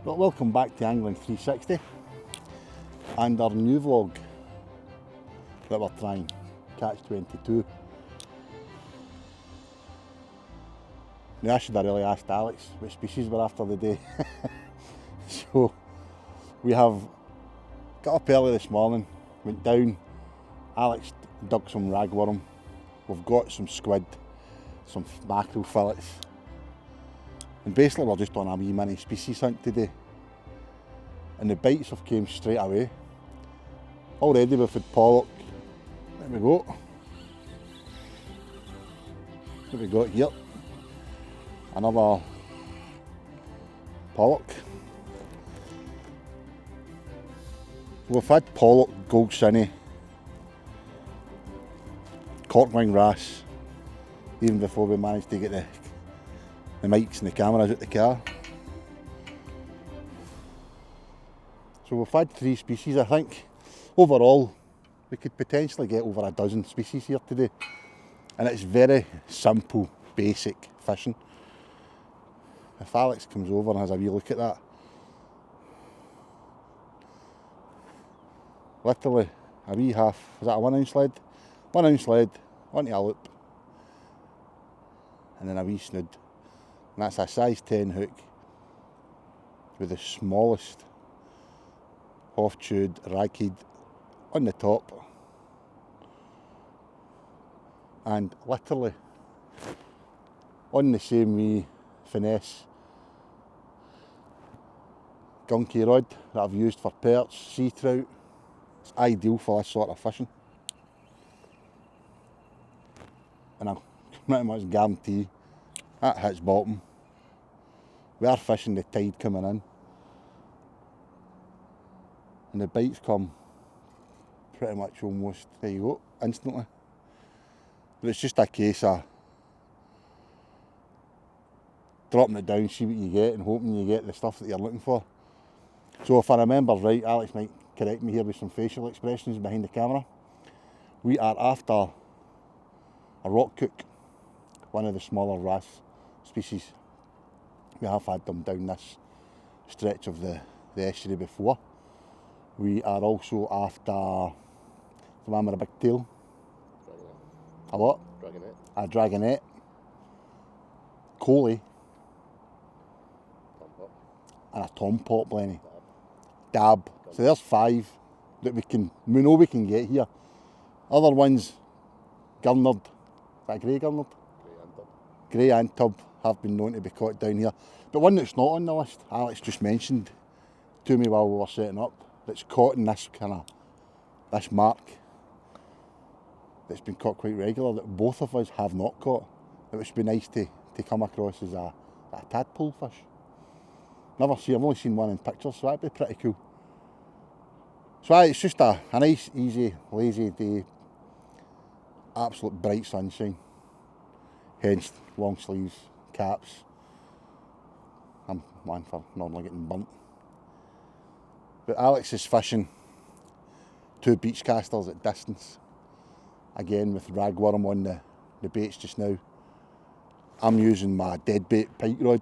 Well, welcome back to Angling 360 and our new vlog that we're trying, Catch 22. Now I should have really asked Alex what species we're after today. So we have got up early this morning, went down, Alex dug some ragworm, we've got some squid, some mackerel fillets, and basically we're just on a wee mini species hunt today. And the bites have came straight away. Already we've had pollock. There we go. What have we got here? Another pollock. We've had pollock, gold shinny, cork-wing wrasse, even before we managed to get the mics and the cameras out the car. So we've had 3 species, I think. Overall, we could potentially get over a dozen species here today. And it's very simple, basic fishing. If Alex comes over and has a wee look at that, literally a wee half, is that a 1 inch lead? 1 inch lead onto a loop, and then a wee snood. And that's a size 10 hook with the smallest half-chewed raghead on the top, and literally on the same wee finesse gunky rod that I've used for perch, sea trout. It's ideal for this sort of fishing, and I pretty much guarantee that hits bottom. We are fishing the tide coming in, and the bites come pretty much almost, there you go, instantly. But it's just a case of dropping it down, see what you get, and hoping you get the stuff that you're looking for. So if I remember right, Alex might correct me here with some facial expressions behind the camera. We are after a rock cook, one of the smaller wrasse species. We have had them down this stretch of the estuary before. We are also after the one with a big tail. Dragonette. A what? Dragonette. A dragonette. Coley. Tom-pot. And a tom-pot, Blenny. Dab. So there's 5 that we know we can get here. Other ones, gurnard. Is that a grey gurnard? Grey and tub. Grey and tub have been known to be caught down here. But one that's not on the list, Alex just mentioned to me while we were setting up, that's caught in this this mark, that's been caught quite regular, that both of us have not caught. It would be nice to come across as a tadpole fish. I've only seen one in pictures, so that'd be pretty cool. So it's just a nice, easy, lazy day, absolute bright sunshine, hence long sleeves, caps. I'm one for normally getting burnt. But Alex is fishing 2 beach casters at distance, again with ragworm on the baits just now. I'm using my dead bait pike rod,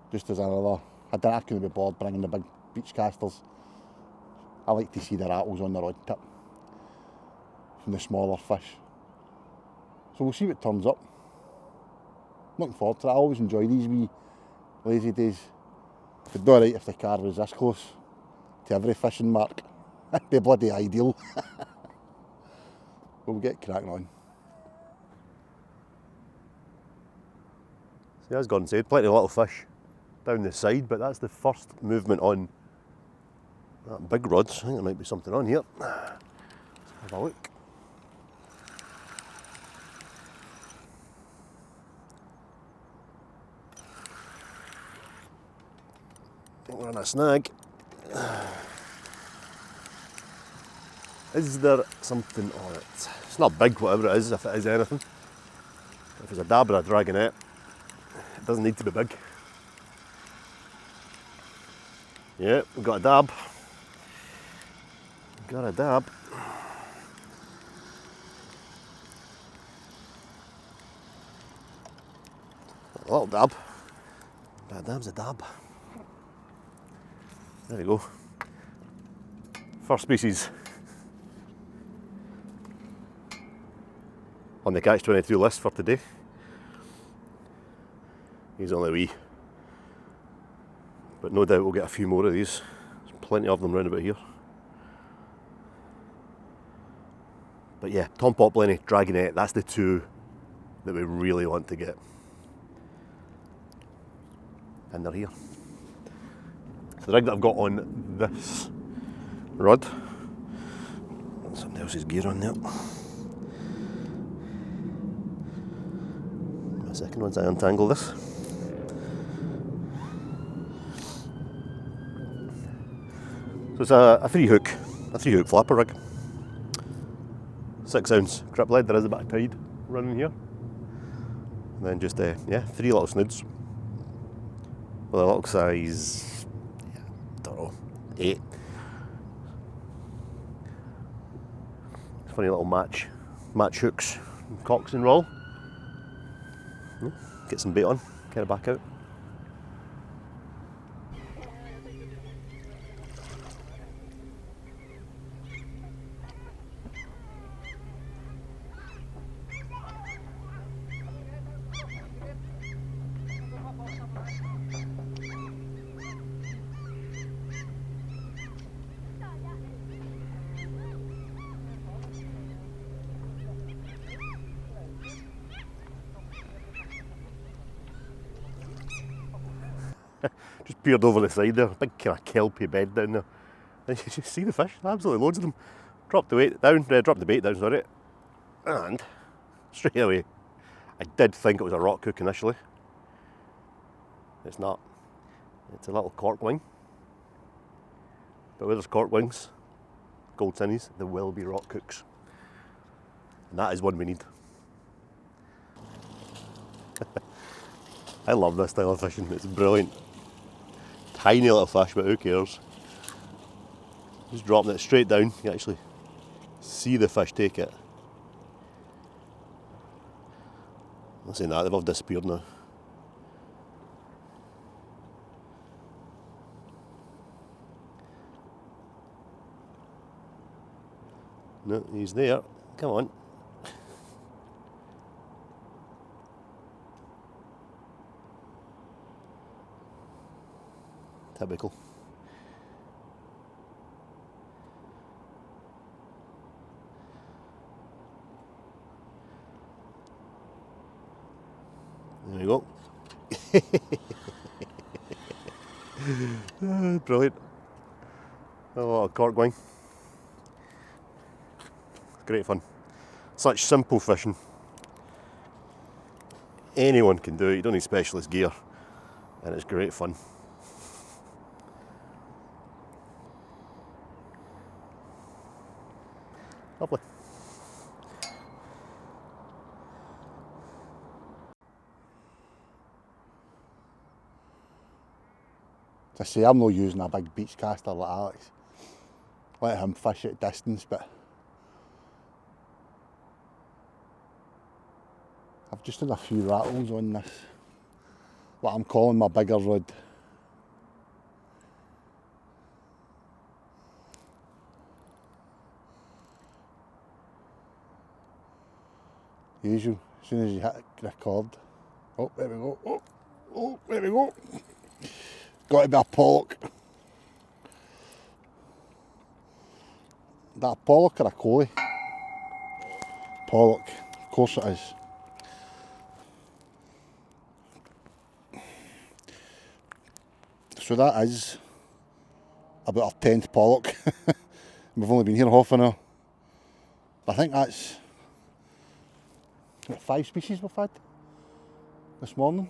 just as another, I couldn't be bored bringing the big beach casters. I like to see the rattles on the rod tip from the smaller fish. So we'll see what turns up. Looking forward to it. I always enjoy these wee lazy days. It'd be alright if the car was this close to every fishing mark. It'd be bloody ideal. We'll get cracking on. See, as Gordon said, plenty of little fish down the side, but that's the first movement on that big rod. I think there might be something on here. Let's have a look. I think we're on a snag. Is there something on it? It's not big, whatever it is, if it is anything. If it's a dab or a dragonette, it doesn't need to be big. Yeah, we've got a dab. Got a dab. A little dab. But a dab's a dab. There we go. First species on the catch-22 list for today. He's only wee, but no doubt we'll get a few more of these. There's plenty of them round about here. But yeah, Tom Poplenny, Dragonette, that's the two that we really want to get. And they're here. So the rig that I've got on this rod, somebody else's gear on there. My second once I untangle this. So it's a three hook flapper rig. 6 ounce grip lead, there is a bit of tide running here. And then just, yeah, 3 little snoods. With a little size, yeah, I don't know, 8. Funny little match hooks, cocks and roll. Get some bait on, get it back out. Just peered over the side there, big kind of kelpy bed down there. And you just see the fish, absolutely loads of them. Dropped the bait down, sorry, and straight away, I did think it was a rock hook initially. It's not. It's a little cork wing. But where there's cork wings, gold tinnies, there will be rock hooks. And that is one we need. I love this style of fishing, it's brilliant. Tiny little fish, but who cares? Just dropping it straight down, you can actually see the fish take it. I'm not saying that, they've all disappeared now. No, he's there. Come on. Typical. There we go. Brilliant. A lot of cork wing. Great fun. Such simple fishing. Anyone can do it, you don't need specialist gear. And it's great fun. Lovely. To say, I'm not using a big beach caster like Alex. Let him fish at distance, but I've just done a few rattles on this, what I'm calling my bigger rod. Usual, as soon as you hit record. Oh, there we go. Oh, there we go. Got to be a pollock. That a pollock or a collie? Pollock, of course it is. So that is about our 10th pollock. We've only been here half an hour. I think that's 5 species we've had this morning.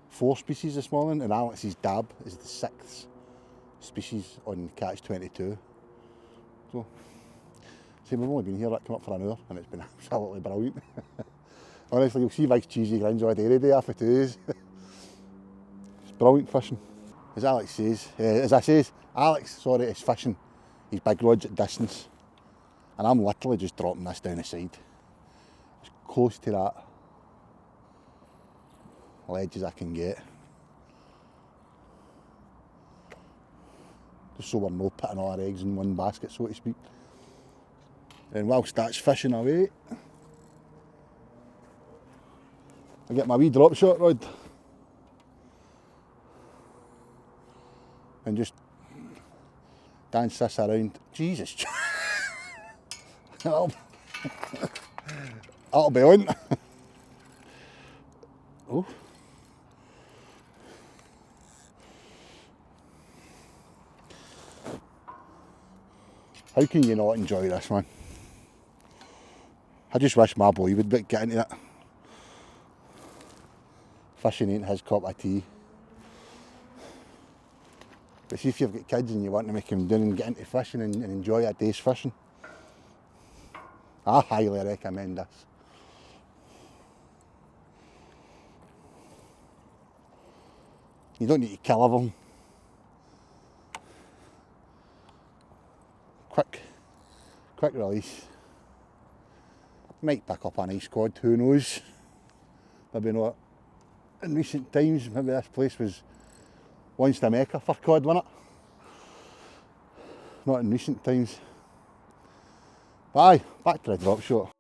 4 species this morning, and Alex's dab is the 6th species on catch 22. So, see, we've only been here, like, come up for an hour, and it's been absolutely brilliant. Honestly, you'll see Mike's cheesy grins all day after 2 days. It's brilliant fishing. As Alex says, Alex is fishing his big rods at distance, and I'm literally just dropping this down the side. As close to that ledge as I can get. Just so we're not putting all our eggs in one basket, so to speak. And whilst that's fishing away, I get my wee drop shot rod and just dance this around. Jesus. That'll be on. Oh. How can you not enjoy this, man? I just wish my boy would get into it. Fishing ain't his cup of tea. But see, if you've got kids and you want to make them down and get into fishing and enjoy a day's fishing, I highly recommend this. You don't need to kill everything. Quick release. Might pick up a nice cod, who knows? Maybe not. In recent times, maybe this place was once the mecca for cod, wasn't it? Not in recent times. But aye, back to the drop shot.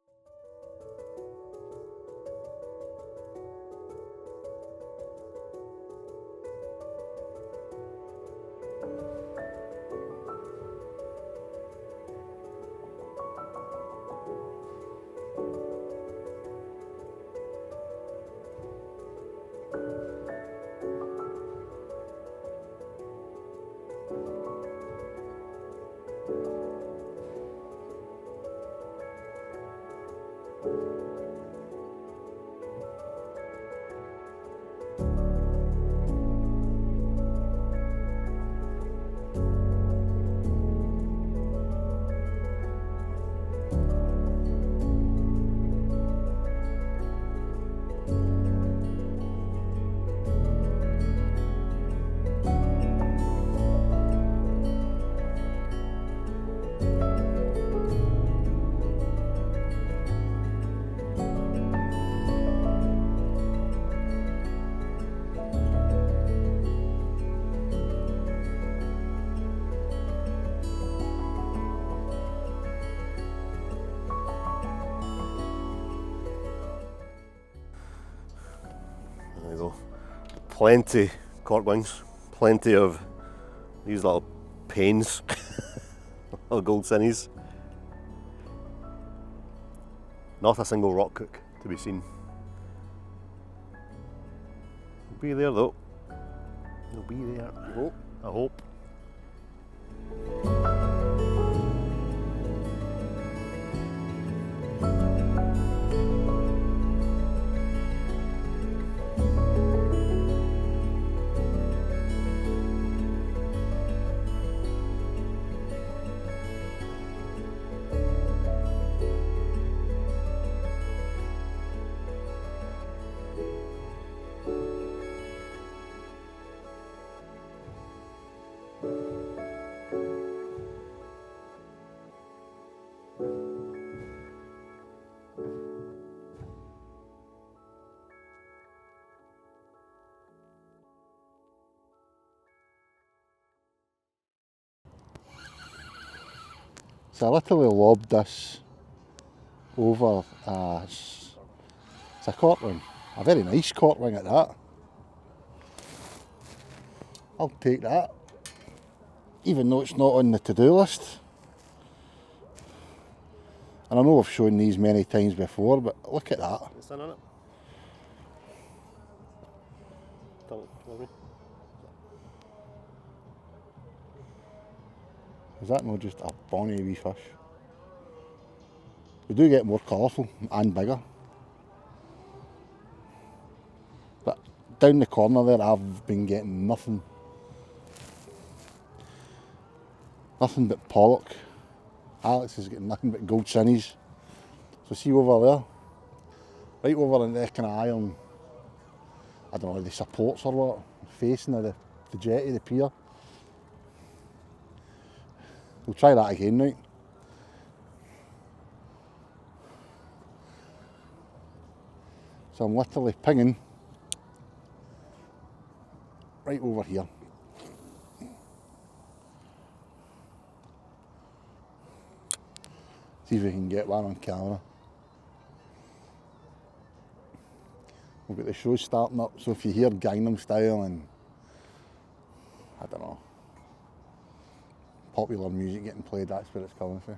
There you go. Plenty cork wings, plenty of these little panes, little gold cinnies. Not a single rock cook to be seen. He'll be there though. He'll be there. I hope. So I literally lobbed this over it's a cork wing, a very nice cork wing at that. I'll take that, even though it's not on the to-do list. And I know I've shown these many times before, but look at that. What's that on it? Is that not just a bonny wee fish? They do get more colourful and bigger. But down the corner there, I've been getting nothing. Nothing but pollock. Alex is getting nothing but gold cinnies. So see over there, right over in the kind of iron, I don't know, the supports or what, facing of the jetty, the pier. We'll try that again now. So I'm literally pinging right over here. See if we can get one on camera. We've got the show starting up, so if you hear Gangnam Style and, I don't know, popular music getting played, that's where it's coming from.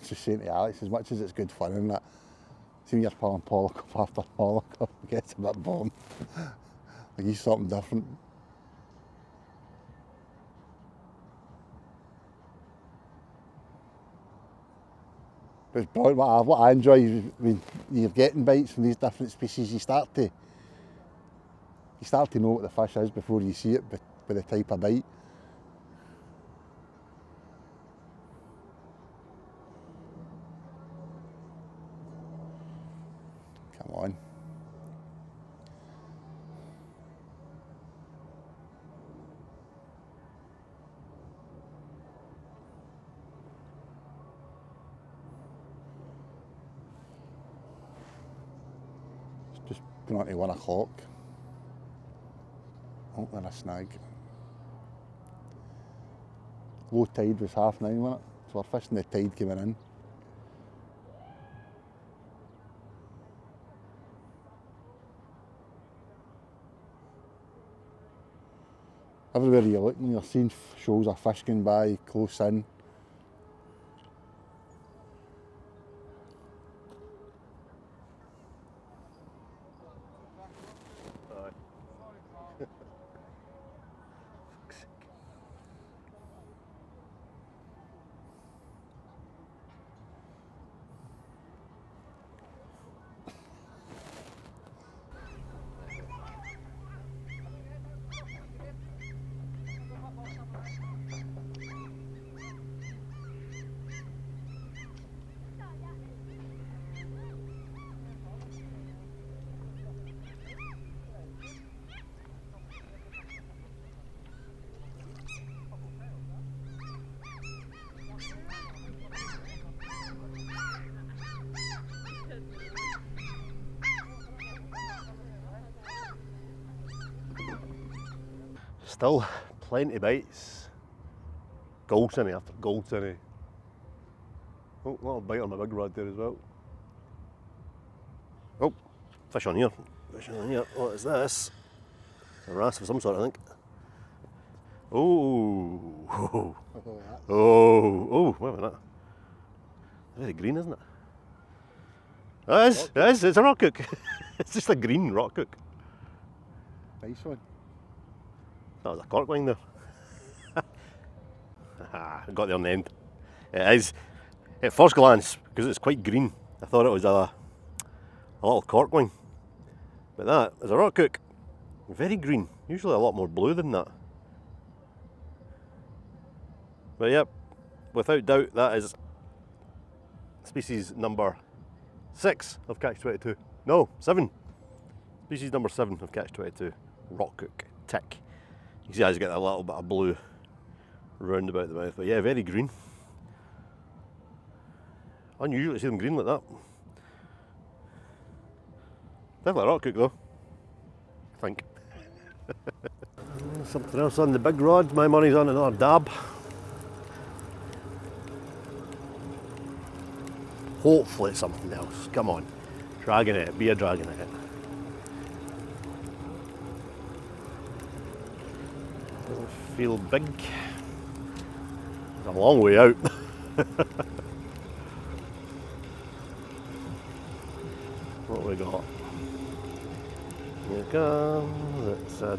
Just saying to Alex, as much as it's good fun and that, see when you're pulling pollock up after pollock up, it gets a bit boring. Like he's something different. But it's brilliant. What I enjoy is when you're getting bites from these different species, you start to know what the fish is before you see it by the type of bite. Come on. It's just going on to 1 o'clock. Oh, then a snag. Low tide was 9:30, wasn't it? So we're fishing the tide coming in. Everywhere you look, you're seeing shoals of fish going by close in. Still plenty of bites. Gold cinny after gold cinny. Oh, little bite on my big rod there as well. Oh, fish on here. Fish on here. What is this? A wrasse of some sort, I think. Oh, oh, wait a minute. Very green, isn't it? It is, it's a rock hook. It's just a green rock hook. Nice one. That was a cork ling there. I got there in the end. It is, at first glance, because it's quite green, I thought it was a little cork ling. But that is a rock hook. Very green, usually a lot more blue than that. But yep, without doubt that is species number 6 of Catch 22. No, 7. Species number 7 of Catch 22. Rock hook, tick. You see, I just get a little bit of blue round about the mouth, but yeah, very green. Unusual to see them green like that. Definitely a rock hook though, I think. Something else on the big rod. My money's on another dab. Hopefully it's something else. Come on. Dragging it. Be a dragging it. Doesn't feel big. It's a long way out. What we got? Here it comes. It's a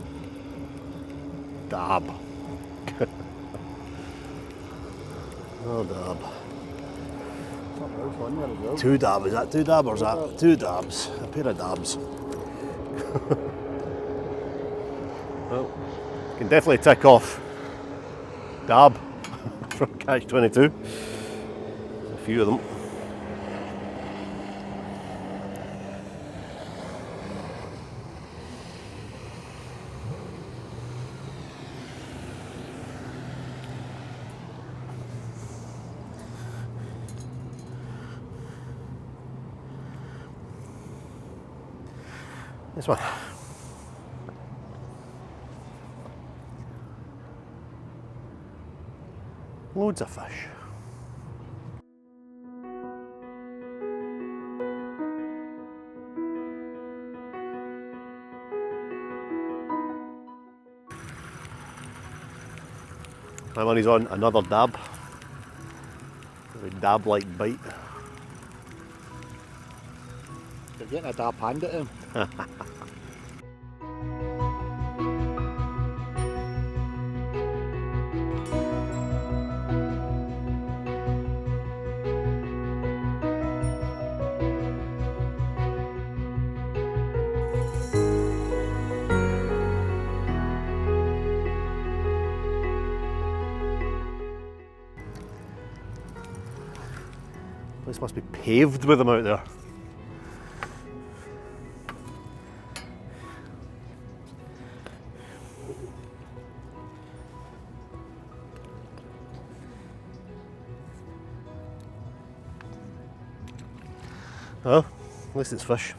dab. Oh, dab. Two dabs. Is that two dabs or is that two dabs? A pair of dabs. Well, can definitely tick off dab from catch 22. A few of them. This one. Loads of fish. My money's on another dab. A dab-like bite. You're getting a dab hand at him. This must be paved with them out there. Oh, at least it's fish.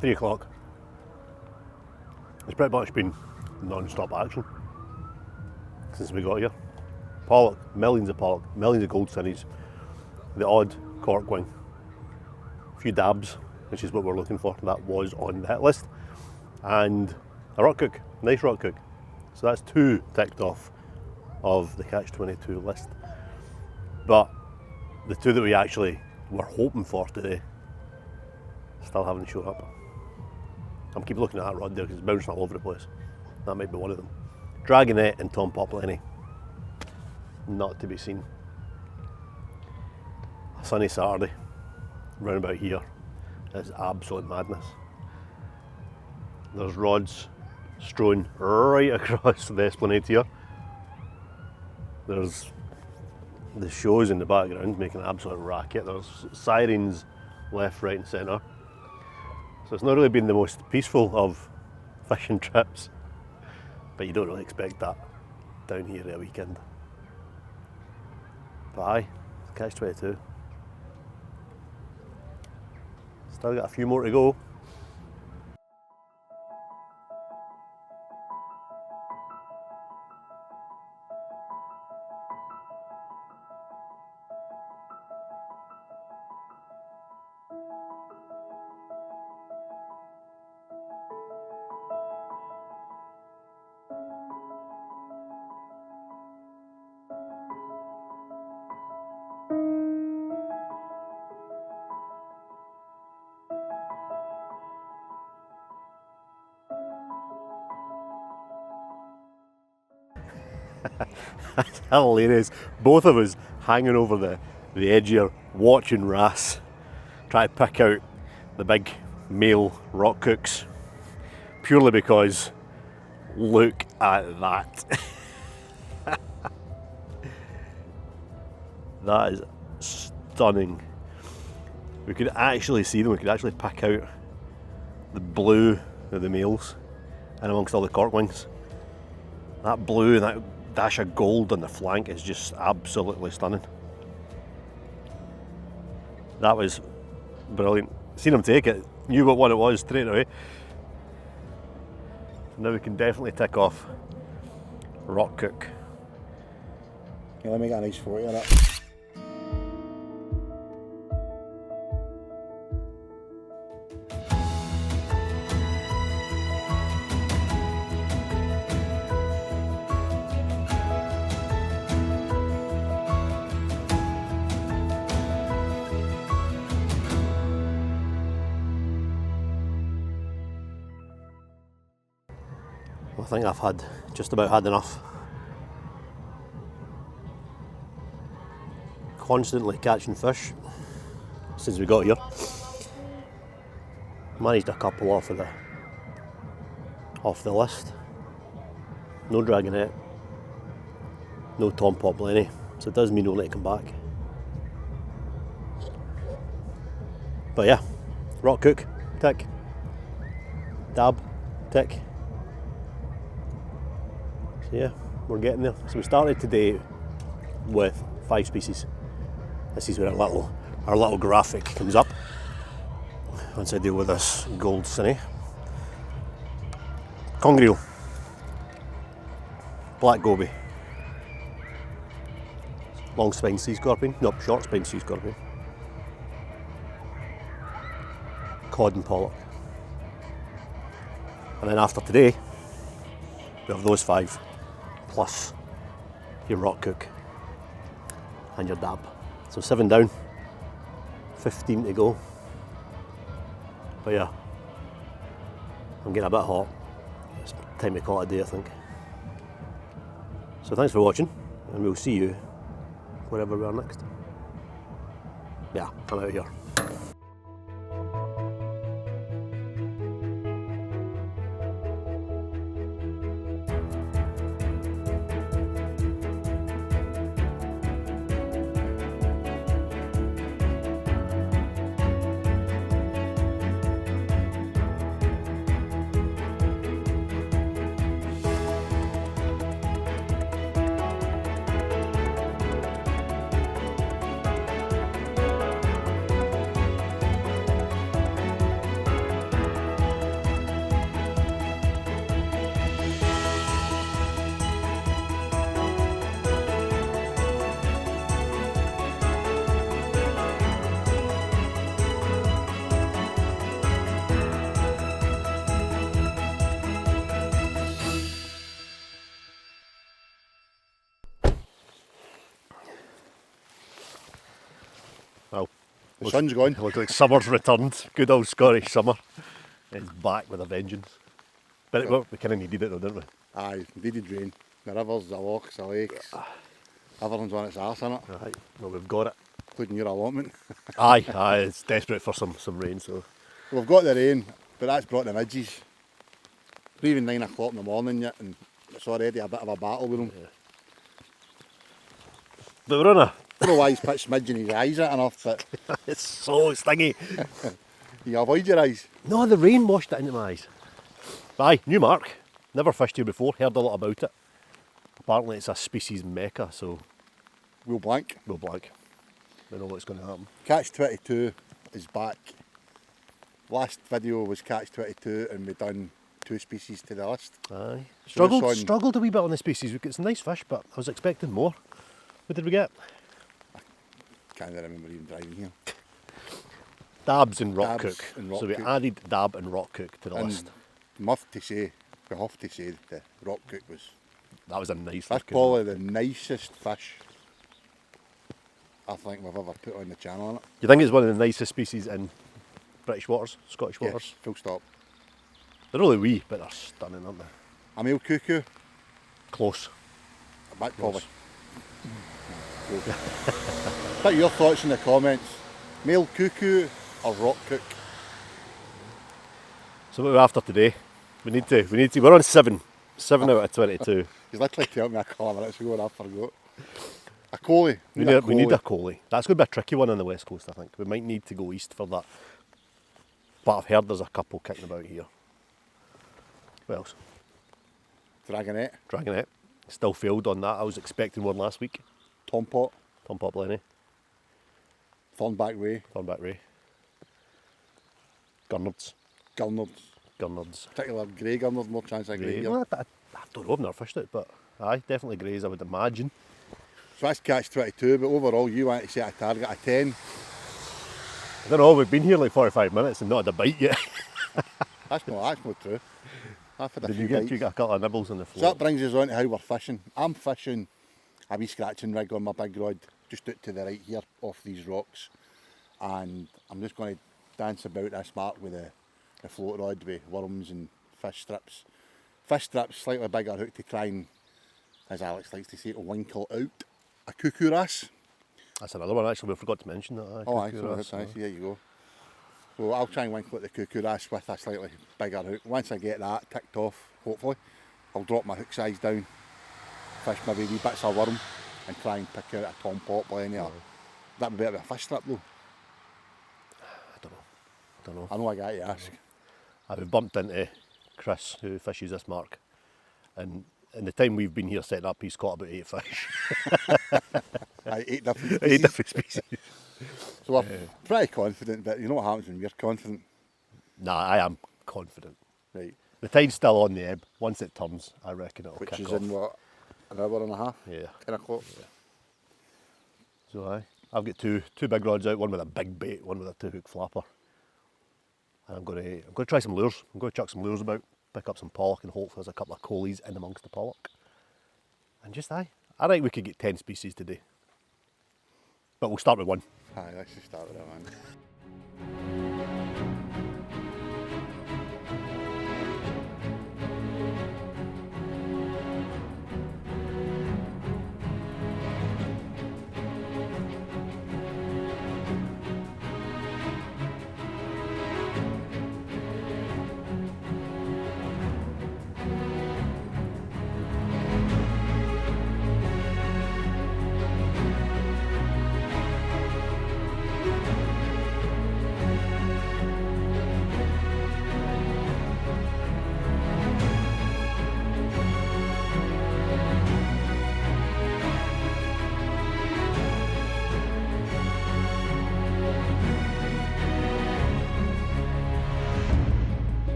Three o'clock. It's pretty much been non-stop action since we got here. Pollock, millions of pollock, millions of gold sunnies, the odd cork wing, a few dabs, which is what we're looking for. That was on the hit list, and a rock cook, nice rock cook. So that's two ticked off of the catch 22 list. But the two that we actually were hoping for today still haven't showed up. I'm keep looking at that rod there because it's bouncing all over the place. That might be one of them. Dragonette and Tom Poplenny, not to be seen. A sunny Saturday, round about here is absolute madness. There's rods strewn right across the esplanade here. There's the shows in the background making an absolute racket. There's sirens left, right and centre. So it's not really been the most peaceful of fishing trips, but you don't really expect that down here at a weekend. But aye, catch 22. Still got a few more to go. That's hilarious. Both of us hanging over the edge here, watching wrasse, trying to pick out the big male rock cooks, purely because look at that. That is stunning. We could actually see them, we could actually pick out the blue of the males and amongst all the cork wings. That blue and that dash of gold on the flank is just absolutely stunning. That was brilliant. Seen him take it, knew what one it was straight away. So now we can definitely tick off rock cook. Yeah, let me get a nice photo of that. I think I've just about had enough. Constantly catching fish since we got here. Managed a couple off the list. No dragonette, no tom pop lenny, so it does mean we'll let it come back. But yeah, rock cook, tick. Dab, tick. So yeah, we're getting there. So we started today with 5 species. This is where our little graphic comes up once I deal with this gold cinny. Congreel, black goby, long spine sea scorpion, nope, short spine sea scorpion, cod and pollock. And then after today, we have those 5 plus your rock cook and your dab. So 7 down, 15 to go. But yeah, I'm getting a bit hot. It's time to call it a day, I think. So thanks for watching, and we'll see you wherever we are next. Yeah, I'm out of here. Well, The sun's gone. it looks like summer's returned. Good old Scottish summer is back with a vengeance. But well, we kind of needed it though, didn't we? Aye, needed rain. The rivers, the lochs, the lakes. Everything's on its arse, innit? Right, well we've got it. including your allotment. Aye, it's desperate for some rain, so. We've got the rain, but that's brought the midges. We're even 9 o'clock in the morning yet, and it's already a bit of a battle with them. Yeah. But we're on a... I don't know why he's put smidge in his eyes at enough, but It's so stingy. you avoid your eyes. No, the rain washed it into my eyes. But aye, new mark. Never fished here before, heard a lot about it. Apparently it's a species mecca, so We'll blank. we'll blank. We know what's going to happen. Catch 22 is back. Last video was Catch 22 and we done 2 species to the list. Aye. So this one- Struggled a wee bit on the species. We got some nice fish, but I was expecting more. What did we get? Can't remember even driving here. Dabs and rock Dabs cook. and rock So we cook. added dab and rock cook to the And list. we have to say the rock cook was, That was a nice that's looking probably the nicest fish I think we've ever put on the channel on it. Do you think it's one of the nicest species in British waters, Scottish waters? Yes, full stop. They're really wee, but they're stunning, aren't they? A male cuckoo, Close. back probably. Put your thoughts in the comments. Male cuckoo or rock cook? So what we're after today, we're on 7 out of 22. He's literally telling me a couple of minutes ago and I forgot. A collie. We need a collie. That's going to be a tricky one on the west coast, I think. We might need to go east for that. But I've heard there's a couple kicking about here. What else? Dragonette, Dragonette. Still failed on that. I was expecting one last week. tompot, Tom Pop Lenny. thornback ray, Thornback Ray. Gurnards. gurnards. Gurnards. Particular grey gurnards, more chance of grey Grey. here. Well, I don't know, I've never fished it, but aye, definitely greys, I would imagine. So that's catch 22, but overall you want to set a target of 10. I don't know, we've been here like 45 minutes and not had a bite yet. That's not true. I've had a Did few you get bites. a couple of nibbles on the So floor? that brings us on to how we're fishing. I'm fishing a wee scratching rig on my big rod, just out to the right here, off these rocks. And I'm just going to dance about this mark with the float rod with worms and fish strips. Fish strips, slightly bigger hook to try and, as Alex likes to say, to winkle out a cuckoo wrasse. That's another one actually, we forgot to mention that. Oh, aye, Cuckoo so wrasse, that's nice. There you go. So I'll try and winkle at the cuckoo wrasse with a slightly bigger hook. Once I get that ticked off, hopefully, I'll drop my hook size down, fish maybe wee bits of worm, and try and pick out a tom pop line there. That would be a bit of a fish strip though. I don't know. I know I got to ask. We've bumped into Chris, who fishes this mark, and in the time we've been here setting up, he's caught about 8 fish. Aye, 8 different 8 species. different species. So we're pretty confident, but you know what happens when we're confident, Nah, I am confident. right? The tide's still on the ebb. Once it turns, I reckon it'll Which kick is off. in what, an hour and a half, Yeah. 10 o'clock. So aye, I've got two big rods out, one with a big bait, one with a 2-hook flapper. And I'm going to try some lures. I'm going to chuck some lures about, pick up some pollock, and hopefully there's a couple of collies in amongst the pollock. And just I think we could get 10 species today. But we'll start with one. Aye, let's just start with that one.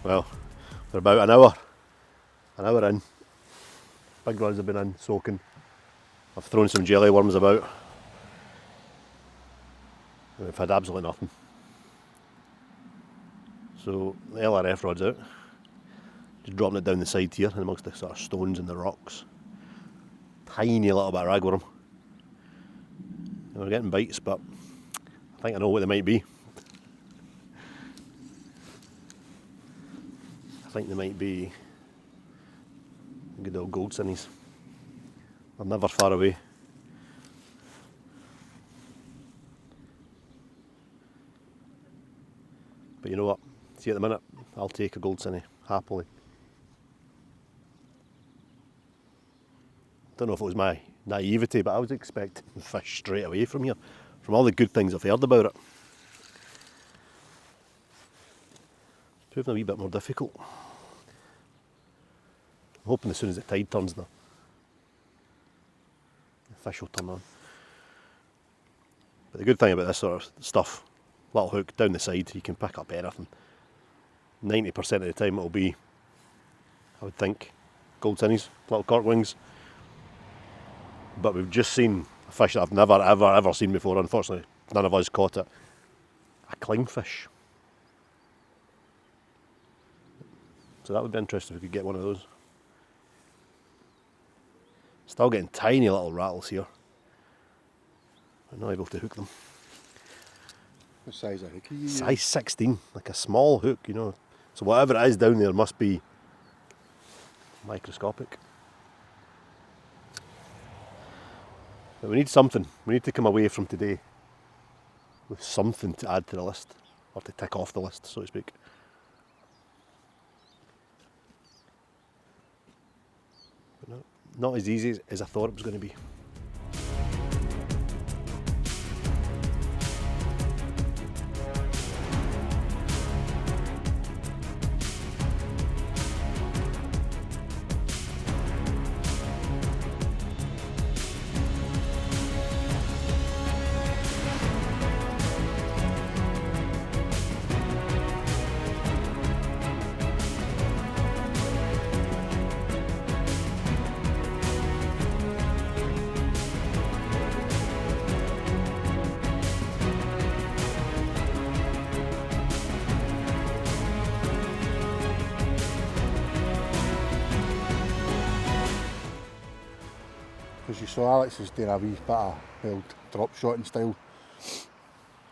Well, we're about an hour in. Big rods have been in, soaking. I've thrown some jelly worms about. We've had absolutely nothing. So the LRF rod's out. Just dropping it down the side here in amongst the sort of stones and the rocks. Tiny little bit of ragworm. And we're getting bites, but I think I know what they might be. I think they might be good old gold sinnies. They're never far away. But you know what? See, at the minute, I'll take a gold sinny happily. Don't know if it was my naivety, but I was expecting the fish straight away from here, from all the good things I've heard about it. It's proving a wee bit more difficult. I'm hoping as soon as the tide turns, the fish will turn on. But the good thing about this sort of stuff, little hook down the side, you can pick up anything. 90% of the time it'll be, I would think, gold sinnies, little cork wings. But we've just seen a fish that I've never ever seen before. Unfortunately, none of us caught it. A clingfish. So that would be interesting if we could get one of those. Still getting tiny little rattles here. I'm not able to hook them. What size of hook are you using? Size 16, like a small hook, you know. So whatever it is down there must be microscopic. But we need something. We need to come away from today with something to add to the list, or to tick off the list, so to speak. But no, not as easy as I thought it was going to be. As you saw, Alex is doing a wee bit of wild drop shotting style.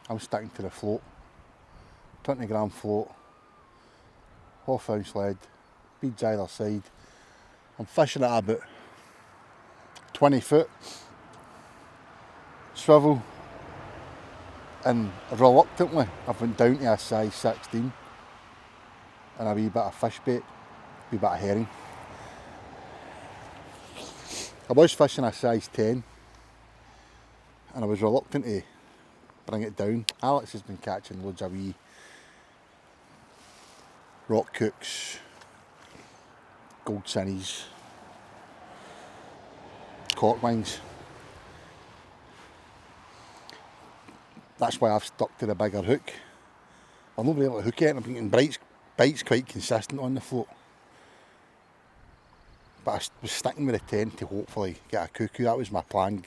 I'm sticking to the float, 20 gram float, half ounce lead, beads either side. I'm fishing at about 20 foot, swivel, and reluctantly I've went down to a size 16 and a wee bit of fish bait, a wee bit of herring. I was fishing a size 10 and I was reluctant to bring it down. Alex has been catching loads of wee rock cooks, gold sinnies, cork wings. That's why I've stuck to the bigger hook. I'm not able to hook it, and I'm getting bites quite consistent on the float. But I was sticking with a 10 to hopefully get a cuckoo. That was my plan,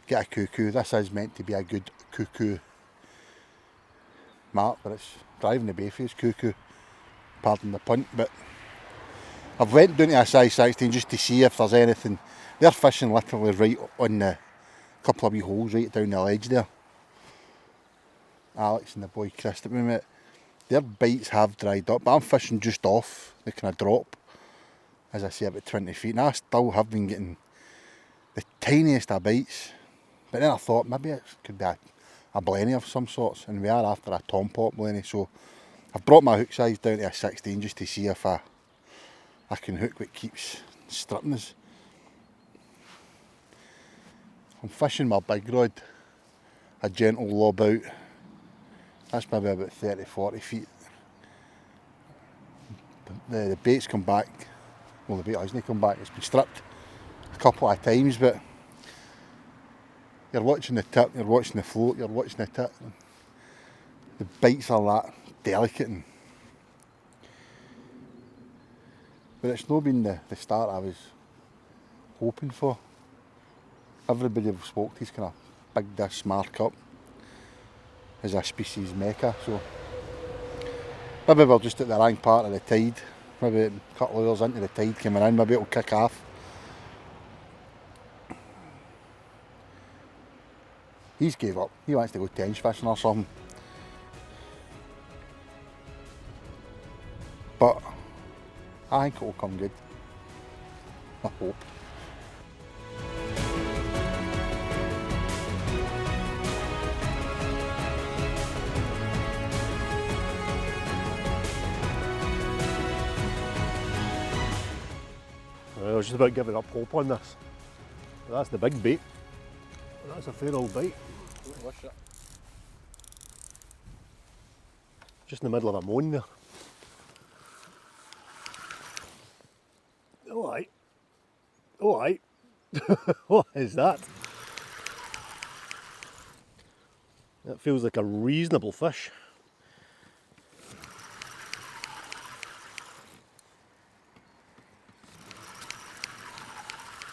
get a cuckoo. This is meant to be a good cuckoo mark, but it's driving the Bayface cuckoo, pardon the pun. But I've went down to a size 16 just to see if there's anything. They're fishing literally right on the couple of wee holes right down the ledge there. Alex and the boy Chris, their bites have dried up, but I'm fishing just off the kind of drop. As I say, about 20 feet, and I still have been getting the tiniest of bites. But then I thought maybe it could be a blenny of some sorts, and we are after a tom pot blenny, so I've brought my hook size down to a 16 just to see if I can hook what keeps stripping us. I'm fishing my big rod, a gentle lob out. That's maybe about 30-40 feet. The bait's come back. Well, the bait hasn't come back. It's been stripped a couple of times, but you're watching the tip, you're watching the float, you're watching the tip. The bites are that delicate, but it's not been the start I was hoping for. Everybody I've spoke to is kind of bigged this mark up. as a species mecca, so maybe we're just at the wrong part of the tide. Maybe a couple of hours into the tide coming in, maybe it'll kick off. He's gave up. He wants to go tench fishing or something. But I think it'll come good. I hope. I was just about giving up hope on this. But that's the big bait. That's a fair old bite. Just in the middle of a moan there. Oh aye. Oh aye. What is that? That feels like a reasonable fish.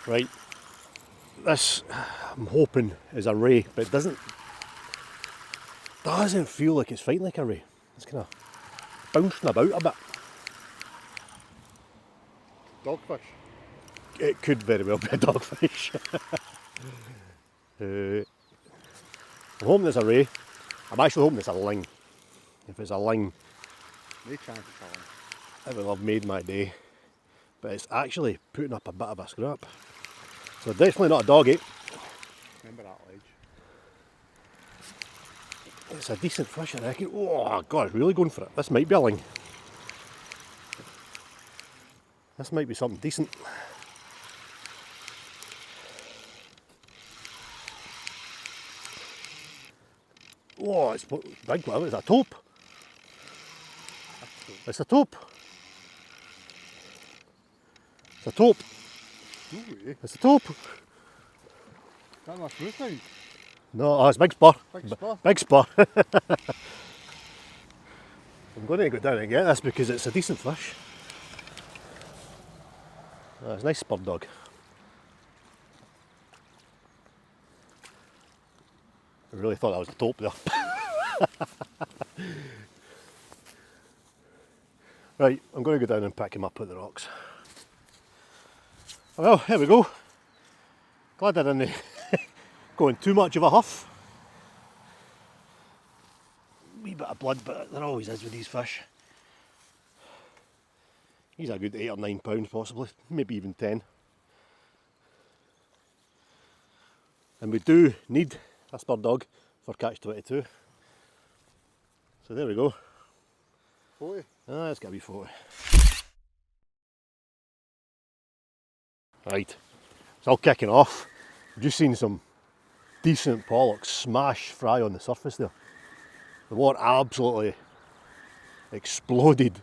Right, this I'm hoping is a ray, but it doesn't feel like it's fighting like a ray. It's kind of bouncing about a bit. Dogfish. It could very well be a dogfish. I'm hoping it's a ray. I'm actually hoping it's a ling. If it's a ling, No chance it's a ling. it will have made my day. But it's actually putting up a bit of a scrap. So definitely not a doggy. Remember that ledge? It's a decent fish, I reckon. Oh God, it's really going for it. This might be a ling. This might be something decent. Oh, it's big. What is that? A taupe? It's a taupe. It's a taupe. No way. It's a taupe. That my smooth now. No, oh, it's big spur. Big spur. Big spur. I'm going to go down and get this because it's a decent fish. Oh, it's a nice spur dog. I really thought that was the taupe there. Right, I'm going to go down and pick him up at the rocks. Well, here we go. Glad I didn't go in too much of a huff. Wee bit of blood, but there always is with these fish. He's a good 8 or 9 pounds possibly, maybe even 10. And we do need a spur dog for catch 22. So there we go. 40. Ah, it's got to be 40. Right, it's all kicking off. I've just seen some decent pollock smash fry on the surface there. The water absolutely exploded.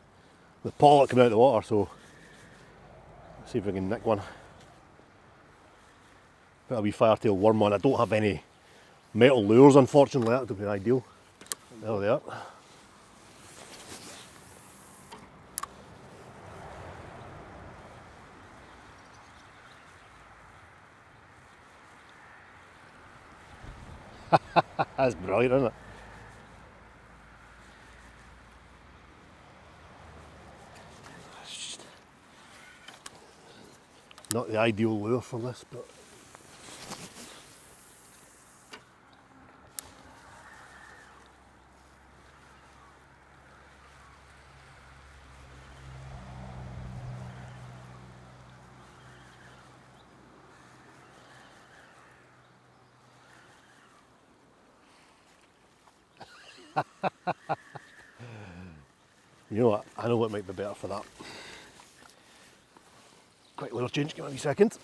The pollock coming out of the water, so let's see if we can nick one. Bit of a wee firetail worm on. I don't have any metal lures, unfortunately. That would be ideal. There they are. That's brilliant, isn't it? It's just not the ideal lure for this, but you know what? I know what might be better for that. Quick lure change, give me a wee second.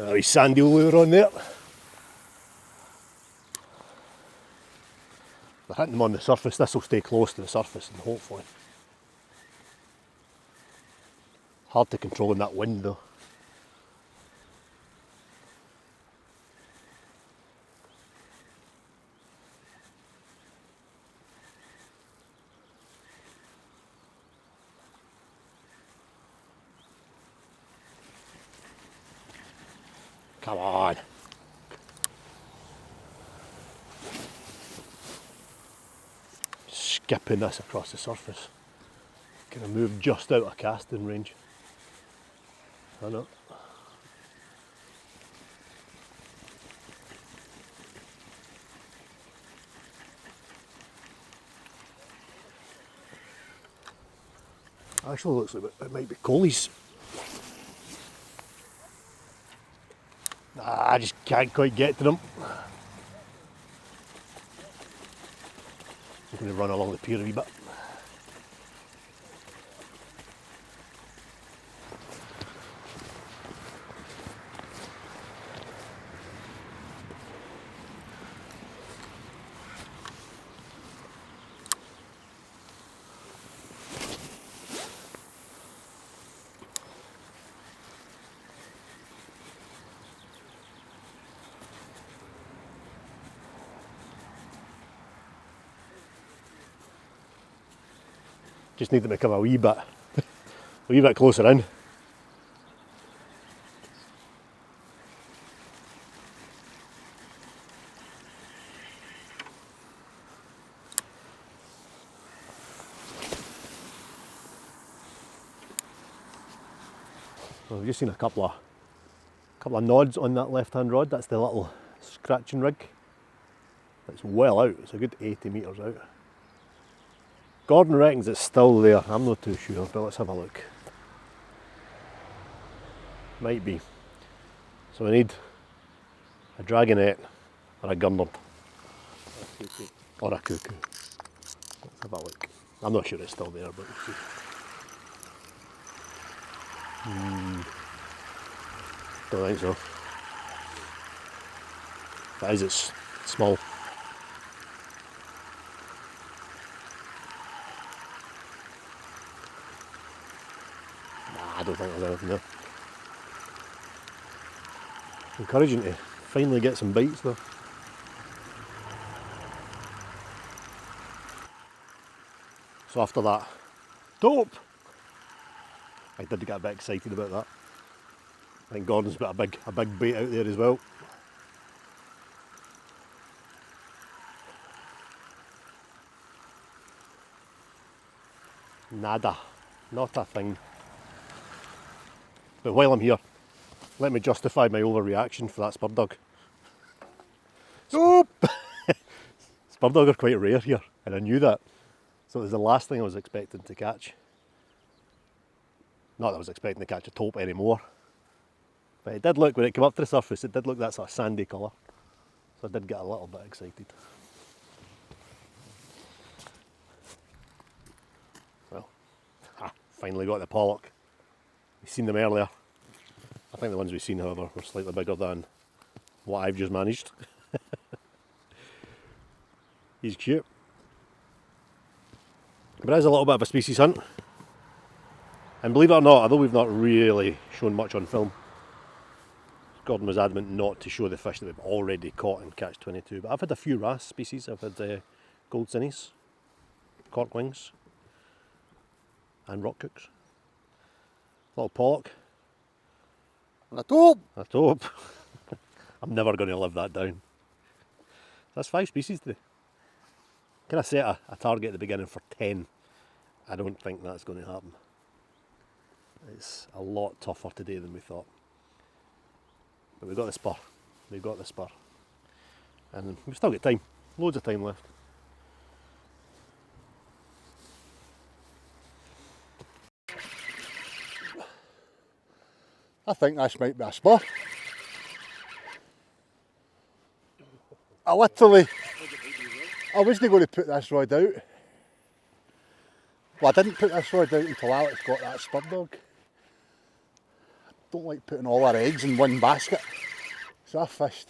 A wee sandy lure on there. They're hitting them on the surface. This will stay close to the surface and hopefully. Hard to control in that wind though. Come on. Skipping this across the surface. Gonna move just out of casting range. I know. Actually looks like it might be Coley's. I just can't quite get to them. I'm going to run along the pier a wee bit. Just need them to come a wee bit closer in. Well, we've just seen a couple of nods on that left-hand rod. That's the little scratching rig. It's well out. It's a good 80 metres out. Gordon reckons it's still there. I'm not too sure, but let's have a look. Might be. So we need a dragonette or a gurnard. Or a cuckoo. Let's have a look. I'm not sure it's still there, but we'll see. Don't think so. That is, it's small. I don't think there's anything there. Encouraging to finally get some bites though. So after that, dope! I did get a bit excited about that. I think Gordon's got a big bait out there as well. Nada, not a thing. But while I'm here, let me justify my overreaction for that spur dog. Nope! Spur dog are quite rare here, and I knew that. So it was the last thing I was expecting to catch. Not that I was expecting to catch a taupe anymore. But it did look, when it came up to the surface, it did look that sort of sandy colour. So I did get a little bit excited. Well, finally got the pollock. We've seen them earlier. I think the ones we've seen, however, were slightly bigger than what I've just managed. He's cute. But it is a little bit of a species hunt. And believe it or not, although we've not really shown much on film, Gordon was adamant not to show the fish that we've already caught in Catch 22. But I've had a few wrasse species. I've had gold cinnies, corklings, and rock cooks. Little pollock. And a taupe! A taupe. I'm never going to live that down. That's 5 species today. Can I set a target at the beginning for 10? I don't think that's going to happen. It's a lot tougher today than we thought. But we've got the spur. We've got the spur. And we've still got time. Loads of time left. I think this might be a spur. I wasn't going to put this rod out. Well, I didn't put this rod out until Alex got that spur dog. I don't like putting all our eggs in one basket. So I fished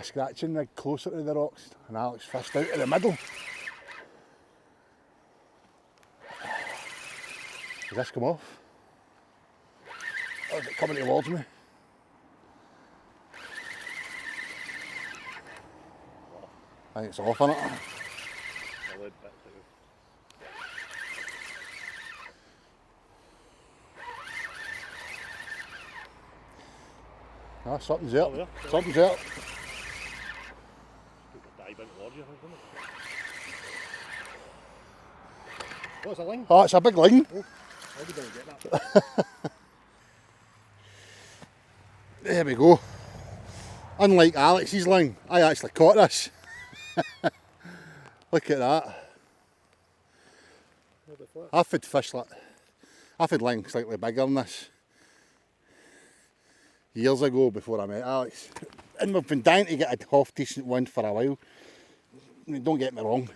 a scratching rig closer to the rocks, and Alex fished out of the middle. Has this come off? Or is it coming towards me? I think it's off, isn't it? Ah, something's there. Something's there. Oh, it's a ling. Oh, it's a big ling. Oh, how did I get that? There we go. Unlike Alex's ling, I actually caught this. Look at that. I've had fish like, I've had ling slightly bigger than this years ago before I met Alex. And we've been dying to get a half decent one for a while. I mean, don't get me wrong.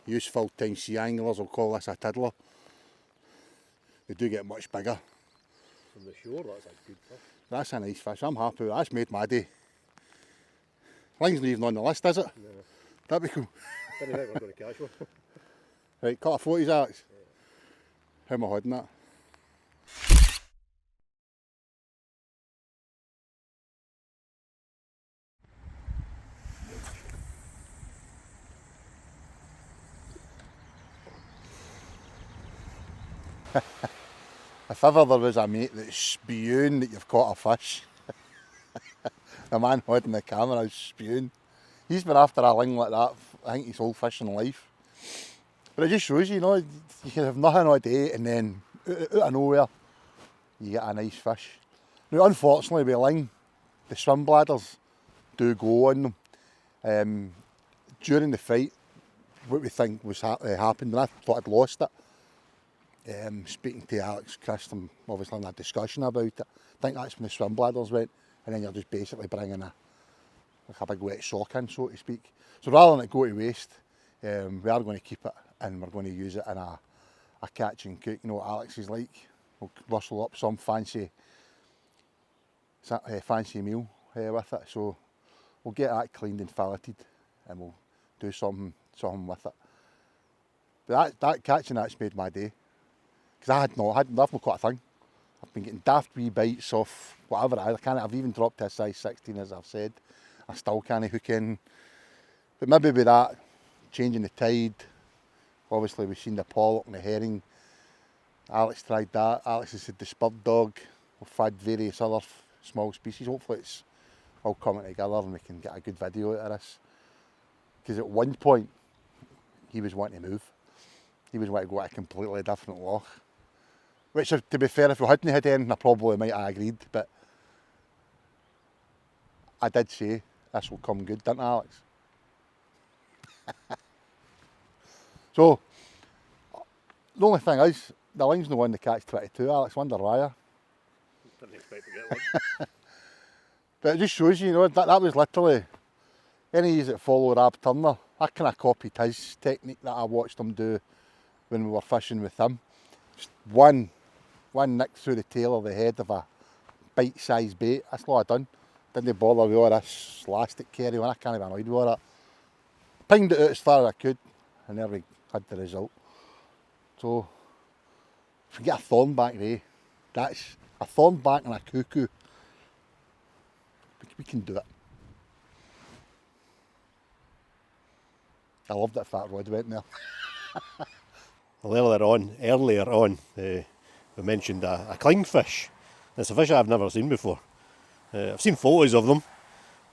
Use full-time sea anglers will call this a tiddler. They do get much bigger. From the shore, that's a good fish. That's a nice fish, I'm happy with that. That's made my day. Ling's not even on the list, is it? No. That'd be cool. Didn't think we're going to catch one. Right, cut a 40s, Alex. Yeah. How am I holding that? If ever there was a mate that's spewing that you've caught a fish, the man holding the camera is spewing. He's been after a ling like that, I think his whole fishing life. But it just shows you, you know, you can have nothing all day and then out of nowhere you get a nice fish. Now unfortunately with ling, the swim bladders do go on them. During the fight, what we think was happened, and I thought I'd lost it. Speaking to Alex, Chris, I'm obviously in a discussion about it. I think that's when the swim bladders went, and then you're just basically bringing like a big wet sock in, so to speak. So rather than it go to waste, we are going to keep it and we're going to use it in a catch and cook. You know what Alex is like. We'll rustle up some fancy meal with it. So we'll get that cleaned and filleted and we'll do something with it. But that catching that's made my day. Because I've not caught a thing. I've been getting daft wee bites off whatever it is. I've even dropped to a size 16 as I've said. I still can't hook in. But maybe with that, changing the tide, obviously we've seen the pollock and the herring. Alex tried that. Alex has had the spud dog. We've had various other small species. Hopefully it's all coming together and we can get a good video out of this. Because at one point, he was wanting to move. He was wanting to go at a completely different loch. Which, to be fair, if we hadn't had anything, I probably might have agreed, but I did say this will come good, didn't I, Alex? So, the only thing is, the ling's no one to catch 22, Alex. Wonder why. Didn't expect to get one. But it just shows you, that was literally, any of you that follow Rab Turner, I kind of copied his technique that I watched him do when we were fishing with him. Just one nick through the tail of the head of a bite-sized bait. That's all I done. Didn't bother with all this elastic carry on. I can't even annoyed with it. Pinged it out as far as I could, and there we had the result. So, if we get a thornback there, that's a thornback and a cuckoo. We can do it. I loved it if that rod went there. Well, earlier on, we mentioned a clingfish. It's a fish I've never seen before. I've seen photos of them,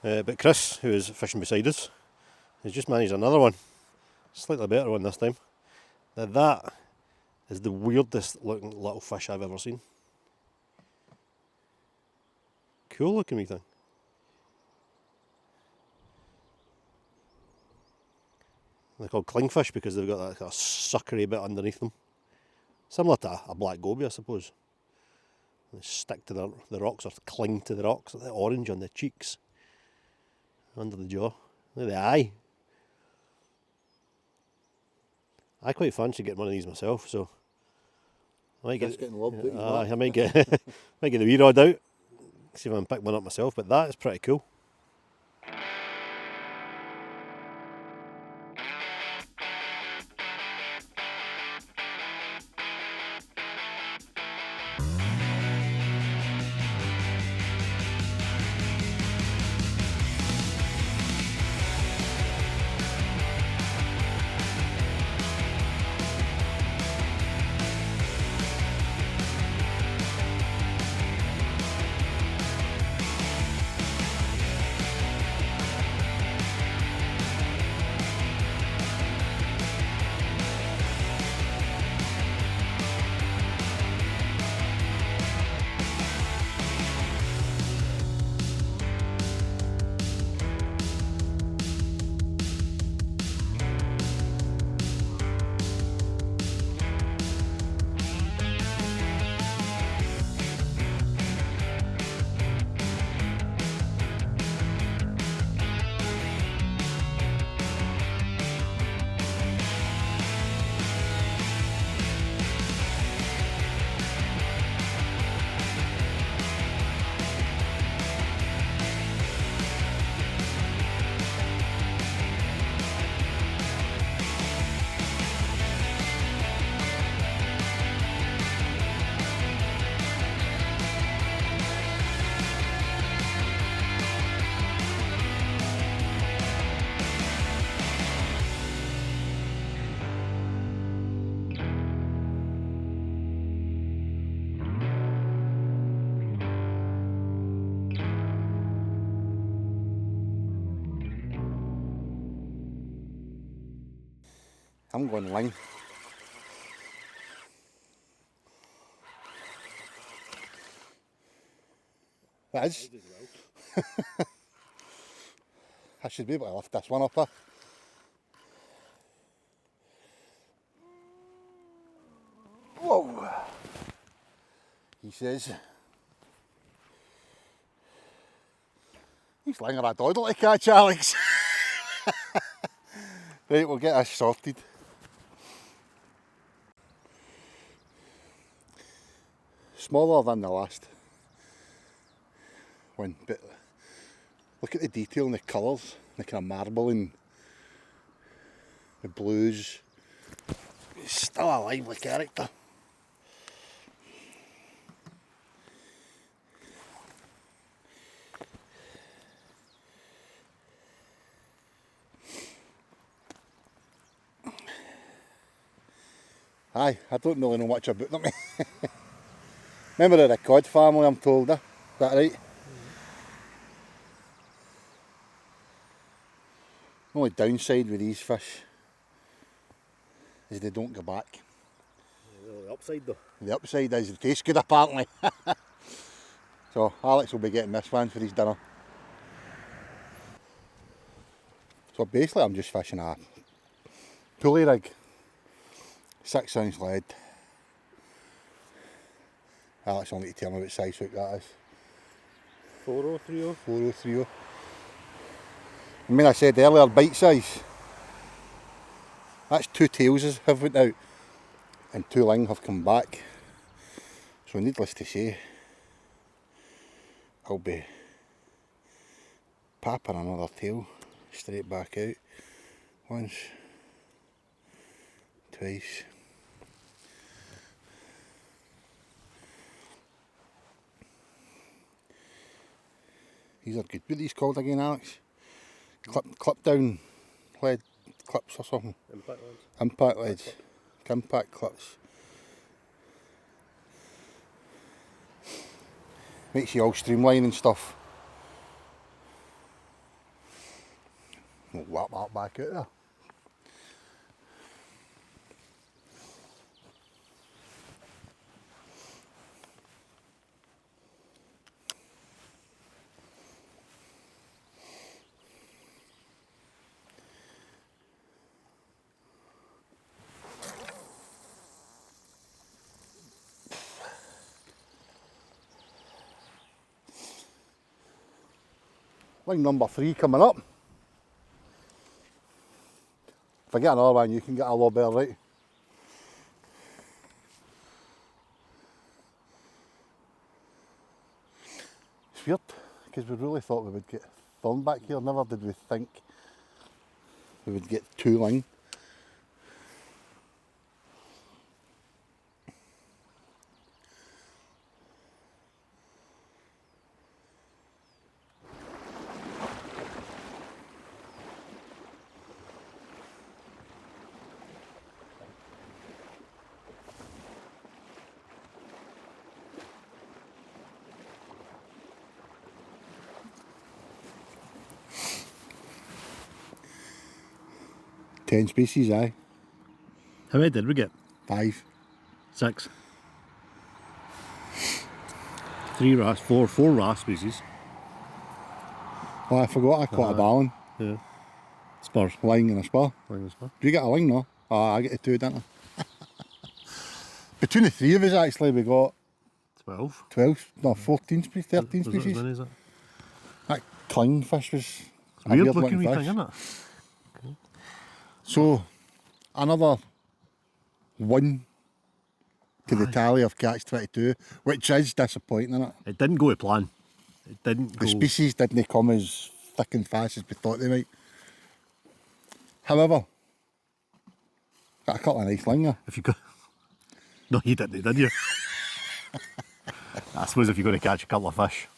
but Chris, who is fishing beside us, has just managed another one. Slightly better one this time. Now that is the weirdest looking little fish I've ever seen. Cool looking wee thing. They're called clingfish because they've got that kind of suckery bit underneath them. Similar to a black goby, I suppose. They stick to the rocks or cling to the rocks. The orange on the cheeks, under the jaw, look at the eye. I quite fancy getting one of these myself, so I might That's getting lobbed out as well. I might get might get the wee rod out, see if I can pick one up myself, but that is pretty cool. I'm going ling. That is. I should be able to lift this one up. Whoa! He says. He's lying a doddle to catch, Alex. Right, we'll get this sorted. Smaller than the last one, but look at the detail and the colours, the kind of marbling, the blues. It's still a lively character. Aye, I don't really know much about them. Remember they're a cod family, I'm told, is that right? The only downside with these fish is they don't go back. The upside though. The upside is they taste good apparently. So Alex will be getting this one for his dinner. So basically I'm just fishing a pulley rig, 6 ounce lead. Alex will need to tell me what size hook that is. 4030. 4030. I mean, I said earlier, bite size. That's 2 tails have went out and 2 ling have come back. So needless to say, I'll be popping another tail straight back out. Once, twice. These are good. What are these called again, Alex? Clip down lead clips or something? Impact ones. Impact leads. Impact clips. Makes you all streamline and stuff. We'll whap that back out there. Line number 3 coming up. If I get another one, you can get a lot better, right? weird, because we really thought we would get thorn back here. Never did we think we would get 2 ling. Ten species, aye. How many did we get? 5. 6. 3 wrasse, 4 wrasse species. Oh, I forgot I caught a ballon. Yeah. Spurs. Ling and a spur. Ling and spur. Do you get a ling, no? Oh, I get a 2, didn't I? Between the 3 of us, actually, we got 12. 12, no, 14 species, 13 Was it as species. many as that? That cling fish was It's a weird weird looking wee fish. thing, isn't it? So, another 1 to the tally of catch 22, which is disappointing, isn't it? It didn't go to plan. It didn't The go. species didn't come as thick and fast as we thought they might. However, got a couple of nice ling there. If you could. No, you didn't, did you? I suppose if you're going to catch a couple of fish,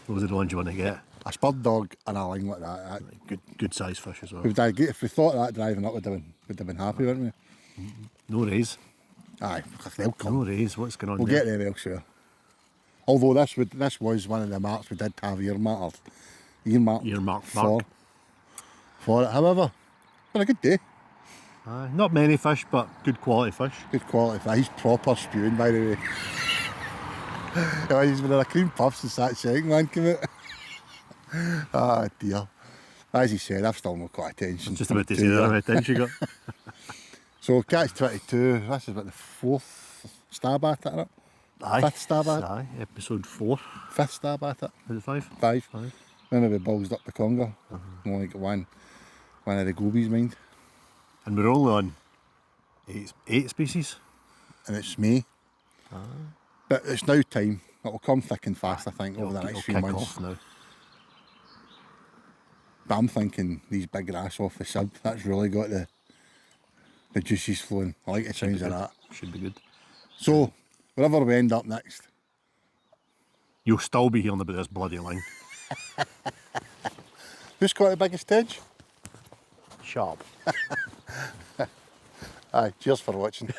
those are the ones you want to get. A spud dog and a ling like that. Good sized fish as well. If we thought that driving up, we'd have been happy, wouldn't we? No rays. Aye, they'll come. No rays. What's going on We'll there? get them elsewhere. Although this was one of the marks we did have earmarked for it. However, been a good day. Not many fish, but good quality fish. Good quality fish. He's proper spewing, by the way. Oh, he's been in a cream puffs and sat shouting, man, come out. Ah, dear. As he said, I've still not got attention. Just about to say that, how much attention you got. So, catch 22, this is about the 4th stab at it, isn't it? Aye. 5th stab at it? Aye, episode 4. 5th stab at it? Is it 5? 5. Aye. Then we ballsed up the conger. Only got one of the gobies, mind. And we're only on 8 species. And it's May. But it's now time. It'll come thick and fast, I think, over the next few kick months. off now. But I'm thinking these big wrasse off the sub, that's really got the juices flowing. I like the sounds of that. Should be good. So, wherever we end up next, You'll still be hearing about this bloody ling. who's got the biggest edge? Sharp. Aye, cheers for watching.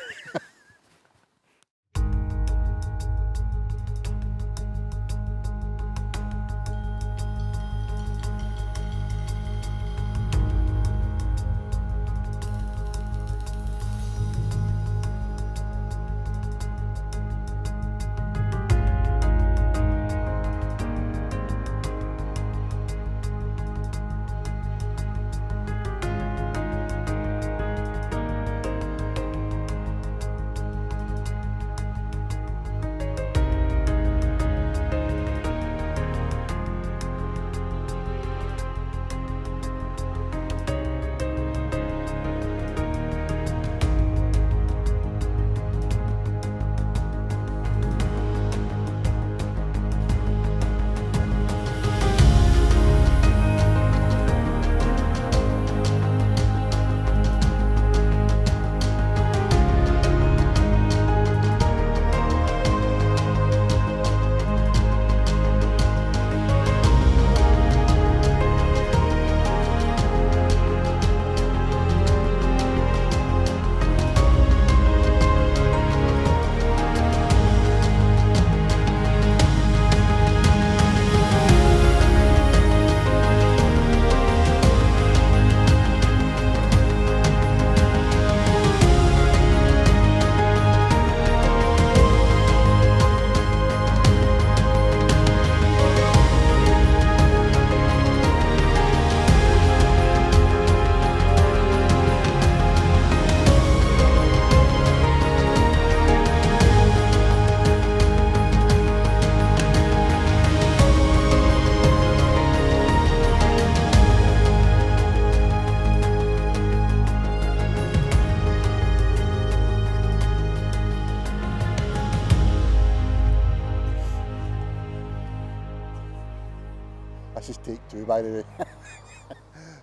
This is take 2, by the way.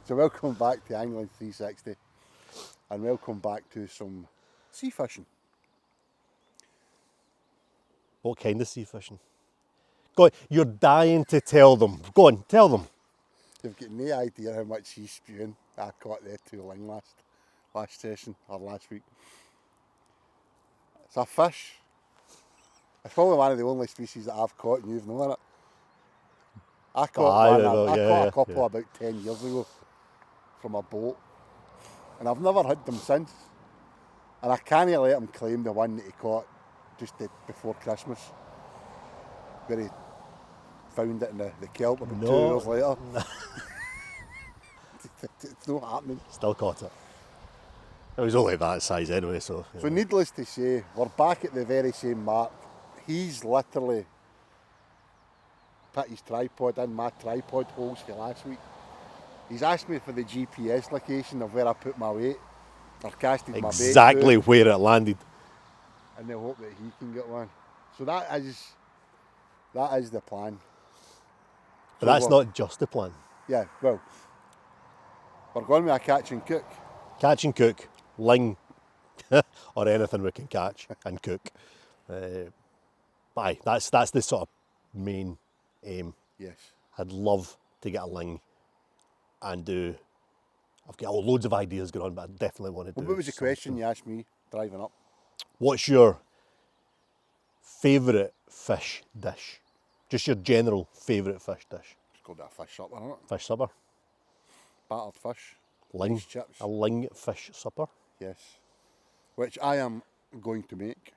So welcome back to Angling 360, and welcome back to some sea fishing. What kind of sea fishing? Go on, you're dying to tell them. Go on, tell them. You've got no idea how much he's spewing. I caught the 2 ling last session, or last week. It's a fish. It's probably one of the only species that I've caught and you've known it. I caught a couple about 10 years ago from a boat, and I've never had them since. And I can't let him claim the one that he caught just before Christmas, where he found it in the kelp about 2 years later. It's not happening. Still caught it. It was only that size anyway, so... Yeah. So needless to say, we're back at the very same mark. He's literally put his tripod in my tripod holes for last week. He's asked me for the GPS location of where I put my weight, or casted my bait. Exactly where it landed. And they hope that he can get one. So that is the plan. But that's not just the plan. Yeah, well, we're going with a catch and cook. Catch and cook, ling, or anything we can catch and cook. But aye, that's the sort of main aim. Yes. I'd love to get a ling and do... I've got loads of ideas going on, but I definitely want to do... What was the question you asked me driving up? What's your favourite fish dish? Just your general favourite fish dish. It's called a fish supper, isn't it? Fish supper. Battered fish. Ling. Fish chips. A ling fish supper. Yes. Which I am going to make.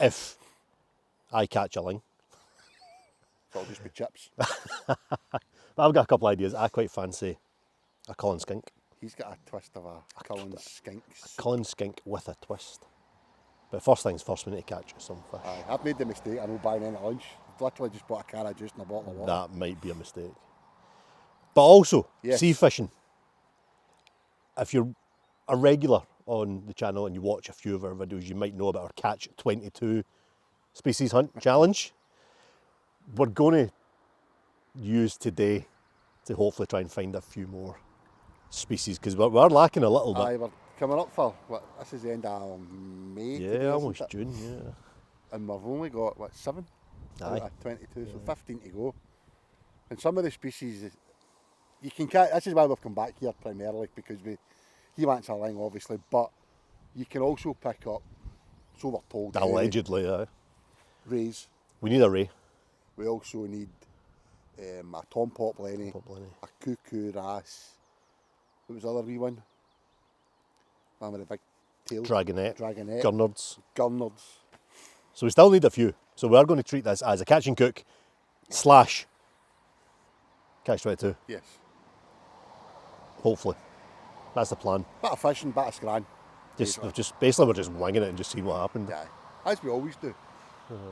If I catch a ling. It'll just be chips. But I've got a couple of ideas. I quite fancy a cullen skink. He's got a twist of a cullen skink. A cullen skink with a twist. But first things first, we need to catch some fish. Aye, I've made the mistake of not buying any lunch. I've literally just bought a can of juice and a bottle of water. That might be a mistake. But also, yes. Sea fishing. If you're a regular on the channel and you watch a few of our videos, you might know about our Catch 22 species hunt challenge. We're going to use today to hopefully try and find a few more species, because we're lacking a little bit. Aye, we're coming up for, this is the end of May. Yeah, today, almost June, yeah. And we've only got, 7? Aye. Out of 22, so 15 to go. And some of the species, you can catch, this is why we've come back here primarily, because he wants a ling obviously, but you can also pick up, so we're told, Allegedly, aye. rays. We need a ray. We also need a tom pop lenny, a cuckoo, wrasse. What was the other wee one? One with a big tail. Dragonette. Gurnards. So we still need a few. So we are going to treat this as a catch and cook / catch 22. Yes. Hopefully. That's the plan. Bit of fishing, bit of scran. Basically we're just winging it and just seeing what happens. Yeah, as we always do.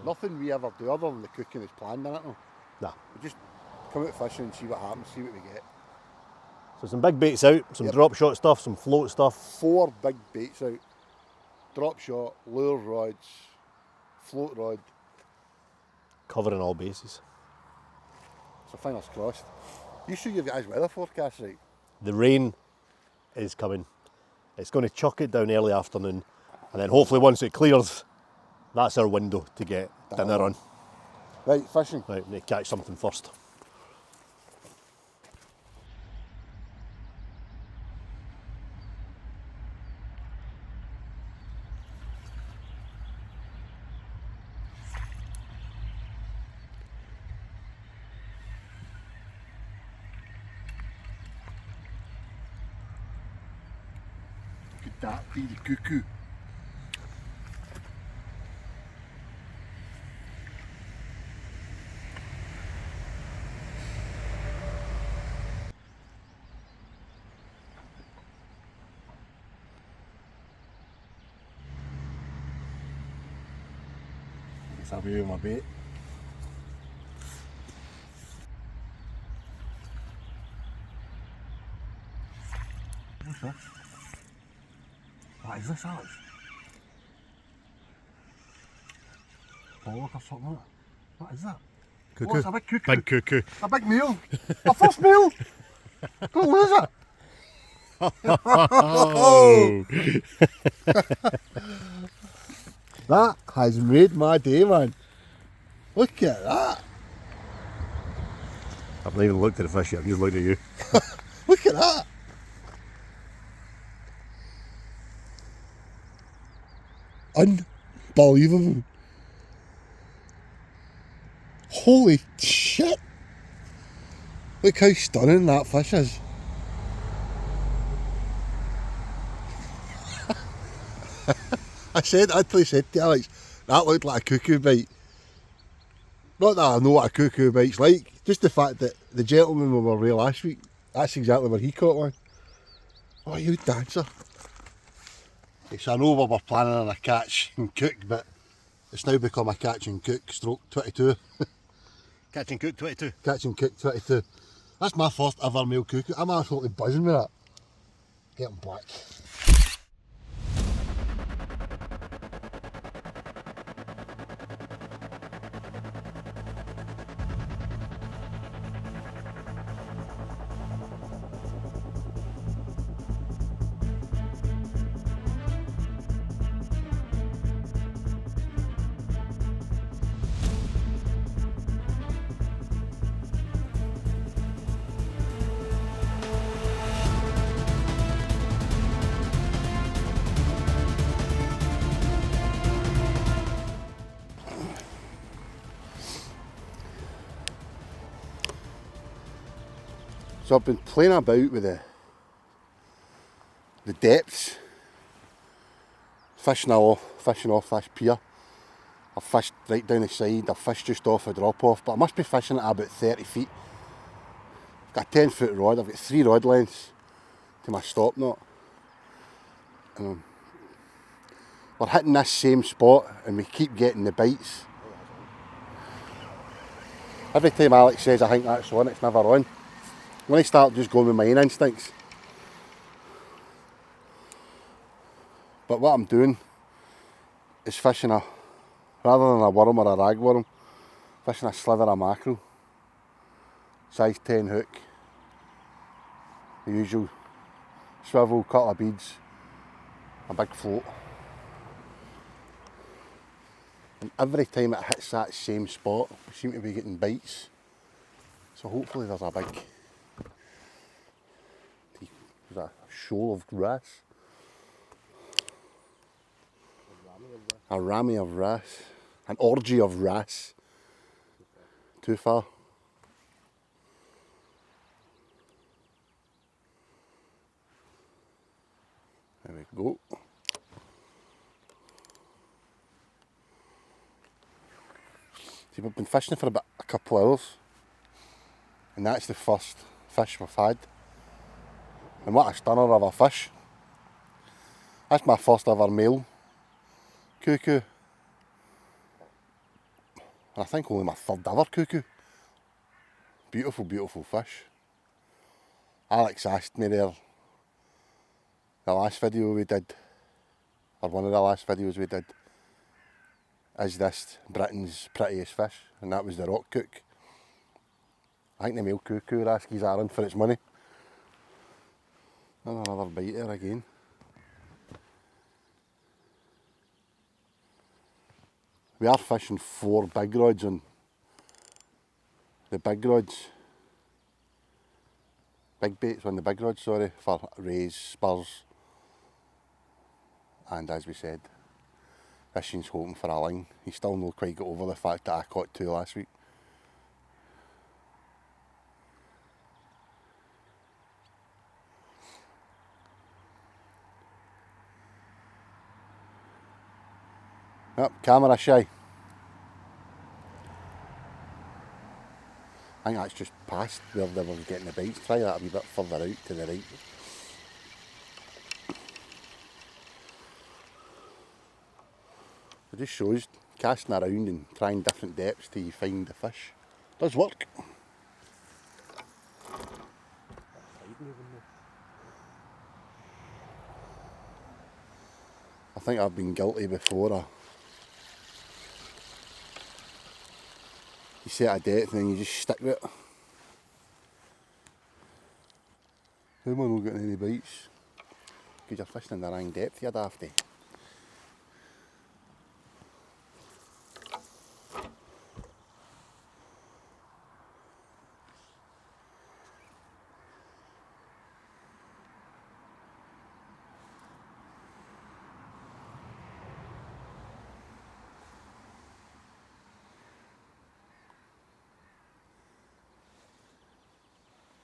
Nothing we ever do other than the cooking is planned in it. No. Nah. We just come out fishing and see what happens, see what we get. So some big baits out, some drop shot stuff, some float stuff. 4 big baits out. Drop shot, lure rods, float rod. Covering all bases. So fingers crossed. You sure you've got his weather forecast right? The rain is coming. It's going to chuck it down early afternoon, and then hopefully once it clears, that's our window to get dinner on. Right, fishing. Right, need to catch something first. Could that be the cuckoo? It's away with my bait. What's this? What is this, Alex? Pollock or something like that? What is that? Cuckoo. Oh, it's a big cuckoo. Big cuckoo. A big meal. My first meal. Don't lose it. Oh! That has made my day, man. Look at that. I've not even looked at the fish yet, I'm just looking at you. Look at that. Unbelievable. Holy shit. Look how stunning that fish is. I actually said to Alex, that looked like a cuckoo bite. Not that I know what a cuckoo bite's like, just the fact that the gentleman we were with last week, that's exactly where he caught one. Oh, you dancer. Okay, so I know we were planning on a catch and cook, but it's now become a catch and cook stroke 22. Catch and cook 22. Catch and cook 22. That's my first ever male cuckoo. I'm absolutely buzzing with that. Get him back. So I've been playing about with the depths, fishing off this pier. I've fished right down the side, I've fished just off a drop off, but I must be fishing at about 30 feet. I've got a 10-foot rod, I've got 3 rod lengths to my stop knot. And we're hitting this same spot and we keep getting the bites. Every time Alex says I think that's on, it's never on. When I start just going with my own instincts. But what I'm doing is fishing rather than a worm or a ragworm, fishing a sliver of mackerel. Size 10 hook. The usual swivel, couple of beads, a big float. And every time it hits that same spot, we seem to be getting bites. So hopefully there's a big shoal of wrasse. A rammy of wrasse. An orgy of wrasse. Too far. There we go. See, we've been fishing for about a couple of hours, and that's the first fish we've had. And what a stunner of a fish. That's my first ever male cuckoo. And I think only my third ever cuckoo. Beautiful, beautiful fish. Alex asked me there, the last video we did, or one of the last videos we did, is this Britain's prettiest fish? And that was the rock cook. I think the male cuckoo raskies are in for its money. And another bite there again. We are fishing 4 big rods on the big rods. Big baits on the big rods, sorry, for rays, spurs. And as we said, fishing's hoping for a ling. He's still not quite got over the fact that I caught 2 last week. Yep, camera shy. I think that's just past where they were getting the bites. Try that a wee bit further out to the right. It just shows casting around and trying different depths till you find the fish. Does work. I think I've been guilty before. You You set a depth and then you just stick with it. How am I not getting any bites? Because you're fishing in the wrong depth, you dafty.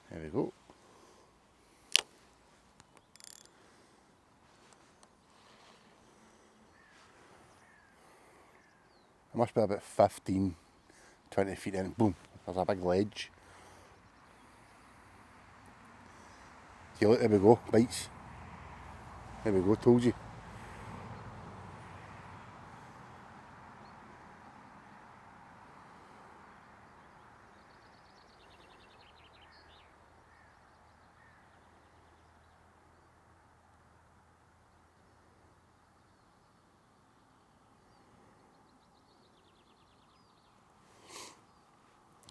There we go. It must be about 15, 20 feet in. Boom, there's a big ledge. See, look, there we go, bites. There we go, told you.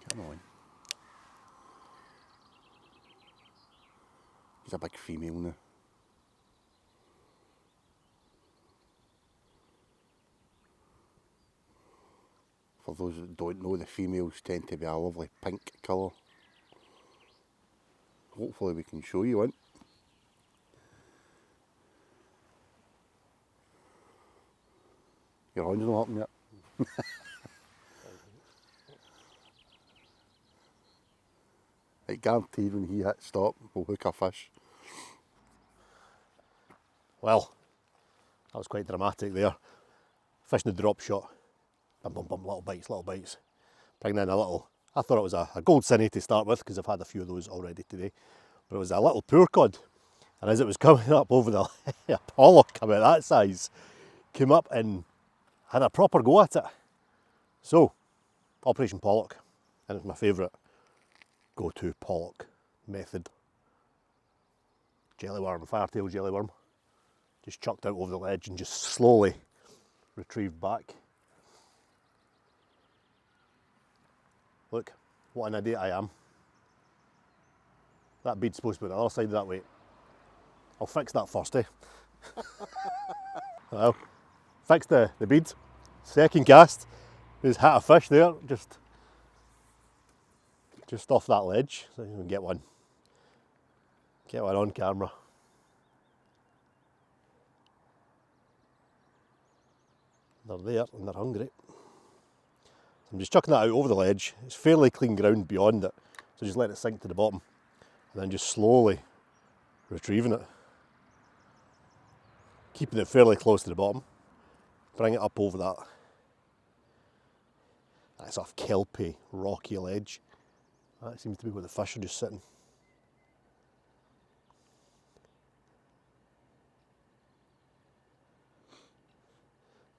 Come on. He's a big female now. For those that don't know, the females tend to be a lovely pink colour. Hopefully we can show you one. Your hand's not up yet. Like guaranteed when he hits stop, we'll hook a fish. Well, that was quite dramatic there. Fishing the drop shot. Bum bum bum, little bites. Bringing in a little, I thought it was a gold cinny to start with because I've had a few of those already today. But it was a little poor cod. And as it was coming up over the a pollock about that size, came up and had a proper go at it. So, Operation Pollock, and it's my favourite go-to pollock method. Jellyworm, firetail jellyworm, just chucked out over the ledge and just slowly retrieved back. Look, what an idiot I am. That bead's supposed to be on the other side of that weight. I'll fix that first, eh? Well, fix the bead. Second cast, there's hit a fish there, just off that ledge. So you can get one on camera. They're there and they're hungry. So I'm just chucking that out over the ledge. It's fairly clean ground beyond it, so just let it sink to the bottom and then just slowly retrieving it. Keeping it fairly close to the bottom. Bring it up over that sort of kelpy, rocky ledge. That seems to be where the fish are just sitting.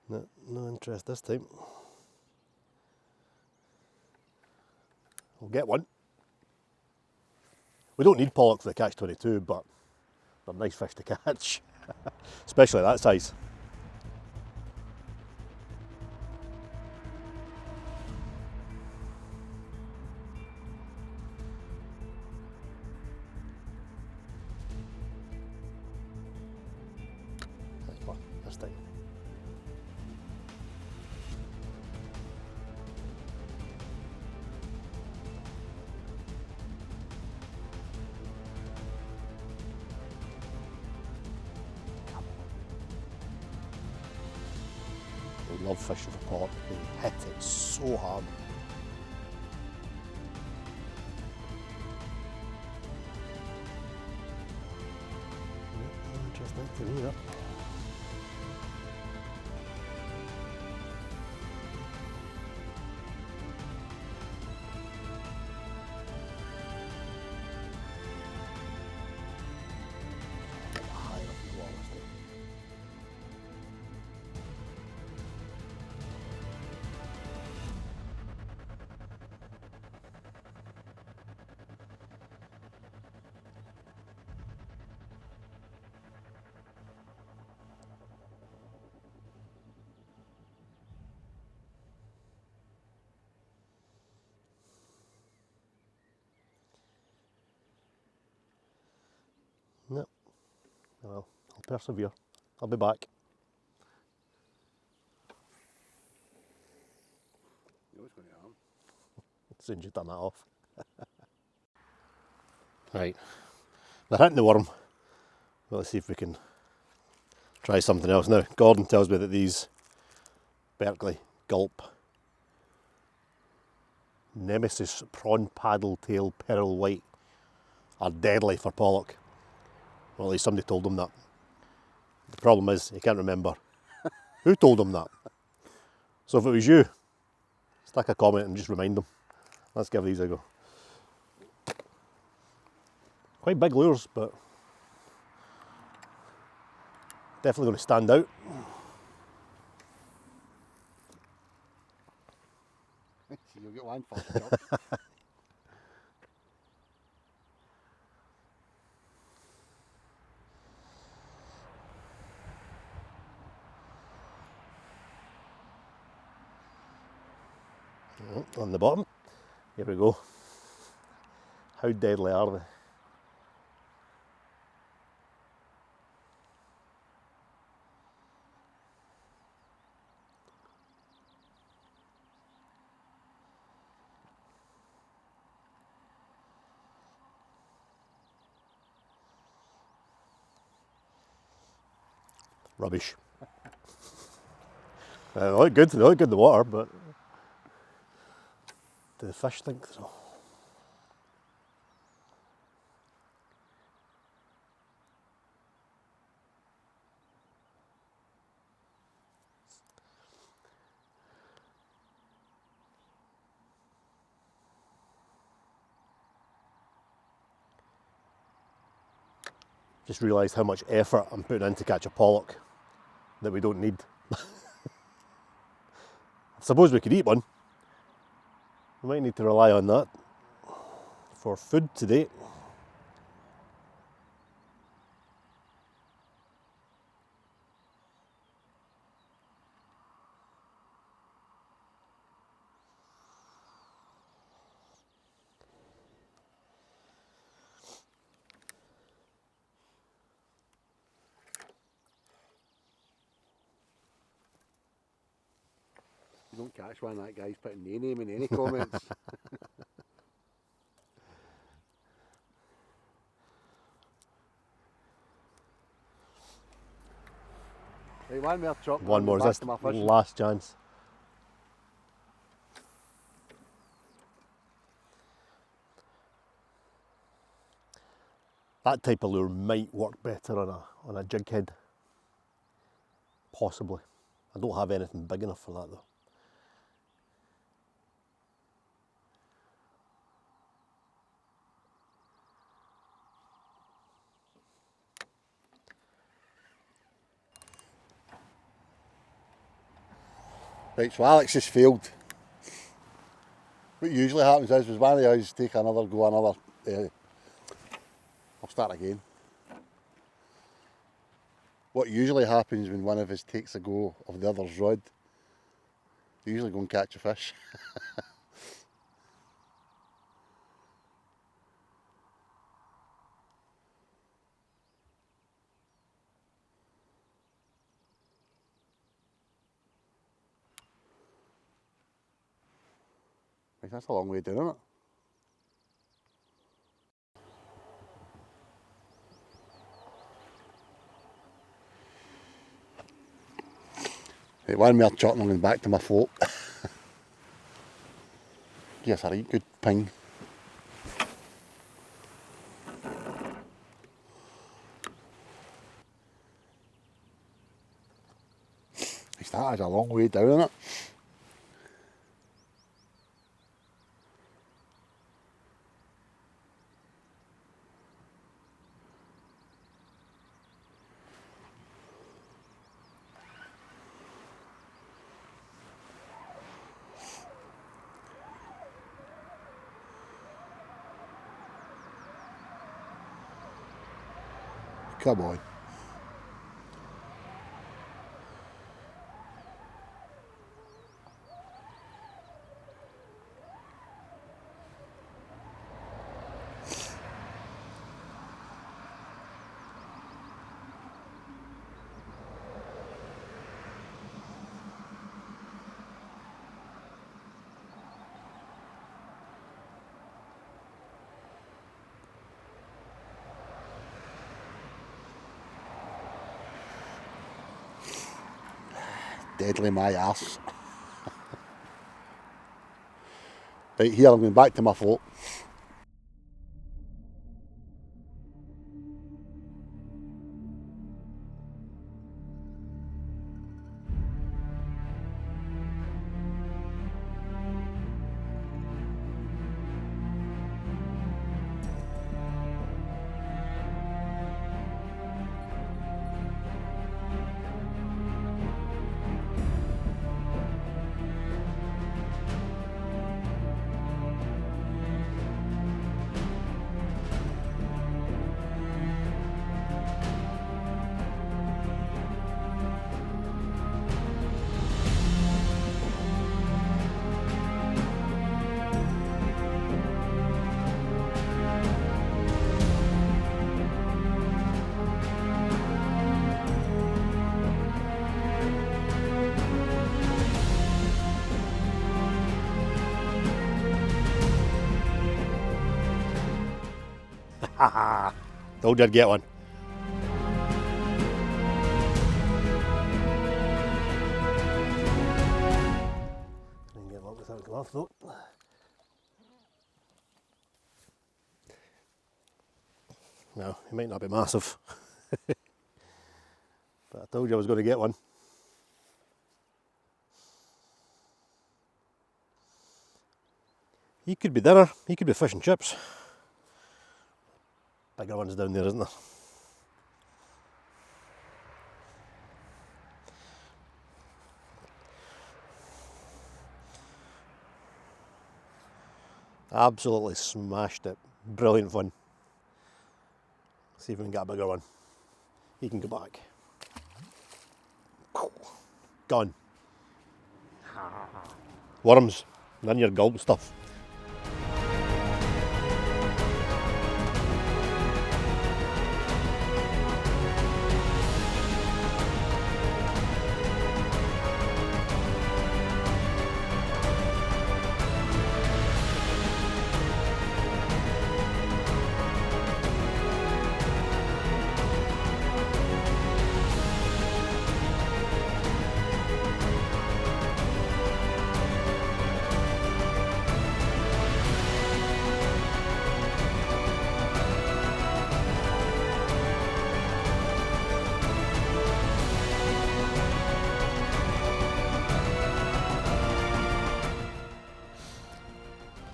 No interest this time. We'll get one. We don't need pollock for the catch-22, but they're nice fish to catch, especially that size. This time. I love fishing for pollock. They hit it so hard. Interesting to me, that. Well, I'll persevere. I'll be back. You know what's going to happen. As soon as you turn that off. Right, they're hitting the worm. Well, let's see if we can try something else. Now, Gordon tells me that these Berkeley Gulp Nemesis Prawn Paddle Tail Pearl White are deadly for pollock. Well, at least somebody told him that. The problem is, he can't remember who told him that. So if it was you, stick a comment and just remind them. Let's give these a go. Quite big lures, but definitely going to stand out. You'll get one first job. On the bottom. Here we go. How deadly are they? Rubbish. They look good in the water, but do the fish think so? Just realised how much effort I'm putting in to catch a pollock that we don't need. I suppose we could eat one. We might need to rely on that for food today. You don't catch one, that guy's putting no name in any comments. Right, one more chop. One more, is back this to my fishing. last chance? That type of lure might work better on a jig head. Possibly. I don't have anything big enough for that though. Right, so Alex has failed. What usually happens is one of the guys take another go, I'll start again. What usually happens when one of us takes a go of the other's rod, they usually go and catch a fish. Right, that's a long way down, isn't it? Right, one more chop and I'm going back to my float. Give us a right good ping. That is a long way down, isn't it? Come on. Deadly my ass. Right, here I'm going back to my float. Haha, told you I'd get one. I can get one without gloves though. No, it might not be massive. But I told you I was going to get one. He could be dinner, he could be fish and chips. Bigger ones down there, isn't there? Absolutely smashed it. Brilliant fun. See if we can get a bigger one. He can go back. Gone. Worms. None of your gulp stuff.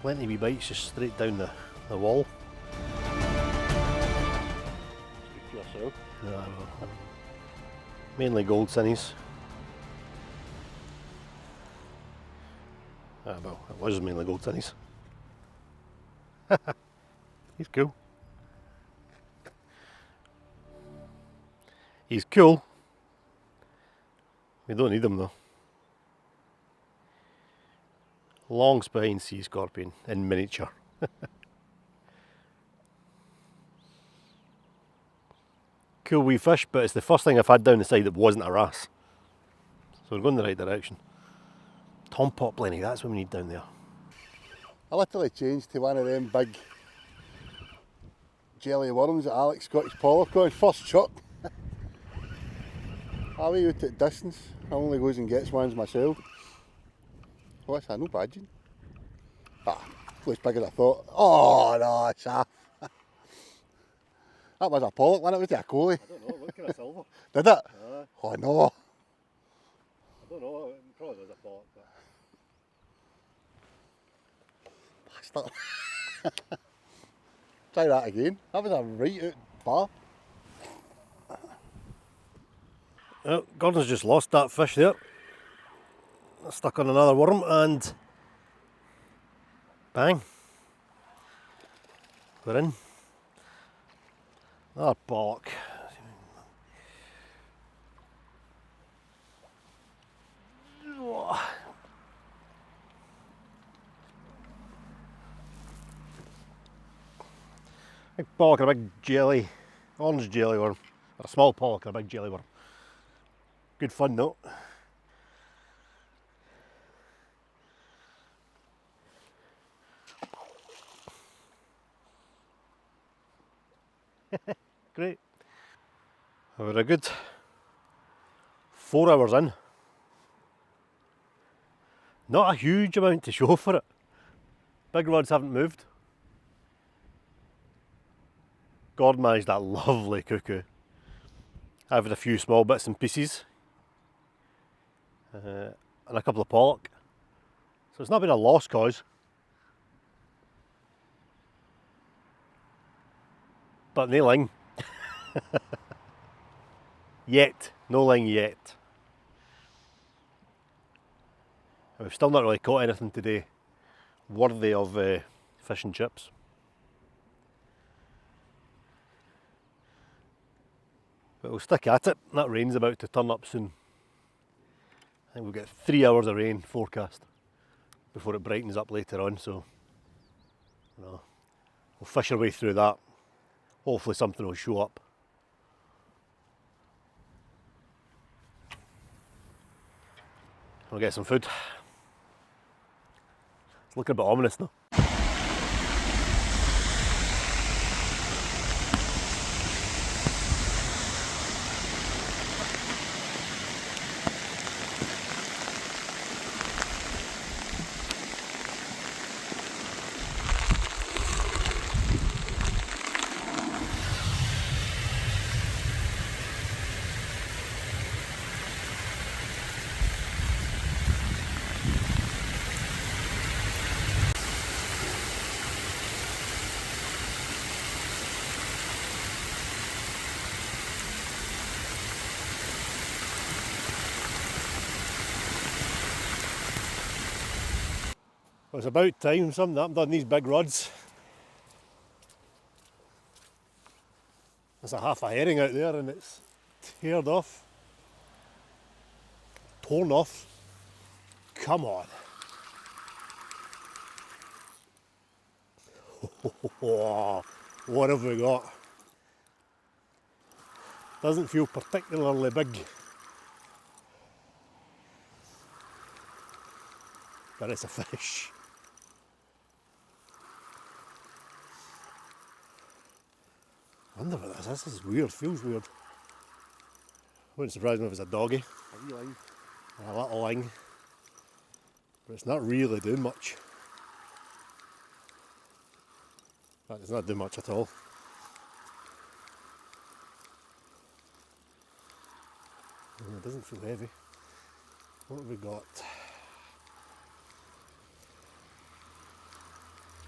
Plenty of wee bites just straight down the wall. Speak for yourself. Yeah, well, mainly gold sinnies. Well, it was mainly gold sinnies. He's cool. He's cool. We don't need him though. Long spine sea scorpion in miniature. Cool wee fish, but it's the first thing I've had down the side that wasn't a wrasse. So we're going in the right direction. Tom pot plenty, that's what we need down there. I literally changed to one of them big jelly worms that Alex got his pollock on first shot. Away out at distance, I only goes and gets ones myself. What's that? No badging. Ah, it was big as I thought. Oh no, it's a... That was a pollock, wasn't it? Was it a collie? I don't know, look at a silver. Did it? Oh no. I don't know, it probably was a pollock. But... Bastard. Try that again. That was a right out bar. Oh, Gordon's just lost that fish there. Stuck on another worm and bang. We're in. Another pollock. Big pollock and a big jelly, orange jelly worm. Or a small pollock and a big jelly worm. Good fun though. Great. We're a good 4 hours in. Not a huge amount to show for it. Big rods haven't moved. Gordon managed that lovely cuckoo. I've had a few small bits and pieces. And a couple of pollock. So it's not been a lost cause. But no ling. Yet. No ling yet. And we've still not really caught anything today worthy of fish and chips. But we'll stick at it. That rain's about to turn up soon. I think we'll get 3 hours of rain forecast before it brightens up later on, so we'll fish our way through that. Hopefully something will show up. We'll get some food. It's looking a bit ominous now. Well, it's about time something happened on these big rods. There's a half a herring out there and it's teared off. Torn off. Come on. What have we got? Doesn't feel particularly big. But it's a fish. I wonder what this is. This is weird, feels weird. Wouldn't surprise me if it's a doggy. A wee ling. A little ling. But it's not really doing much. In fact, it's not doing much at all. It doesn't feel heavy. What have we got?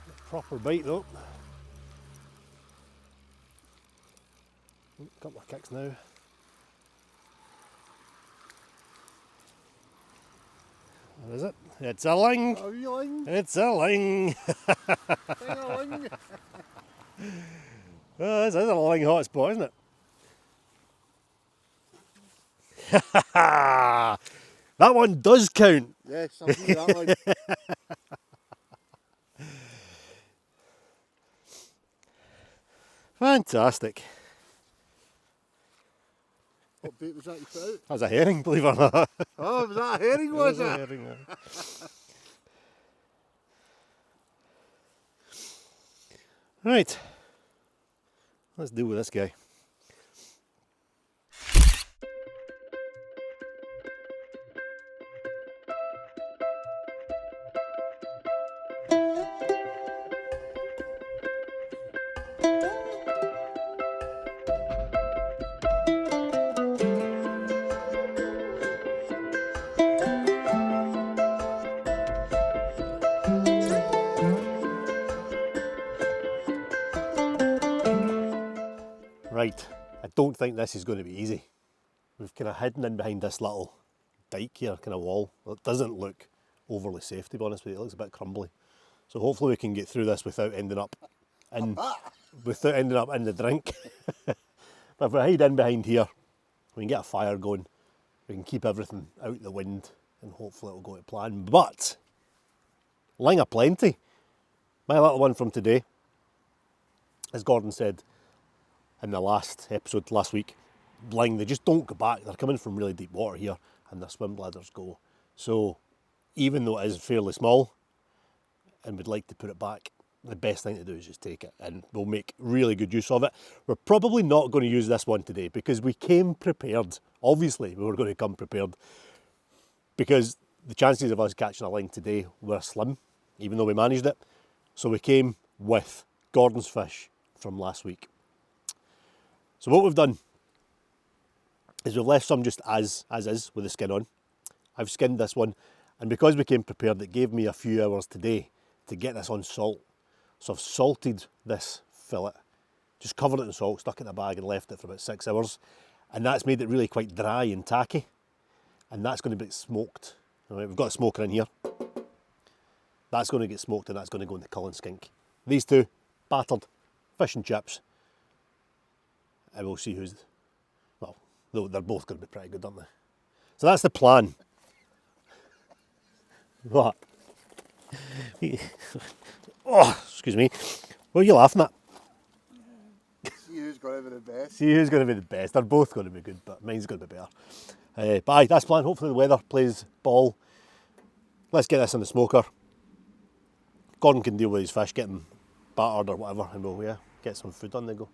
A proper bite though. A couple of kicks now. What is it? It's a ling! A wee ling. It's a ling! A ling. Oh, this is a ling hotspot, isn't it? That one does count! Yes, I'll give you that one. Fantastic. What bait was that you put out? That was a herring, believe it or not. Oh, was that a herring, was That it? was a herring, Right. Let's deal with this guy. Right, I don't think this is going to be easy. We've kind of hidden in behind this little dike here, kind of wall. Well, it doesn't look overly safe, to be honest with you. It looks a bit crumbly. So hopefully we can get through this without ending up in the drink. But if we hide in behind here, we can get a fire going. We can keep everything out the wind and hopefully it'll go to plan. But ling aplenty. My little one from today, as Gordon said in the last episode last week, ling, they just don't go back. They're coming from really deep water here and their swim bladders go. So even though it is fairly small and we'd like to put it back, the best thing to do is just take it and we'll make really good use of it. We're probably not going to use this one today because we came prepared. Obviously we were going to come prepared because the chances of us catching a ling today were slim, even though we managed it. So we came with Gordon's fish from last week. So what we've done is we've left some just as is with the skin on. I've skinned this one, and because we came prepared, it gave me a few hours today to get this on salt. So I've salted this fillet, just covered it in salt, stuck it in a bag and left it for about 6 hours. And that's made it really quite dry and tacky. And that's going to be smoked. All right, we've got a smoker in here. That's going to get smoked and that's going to go in the cullen skink. These two, battered, fish and chips. And we'll see who's, well, they're both going to be pretty good, aren't they? So that's the plan. What? Oh, excuse me. What are you laughing at? See who's going to be the best. See who's going to be the best. They're both going to be good, but mine's going to be better. But aye, that's the plan. Hopefully the weather plays ball. Let's get this in the smoker. Gordon can deal with his fish, get them battered or whatever, and we'll get some food on the go.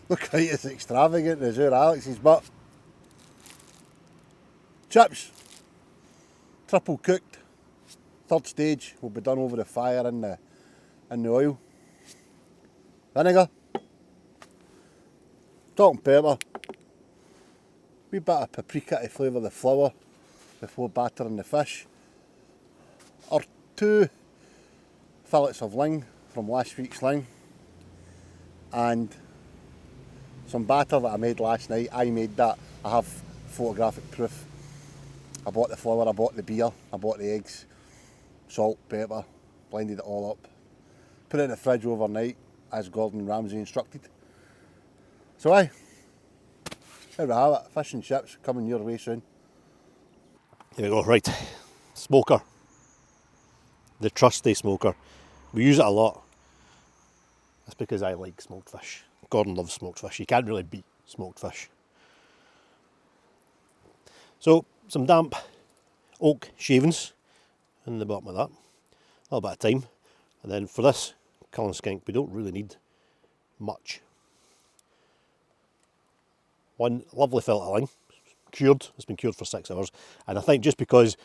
Look quite as extravagant as our Alex's, but chips, triple cooked, third stage will be done over the fire in the oil. Vinegar, salt and pepper, wee bit of paprika to flavour the flour before battering the fish. Or 2 fillets of ling from last week's ling, and some batter that I made last night. I made that. I have photographic proof. I bought the flour, I bought the beer, I bought the eggs, salt, pepper, blended it all up. Put it in the fridge overnight as Gordon Ramsay instructed. So aye, there we have it. Fish and chips coming your way soon. Here we go, right. Smoker. The trusty smoker. We use it a lot. That's because I like smoked fish. Gordon loves smoked fish. You can't really beat smoked fish. So, some damp oak shavings in the bottom of that. A little bit of thyme. And then for this cullen skink, we don't really need much. One lovely fillet of ling, cured. It's been cured for 6 hours. And I think just because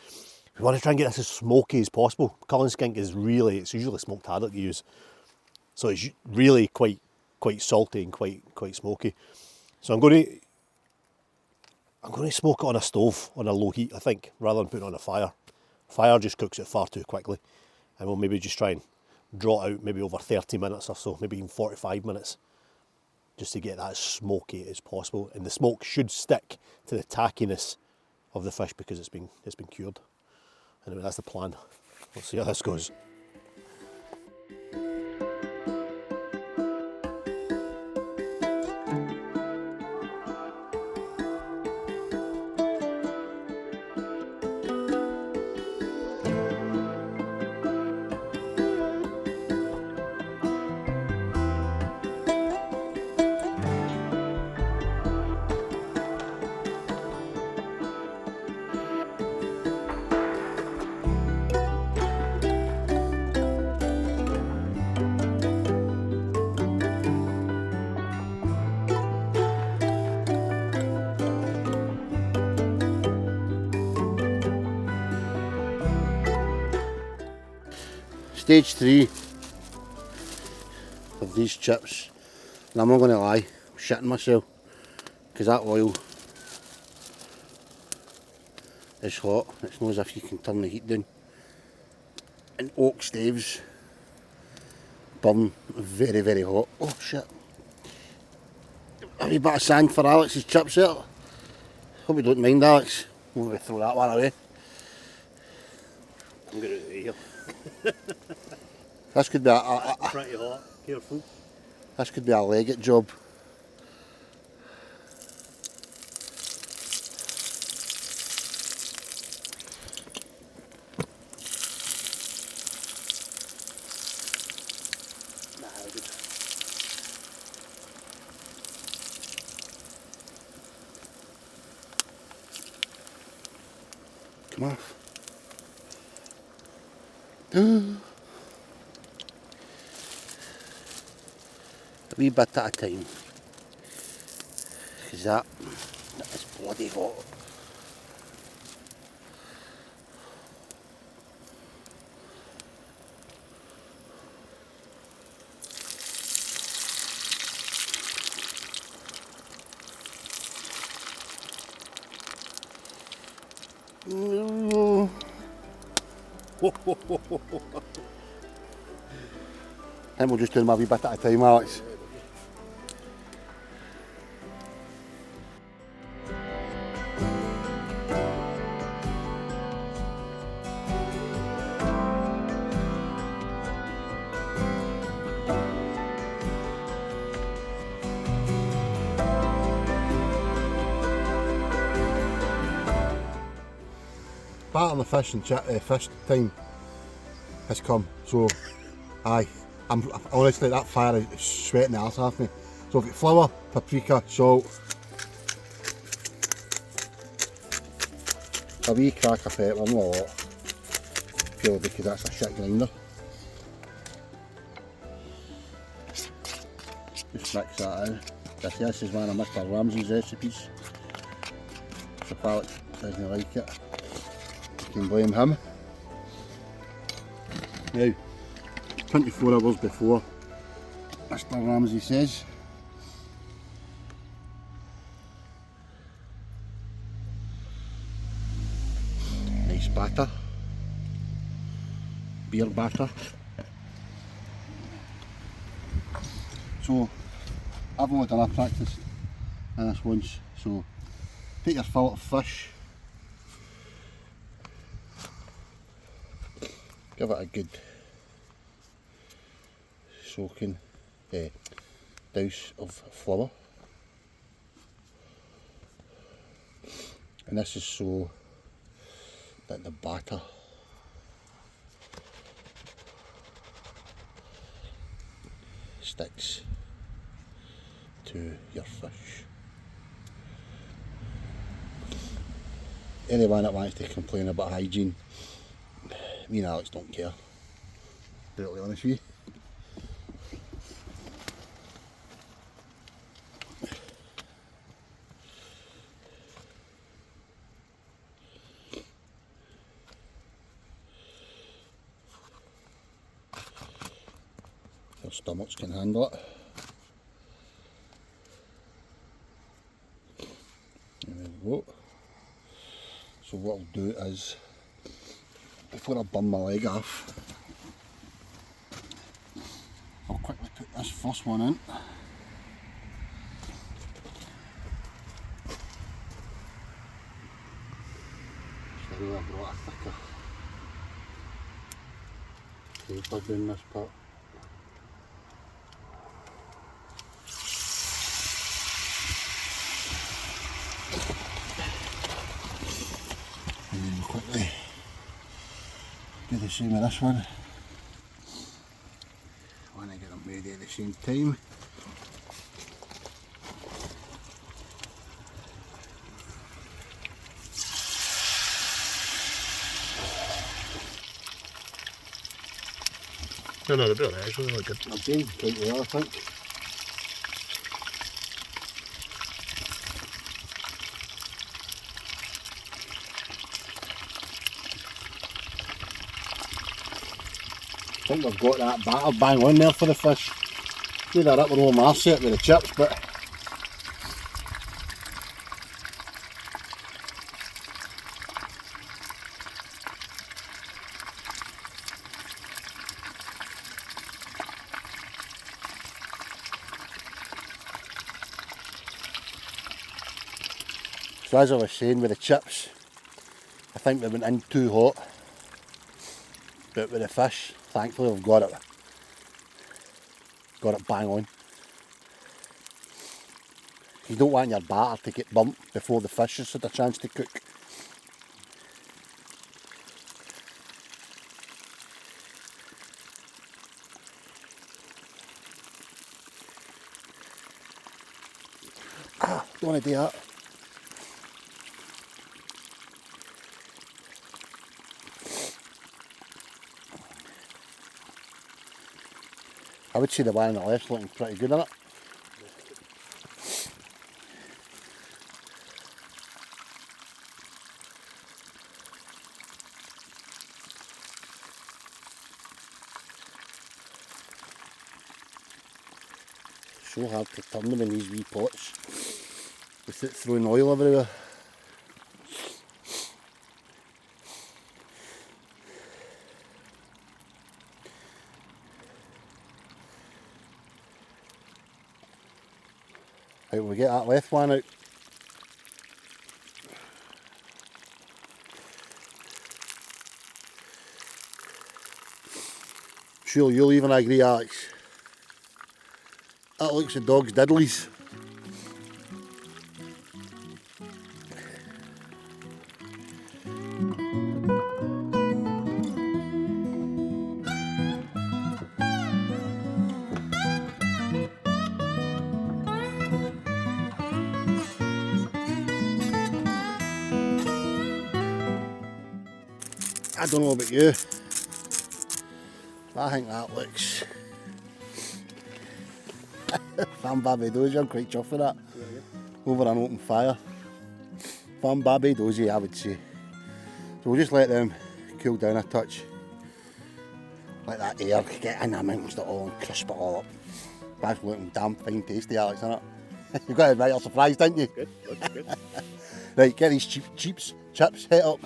we want to try and get this as smoky as possible. Cullen skink is really, it's usually smoked haddock you use. So it's really quite salty and quite smoky. So I'm going to smoke it on a stove on a low heat, I think, rather than putting it on a fire. Fire just cooks it far too quickly, and we'll maybe just try and draw it out maybe over 30 minutes or so, maybe even 45 minutes, just to get that as smoky as possible. And the smoke should stick to the tackiness of the fish because it's been cured. Anyway, that's the plan. We'll see how this goes. Stage 3 of these chips, and I'm not going to lie, I'm shitting myself because that oil is hot. It's not as if you can turn the heat down, and oak staves burn very, very hot. Oh shit, a wee bit of sand for Alex's chips there. Hope you don't mind, Alex. We'll throw that one away. I'm going to here. This could be Pretty hot, careful. This could be a legate job. come off. A wee bit at a time, because that is bloody hot. No. And we'll just do them a wee bit at a time, Alex. Part of the fish and fish time has come, so aye, I'm honestly, that fire is sweating the arse off me. So I've got flour, paprika, salt, a wee crack of pepper, not a lot, purely because that's a shit grinder. Just mix that out. This is one of Mr. Ramsay's recipes. The palate doesn't like it. You can blame him. Now, 24 hours before Mr. Ramsay says. Nice batter. Beer batter. So, I've only done a practice in this once, so take your fillet of fish. Give it a good soaking douse of flour, and this is so that the batter sticks to your fish. Anyone that wants to complain about hygiene, me and Alex don't care, brutally honest with you. Your stomachs can handle it. There we go. So what I'll do is, before I burn my leg off, I'll quickly put this first one in. So I really brought a thicker paper down this part. And then we'll quickly do the same with this one. I want to get them ready at the same time. No, they're good, actually, they're good. Okay, quite well, I think. I think we've got that batter bang on there for the fish. Maybe they're up with all my set with the chips, but so as I was saying with the chips, I think they went in too hot, but with the fish, thankfully we've got it bang on. You don't want your batter to get burnt before the fish has had a chance to cook. Don't want to do that. I would say the one on the left's looking pretty good, isn't it? So hard to turn them in these wee pots without throwing oil everywhere. How will we get that left one out? Sure, you'll even agree, Alex. That looks like dog's diddlies. I don't know about you, but I think that looks Fan Babby Dozy, I'm quite chuffed with that. Over an open fire. Fan Babby Dozy, I would say. So we'll just let them cool down a touch. Let that air get in amongst it all and crisp it all up. That's looking damn fine tasty, Alex, isn't it? You've got to admit you're surprised, didn't you? Good, good. Right, get these chips hit up.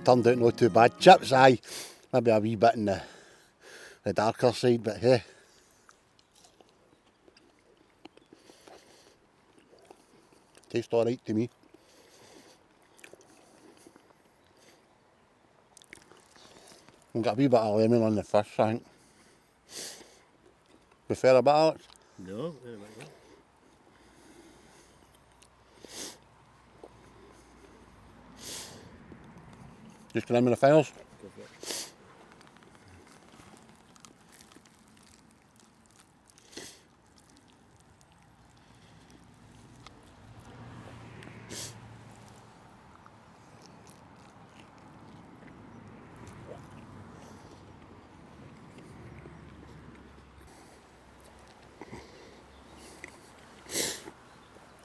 Turned out not too bad. Chips, aye, maybe a wee bit in the darker side, but hey. Tastes alright to me. We've got a wee bit of lemon on the fish, I think. Prefer a bit, Alex? No, Just put them in the files.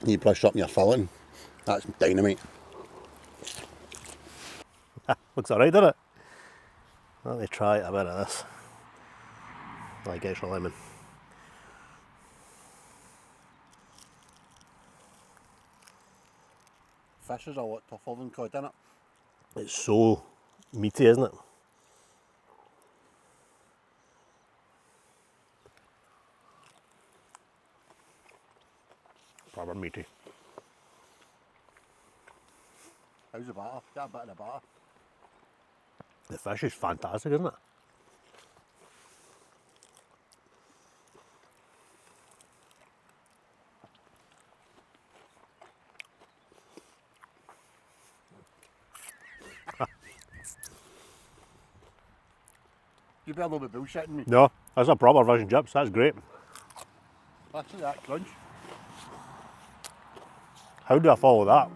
You brush up your filling. That's dynamite. looks alright, doesn't it? Let me try a bit of this. Like extra lemon. Fish is a lot tougher than cod, isn't it? It's so meaty, isn't it? Proper meaty. How's the batter? Get a bit of the batter. The fish is fantastic, isn't it? You better not be bullshitting me. No, that's a proper fish and chips. That's great. Listen to that crunch. How do I follow that?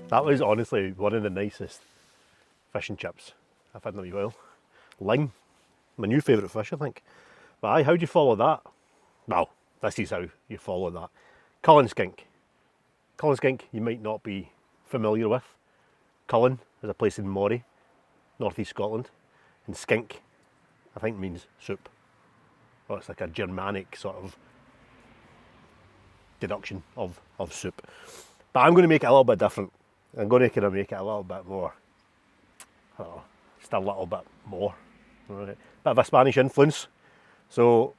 That was honestly one of the nicest fish and chips I've had in a wee while. Ling, my new favourite fish, I think. But aye, how do you follow that? Well, this is how you follow that. Cullen skink. Cullen skink you might not be familiar with. Cullen is a place in Moray, northeast Scotland. And skink, I think means soup. Well, it's like a Germanic sort of deduction of soup. But I'm going to make it a little bit different. I'm going to kind of make it a little bit more, I don't know, just a little bit more. Right. Bit of a Spanish influence. So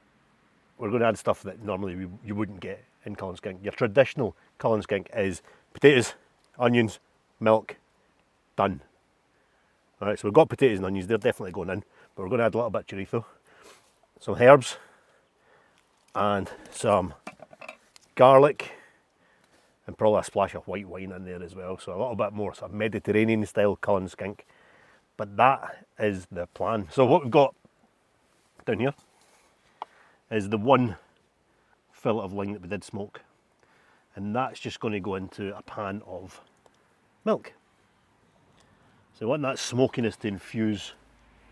we're going to add stuff that normally you wouldn't get in cullen skink. Your traditional cullen skink is potatoes, onions, milk, done. Alright, so we've got potatoes and onions, they're definitely going in, but we're going to add a little bit of chorizo, some herbs, and some garlic, and probably a splash of white wine in there as well. So a little bit more sort of Mediterranean style cullen skink. But that is the plan. So what we've got down here is the one fillet of ling that we did smoke, and that's just going to go into a pan of milk. So I want that smokiness to infuse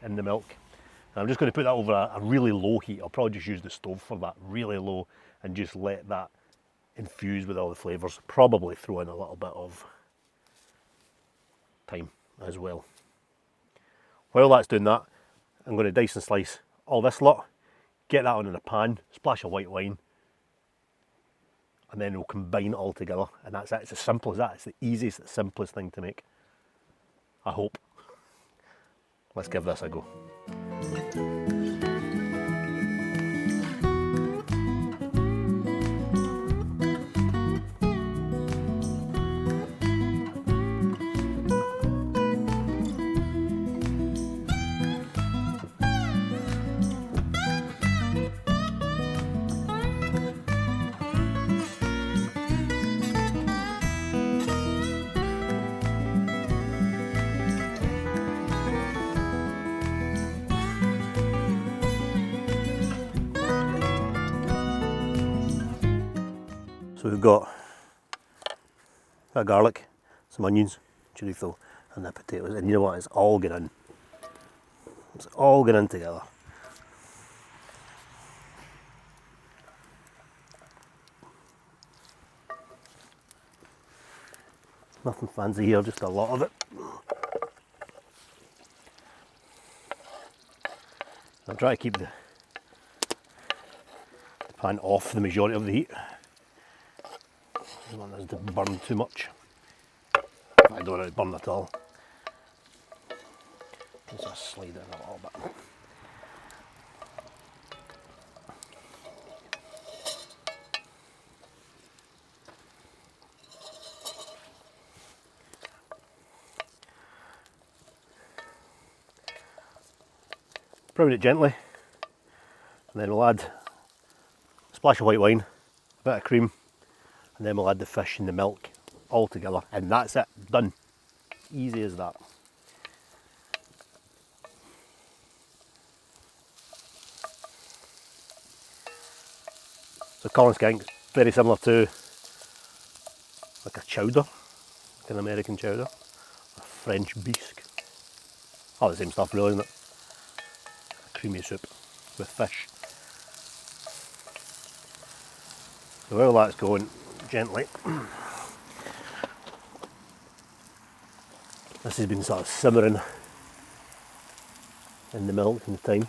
in the milk. And I'm just going to put that over a really low heat. I'll probably just use the stove for that, really low, and just let that infuse with all the flavours. Probably throw in a little bit of thyme as well. While that's doing that, I'm going to dice and slice all this lot, get that on in a pan, splash of white wine, and then we'll combine it all together. And that's it. It's as simple as that. It's the easiest, the simplest thing to make. I hope. Let's give this a go. So we've got that garlic, some onions, chorizo, and the potatoes. And you know what? It's all going in. It's all going in together. Nothing fancy here, just a lot of it. I'll try to keep the pan off the majority of the heat. I don't want this to burn too much. I don't want it to burn at all. Just slide it in a little bit. Brown it gently, and then we'll add a splash of white wine, a bit of cream, and then we'll add the fish and the milk all together, and that's it, done. Easy as that. So cullen skink is very similar to like a chowder, like an American chowder, a French bisque. All the same stuff really, isn't it? Creamy soup with fish. So while that's going gently, this has been sort of simmering in the milk in the time,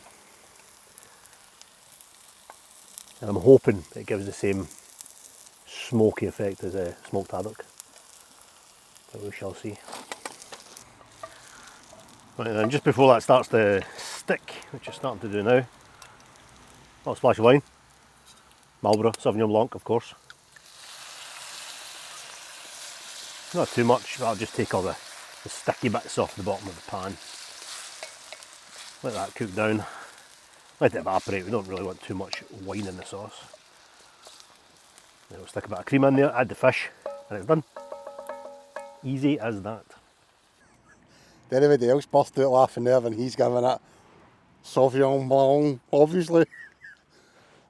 and I'm hoping it gives the same smoky effect as a smoked haddock, but we shall see. Right, and just before that starts to stick, which it's starting to do now, a little splash of wine, Marlborough, Sauvignon Blanc of course. Not too much, but I'll just take all the sticky bits off the bottom of the pan. Let that cook down, let it evaporate. We don't really want too much wine in the sauce. Then we'll stick a bit of cream in there, add the fish, and it's done. Easy as that. Everybody else burst out laughing there when he's giving it Sauvignon Blanc, obviously.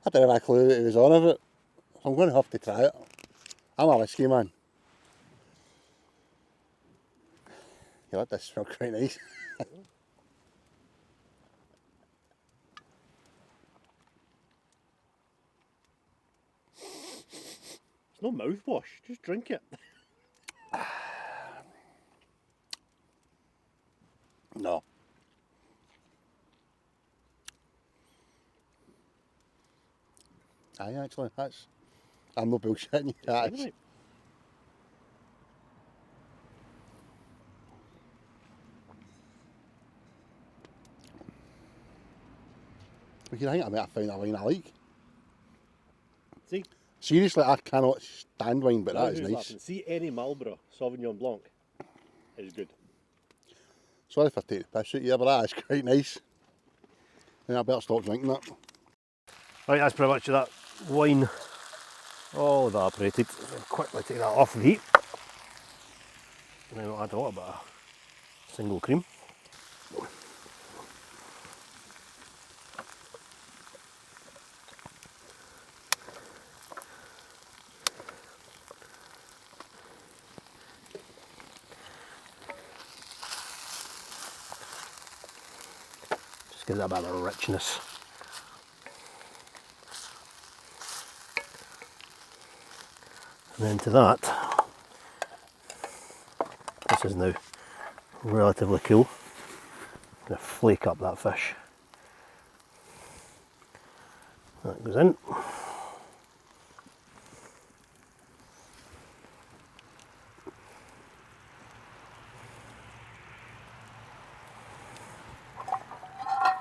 I didn't have a clue that he was on of it. So I'm going to have to try it. I'm a whiskey man. Yeah, that does smell quite nice. It's no mouthwash, just drink it. No. Aye, actually, I'm not bullshitting you. That's, Here, I think I might have found a wine I like. See? Seriously, I cannot stand wine, but that is nice. Laughing. See, any Marlborough Sauvignon Blanc is good. Sorry for taking the piss out here, but that is quite nice. Yeah, I better stop drinking that. Right, that's pretty much that wine all evaporated. I'll quickly take that off the heat. And then I'll add a little bit of single cream. Just gives it a bit of richness. And then to that, this is now relatively cool. I'm going to flake up that fish. That goes in.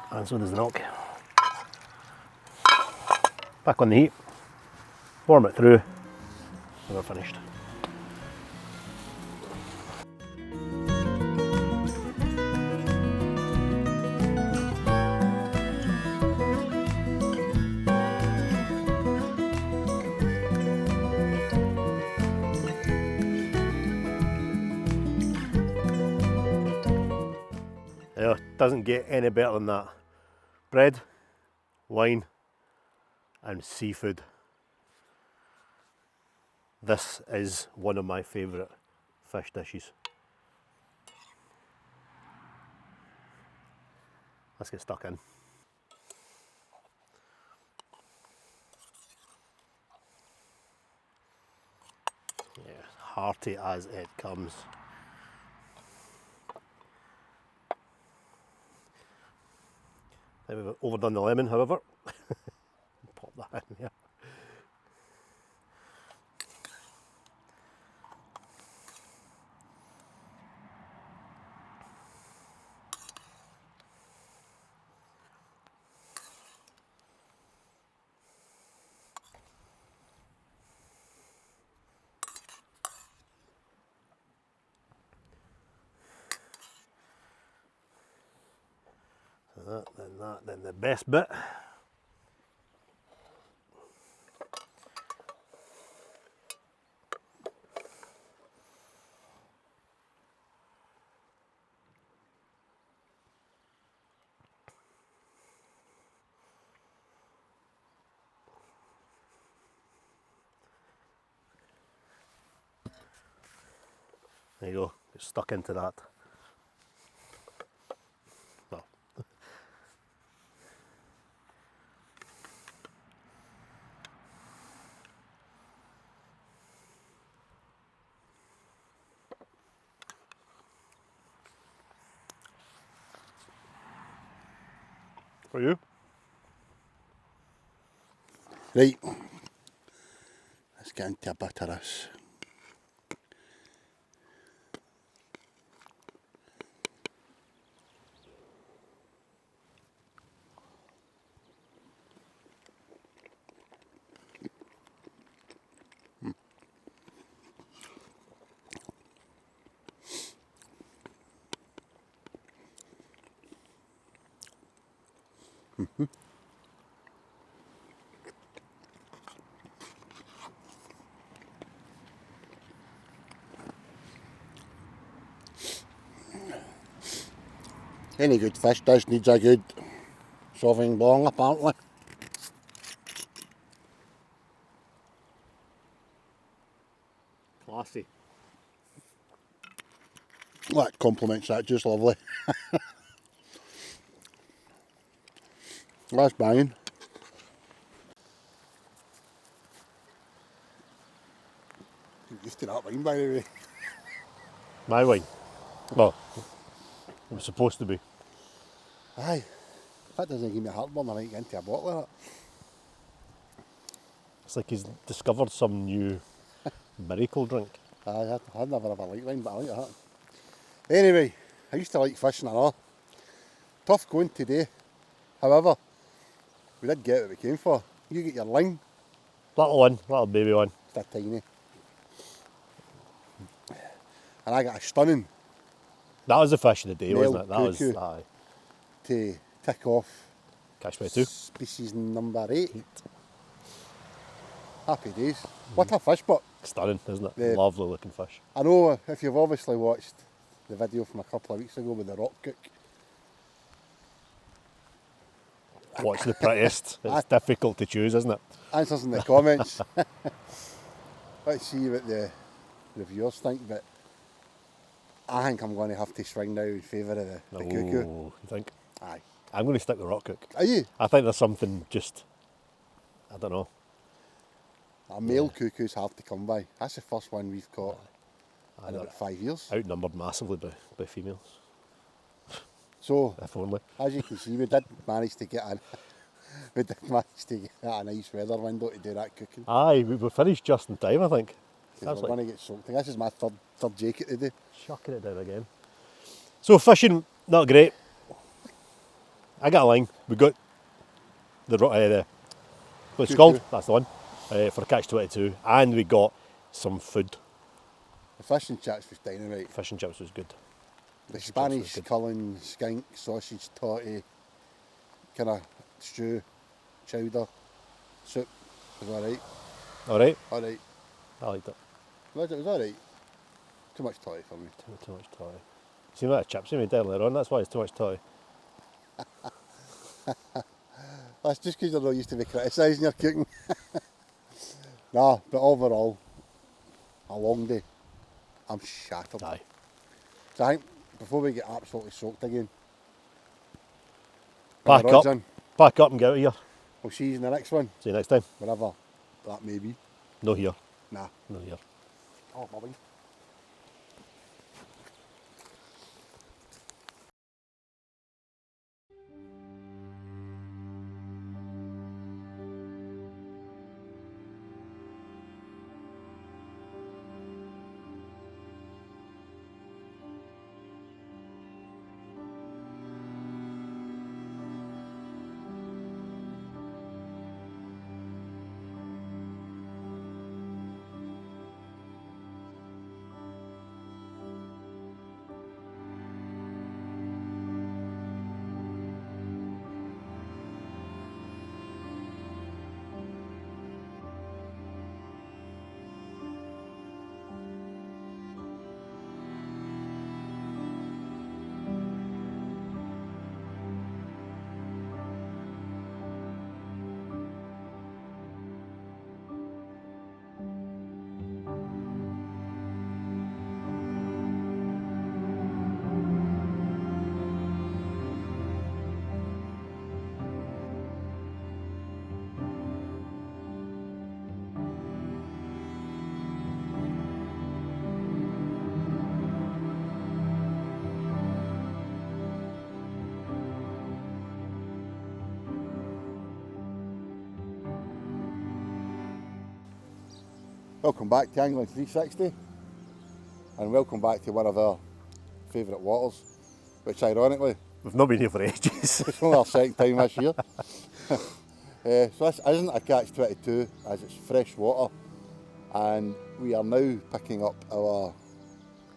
And so does the milk. Back on the heat, warm it through, and we're finished. Yeah, doesn't get any better than that. Bread, wine, and seafood. This is one of my favourite fish dishes. Let's get stuck in. Yeah, hearty as it comes. We've overdone the lemon, however. Pop that in here. That, then the best bit. There you go, get stuck into that. Well. For you? Right, let's get into a bit of this. Any good fish does needs a good Sauvignon Blanc, apparently. Classy. That complements that just lovely. That's banging. You're used to that wine, by the way. My wine. Well, it was supposed to be. Aye, if that doesn't give me a heartburn, I might get into a bottle of it. It's like he's discovered some new miracle drink. Aye, I'd never ever liked wine, but I like that. Anyway, I used to like fishing and all. Tough going today. However, We did get what we came for. You get your ling. Little one, little baby one. It's a tiny. And I got a stunning That was the fish of the day, male wasn't it? That was, cuckoo aye. to tick off Catch 22. species number 8. Happy days. What a fish, but Stunning, isn't it? The- Lovely looking fish. I know if you've obviously watched the video from a couple of weeks ago with the rock cook, What's the prettiest? It's difficult to choose, isn't it? answers in the comments. Let's see what the reviewers think, but I think I'm going to have to swing now in favour of the cuckoo. Oh, you think? Aye. I'm going to stick with rock cook. Are you? I think there's something just, I don't know. A male cuckoo's hard to come by. That's the first one we've caught in know. about 5 years. Outnumbered massively by females, So, if only. as you can see, we did manage to get a nice weather window to do that cooking. Aye, we finished just in time, I think. Because we're going to get soaked. This is my third jacket today. Chucking it down again. So fishing, not great. I got a line. We got what's it called? That's the one. For catch 22, and we got some food. The fish and chips was dynamite. Fish and chips was good. The Fish and chips was Spanish good. cullen, skink, sausage, totty, kind of stew, chowder, soup was alright. Alright, Alright. I liked it. It was alright. Too much totty for me. Too much toddy. See the amount of chips we made earlier on, that's why it's too much toddy. That's just because you're not used to be criticising your cooking. Nah, but overall, a long day. I'm shattered. Aye. So I think before we get absolutely soaked again, when Pack the rod's up. in, Pack up and get out of here. we'll see you in the next one, See you next time. wherever that may be. No here. Nah. No here. Oh, Bobby. Welcome back to Angling 360 and welcome back to one of our favourite waters, which ironically We've not been here for ages. it's only our second time this year. So this isn't a catch 22 as it's fresh water, and we are now picking up our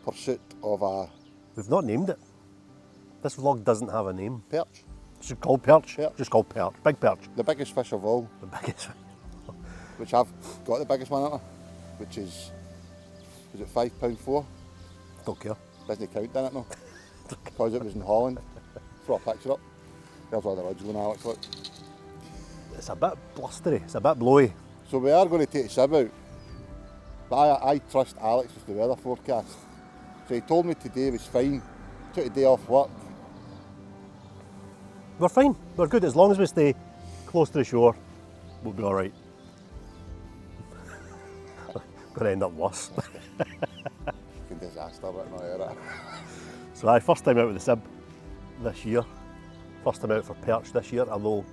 pursuit of a We've not named it. This vlog doesn't have a name. perch, It's just called Perch. Perch. Just called Perch. Big Perch. the biggest fish of all, The biggest. which I've got the biggest one, haven't I? Which is it £5.4? Don't care. Doesn't count, doesn't it, no? Because it was in Holland. Throw a picture up. There's all the rods going, Alex, look. It's a bit blustery. It's a bit blowy. So we are going to take a sib out. But I trust Alex with the weather forecast. So he told me today was fine. Took a day off work. We're fine. We're good. As long as we stay close to the shore, we'll be alright. Going to end up worse. Fucking disaster right now, yeah. So first time out with the sib this year. First time out for perch this year, although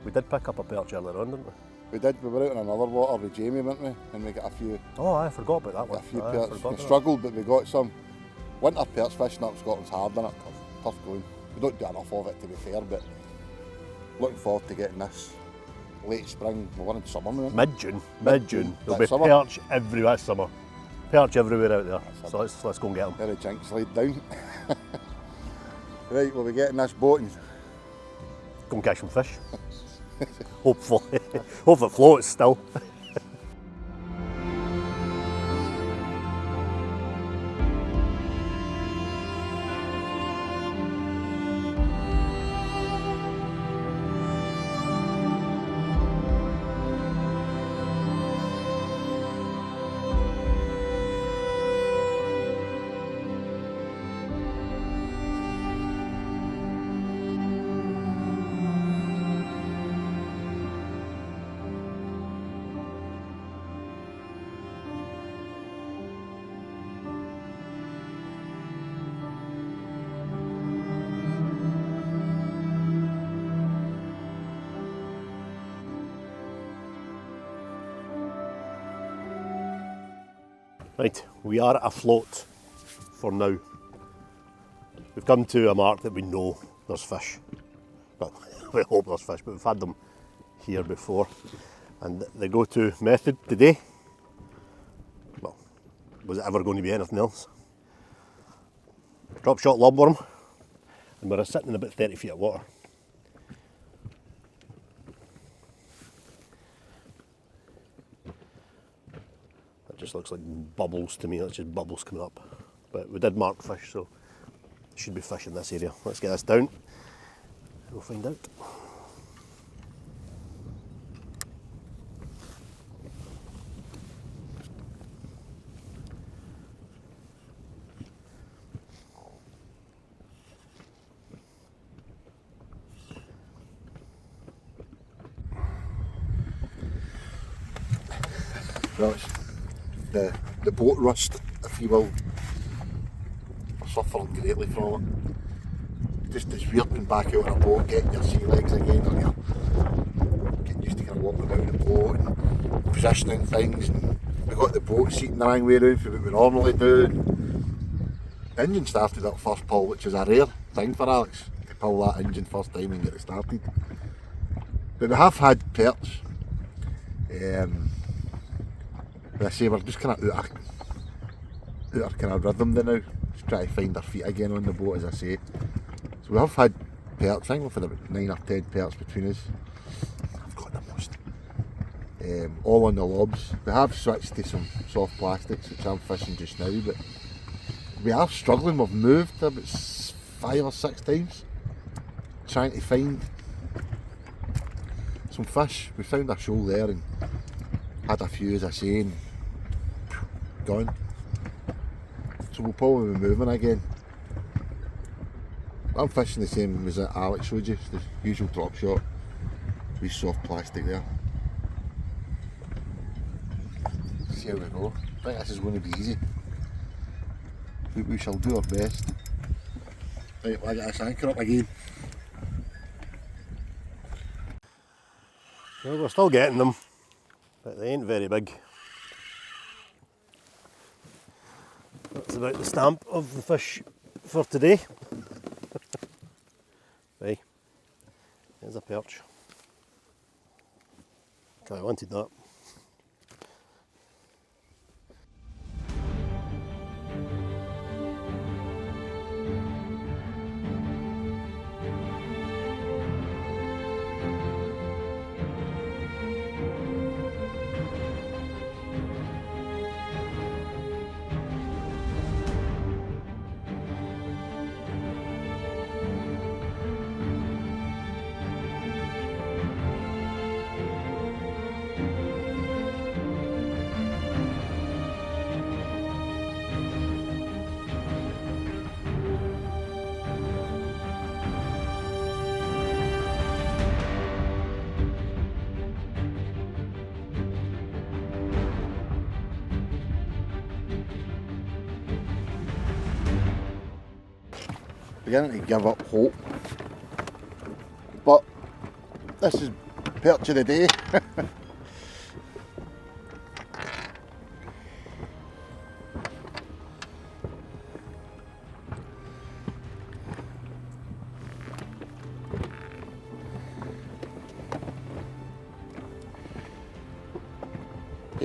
we did pick up a perch earlier on, didn't we? We did, we were out in another water with Jamie, weren't we? And we got a few Oh, I forgot about that one. a few Aye, I perch. forgot We about that. struggled, but we got some. Winter perch fishing up Scotland's hard, isn't it? Tough going. We don't do enough of it, to be fair, but Looking forward to getting this late spring. We're in summer now. Mid-June. There'll be summer. perch everywhere. That's summer. Perch everywhere out there. So let's go and get them. There the jinx slide down. Right, we'll be getting this boat and Go and catch some fish. Hopefully. Hope it floats still. Right, we are afloat for now. We've come to a mark that we know there's fish. Well, we hope there's fish, but we've had them here before. And the go-to method today, well, was it ever going to be anything else? Drop shot lobworm, and we're sitting in about 30 feet of water. It just looks like bubbles to me, it's just bubbles coming up. But we did mark fish, so there should be fish in this area. Let's get this down, and we'll find out. well, it's the boat rust, if you will. We're suffering greatly from it. Just it's weird being back out on a boat, getting your sea legs again, or you're getting used to kind of walking about the boat and positioning things. And we got the boat seating the wrong way around for what we normally do. The engine started at first pull, which is a rare thing for Alex, to pull that engine first time and get it started. But we have had perch. As I say, we're just kind of out our kind of rhythm there now, just trying to find our feet again on the boat, as I say. So we have had perch, I think we've had about 9 or 10 perch between us. I've got the most. All on the lobs. We have switched to some soft plastics, which I'm fishing just now, but we are struggling. We've moved about 5 or 6 times trying to find some fish. We found a shoal there and had a few, as I say, and gone. So we'll probably be moving again. I'm fishing the same as Alex showed you, the usual drop shot, with soft plastic there. See how we go. I think this is going to be easy. We shall do our best. Right, well, I get this anchor up again. Well, we're still getting them, but they ain't very big. That's about the stamp of the fish for today. Hey, there's a perch. I wanted that. Beginning to give up hope, but this is perch of the day.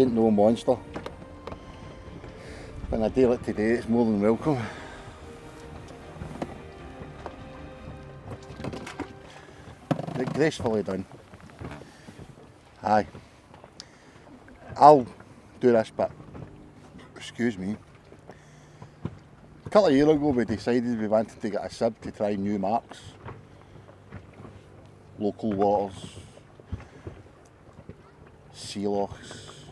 ain't no monster. But on a day like today, it's more than welcome. But gracefully done. Aye. I'll do this bit. Excuse me. A couple of years ago we decided we wanted to get a sib to try new marks. Local waters, sea lochs,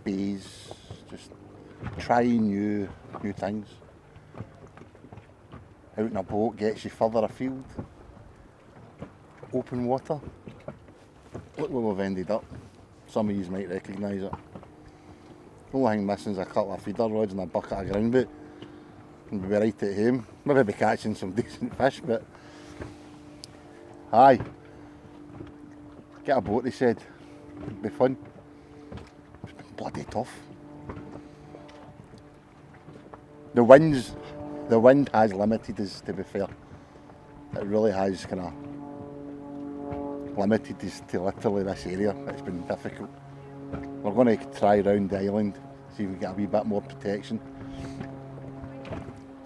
bays, just trying new things. Out in a boat gets you further afield. Open water. Look where we've ended up. Some of you might recognise it. The only thing missing is a couple of feeder rods and a bucket of ground bait. And we'll be right at home. Maybe be catching some decent fish, but aye. Get a boat, they said. It'd be fun. It's been bloody tough. The wind has limited us, to be fair. It really has kind of limited us to literally this area. It's been difficult. We're going to try round the island, see if we get a wee bit more protection.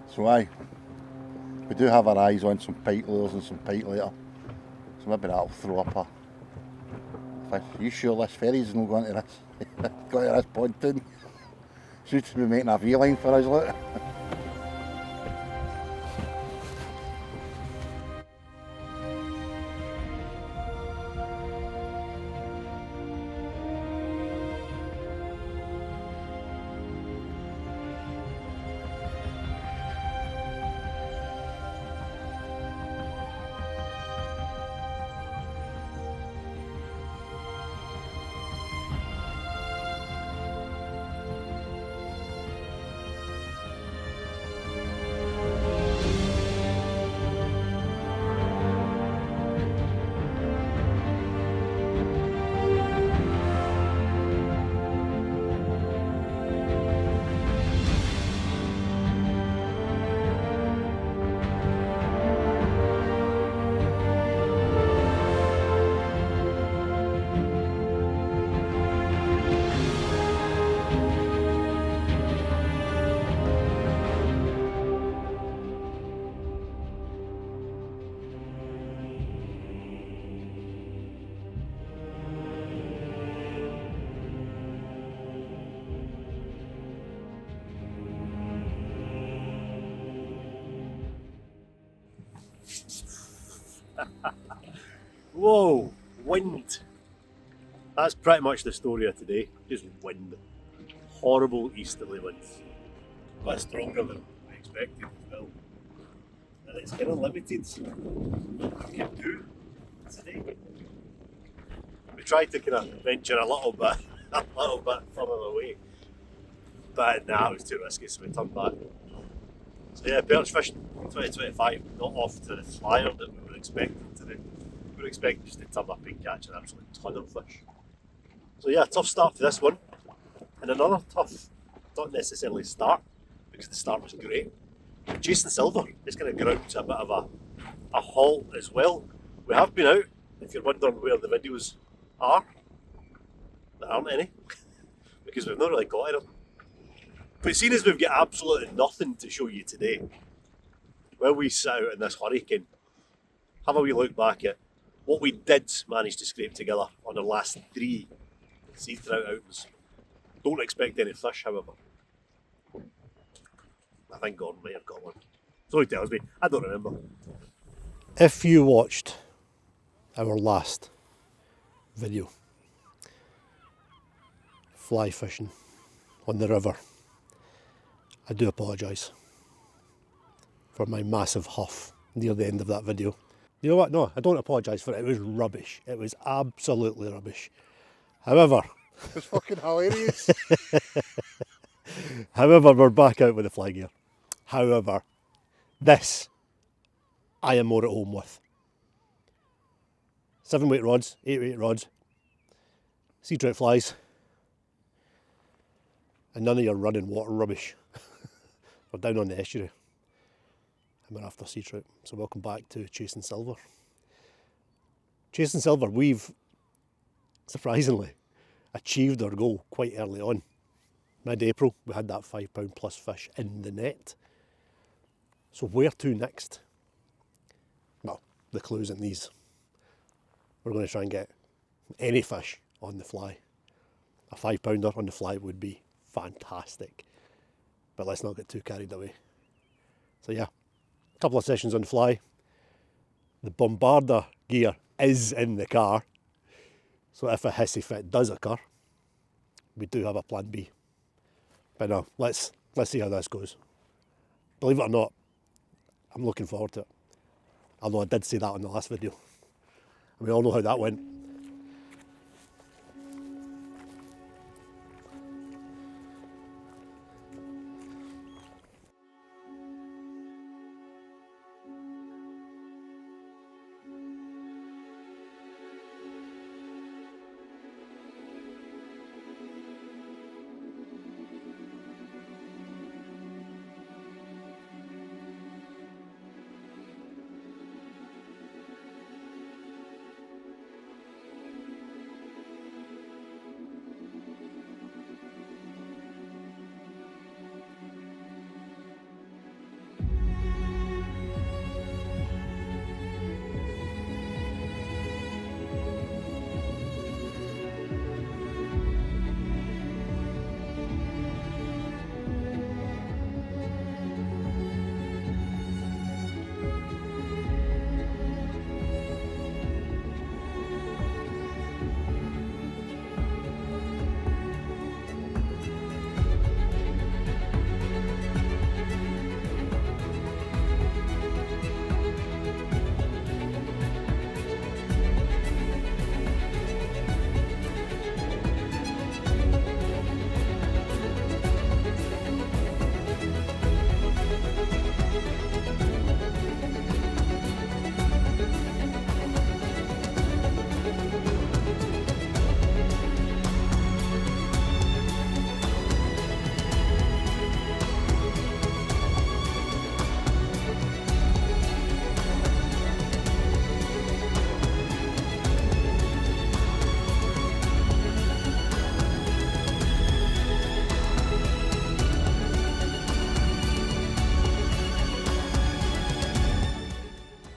So aye, we do have our eyes on some pike lures and some pike later. So maybe that'll throw up a fish. Are you sure this ferry's not going to this? Going to this pontoon? Should be making a V-line for us, look. Whoa, wind. That's pretty much the story of today. Just wind. Horrible easterly winds. But stronger than I expected as well. And it's kind of limited what we can do today. We tried to kind of venture a little bit further away. But nah, it was too risky, so we turned back. So yeah, perch fishing 2025, not off to the flyer that we were expecting to do. We were expecting just to turn up and catch an absolute ton of fish. So yeah, tough start to this one. And another tough, not necessarily start, because the start was great. Jason Silver is going to ground to a bit of a halt as well. We have been out, if you're wondering where the videos are, there aren't any, because we've not really got any. But seeing as we've got absolutely nothing to show you today, while we sit out in this hurricane, have a wee look back at what we did manage to scrape together on the last 3 sea trout outings. Don't expect any fish, however. I think Gordon might have got one. So he tells me, I don't remember. If you watched our last video, fly fishing on the river, I do apologise for my massive huff near the end of that video. You know what? No, I don't apologise for it. It was rubbish. It was absolutely rubbish. However, It was fucking hilarious. however, we're back out with the fly gear. However, this I am more at home with. 7-weight rods, 8-weight rods, sea trout flies, and none of your running water rubbish. We're down on the estuary and we're after sea trout. So welcome back to Chasing Silver. Chasing Silver, we've surprisingly, achieved our goal quite early on. Mid-April, we had that £5 plus fish in the net. So where to next? Well, the clue's in these. We're going to try and get any fish on the fly. A £5 on the fly would be fantastic. But let's not get too carried away. So yeah, a couple of sessions on the fly. The bombarder gear is in the car. So if a hissy fit does occur, we do have a plan B. But no, let's see how this goes. Believe it or not, I'm looking forward to it. Although I did say that on the last video. And we all know how that went.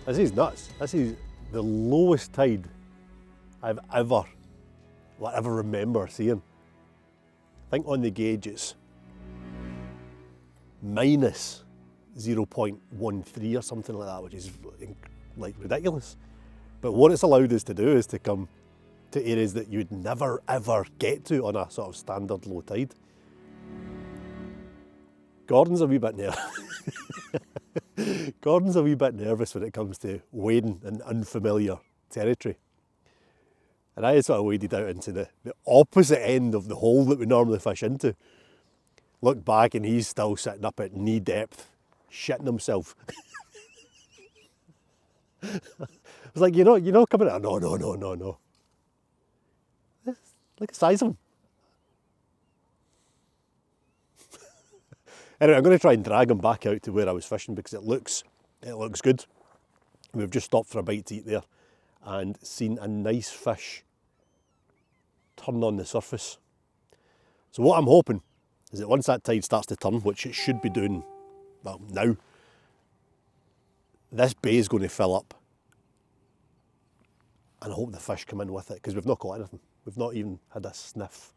This is nuts. This is the lowest tide I've ever remember seeing. I think on the gauge it's minus 0.13 or something like that, which is like ridiculous. But what it's allowed us to do is to come to areas that you'd never ever get to on a sort of standard low tide. Gordon's a wee bit nervous. Gordon's a wee bit nervous when it comes to wading in unfamiliar territory. And I sort of waded out into the opposite end of the hole that we normally fish into. Look back and he's still sitting up at knee depth, shitting himself. I was like, you know, coming out. No. Look at the size of him. Anyway, I'm going to try and drag him back out to where I was fishing because it looks good. We've just stopped for a bite to eat there and seen a nice fish turn on the surface. So what I'm hoping is that once that tide starts to turn, which it should be doing, well, now, this bay is going to fill up. And I hope the fish come in with it because we've not caught anything. We've not even had a sniff.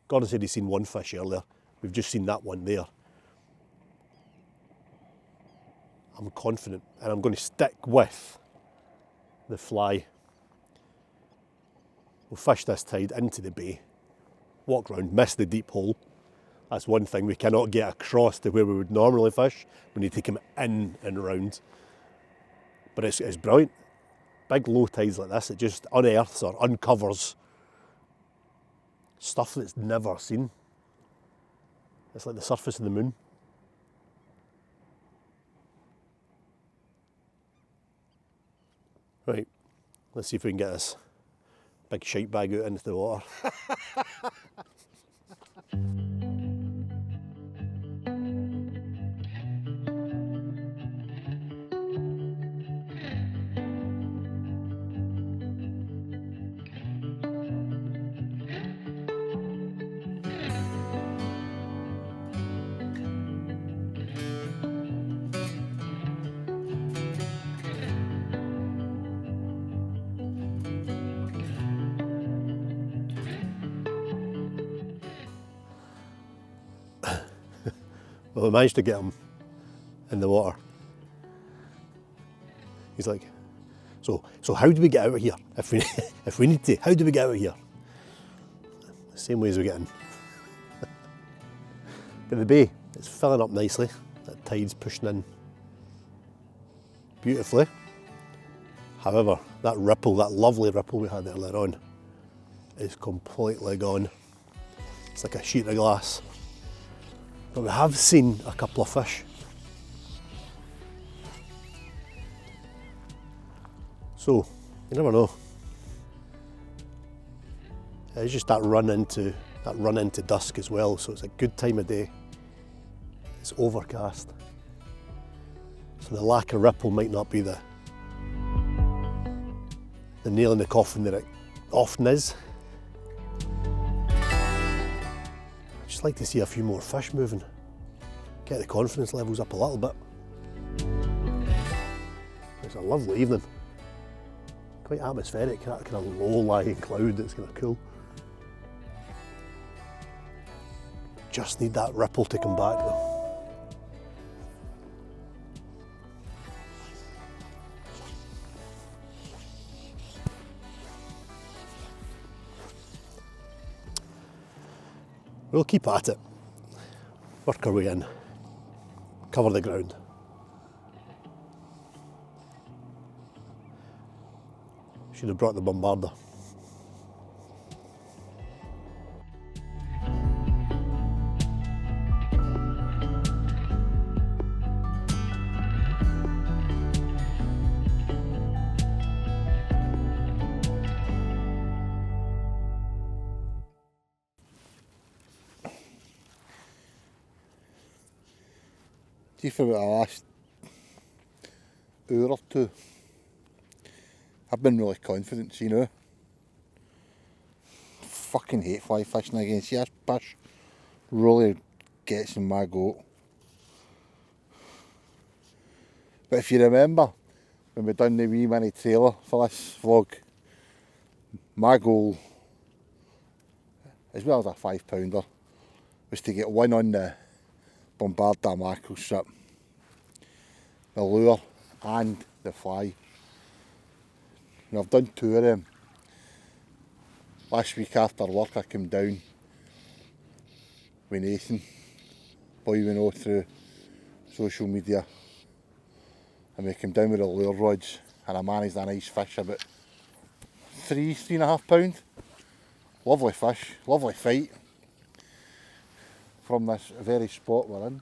Gordon said he's seen one fish earlier. We've just seen that one there. I'm confident and I'm going to stick with the fly. We'll fish this tide into the bay, walk round, miss the deep hole. That's one thing we cannot get across to where we would normally fish. We need to come in and round. But it's brilliant. Big low tides like this, it just unearths or uncovers stuff that's never seen. It's like the surface of the moon. Right, let's see if we can get this big shite bag out into the water. But we managed to get him in the water. He's like, so how do we get out of here? If we need to, how do we get out of here? The same way as we get in. But the bay, it's filling up nicely. That tide's pushing in beautifully. However, that ripple, that lovely ripple we had earlier on, is completely gone. It's like a sheet of glass. But we have seen a couple of fish. So, you never know. It's just that run into dusk as well, so it's a good time of day. It's overcast. So the lack of ripple might not be the nail in the coffin that it often is. I'd just like to see a few more fish moving. Get the confidence levels up a little bit. It's a lovely evening. Quite atmospheric, that kind of low-lying cloud that's kind of cool. Just need that ripple to come back though. We'll keep at it, work our way in, cover the ground. Should have brought the bombarder. See, for about the last hour or two, I've been really confident, you know. Fucking hate fly fishing again. See, this fish really gets in my goat. But if you remember, when we done the wee mini trailer for this vlog, my goal, as well as a 5-pounder, was to get one on the bombarder mackerel strip, the lure and the fly. And I've done 2 of them. Last week after work I came down with Nathan, boy we know through social media, and we came down with the lure rods and I managed a nice fish, about 3.5 pound. Lovely fish, lovely fight from this very spot we're in.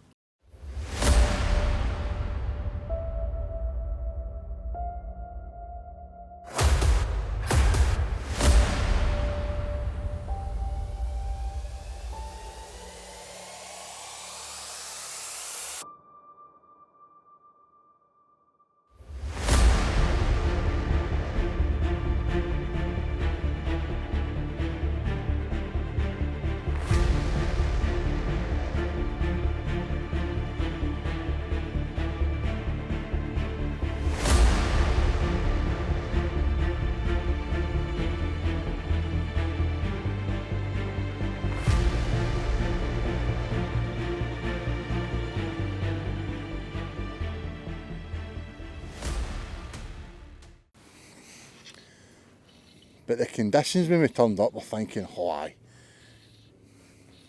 But the conditions when we turned up, we're thinking, oh aye,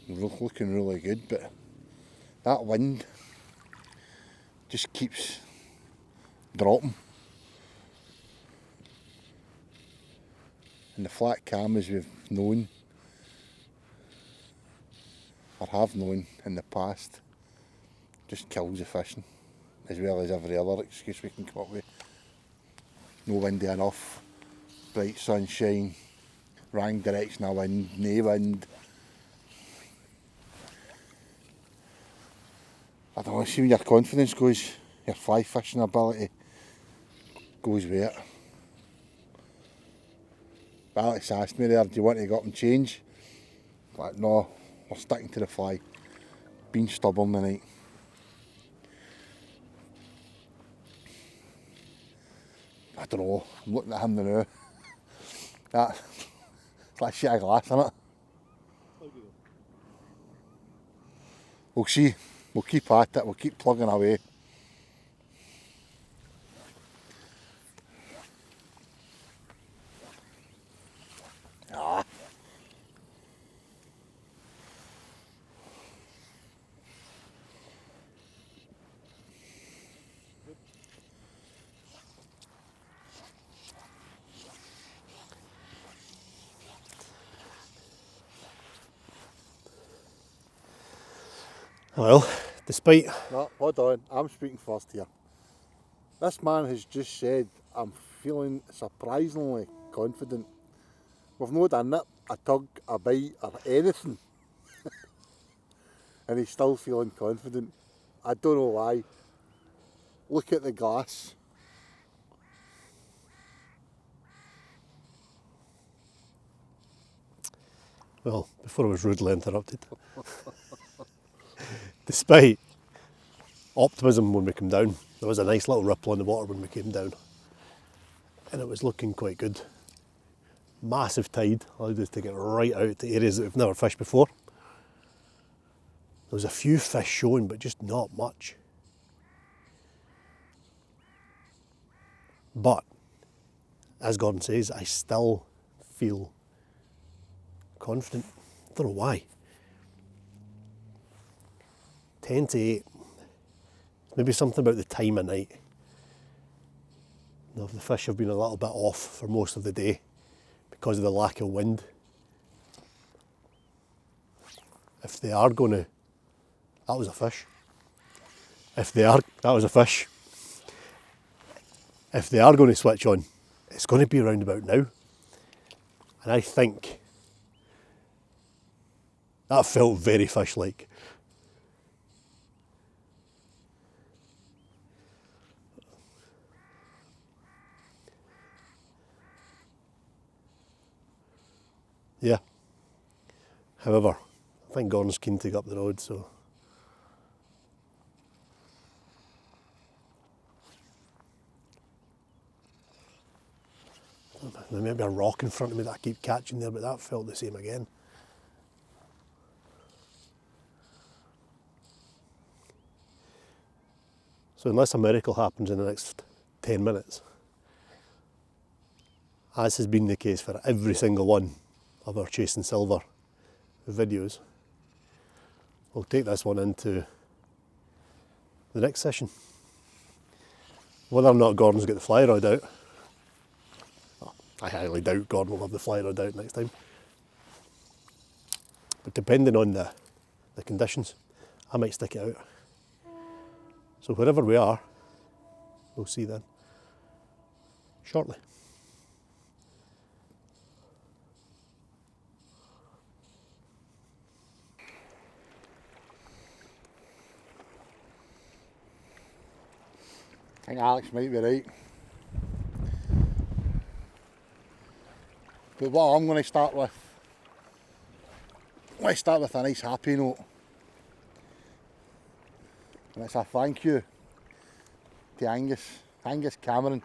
we're looking really good, but that wind just keeps dropping. And the flat cam, as we've known, or have known in the past, just kills the fishing, as well as every other excuse we can come up with. No windy enough, bright sunshine, wrong direction of wind, no wind. I don't know, see when your confidence goes, your fly fishing ability goes with it. Alex asked me there, do you want to go up and change? I'm like, no, we're sticking to the fly. Being stubborn tonight. I don't know, I'm looking at him now. It's like a sheet of glass, isn't it? We'll see. We'll keep at it, we'll keep plugging away. Ah. Well, despite... No, hold on, I'm speaking first here. This man has just said, I'm feeling surprisingly confident. We've not done it, a tug, a bite or anything. And he's still feeling confident. I don't know why. Look at the glass. Well, before I was rudely interrupted. Despite optimism when we came down, there was a nice little ripple in the water when we came down. And it was looking quite good. Massive tide allowed us to get right out to areas that we've never fished before. There was a few fish showing, but just not much. But, as Gordon says, I still feel confident. I don't know why. 10 to 8. Maybe something about the time of night. Now, the fish have been a little bit off for most of the day because of the lack of wind. If they are going to... That was a fish. If they are... That was a fish. If they are going to switch on, it's going to be around about now. And I think that felt very fish-like. Yeah. However, I think Gordon's keen to go up the road, so... There may be a rock in front of me that I keep catching there, but that felt the same again. So unless a miracle happens in the next 10 minutes, as has been the case for every single one of our Chasing Silver videos, we'll take this one into the next session. Whether or not Gordon's got the fly rod out, I highly doubt Gordon will have the fly rod out next time. But depending on the conditions, I might stick it out. So wherever we are, we'll see then shortly. I think Alex might be right. But what I'm going to start with, let's start with a nice happy note. And it's a thank you to Angus Cameron,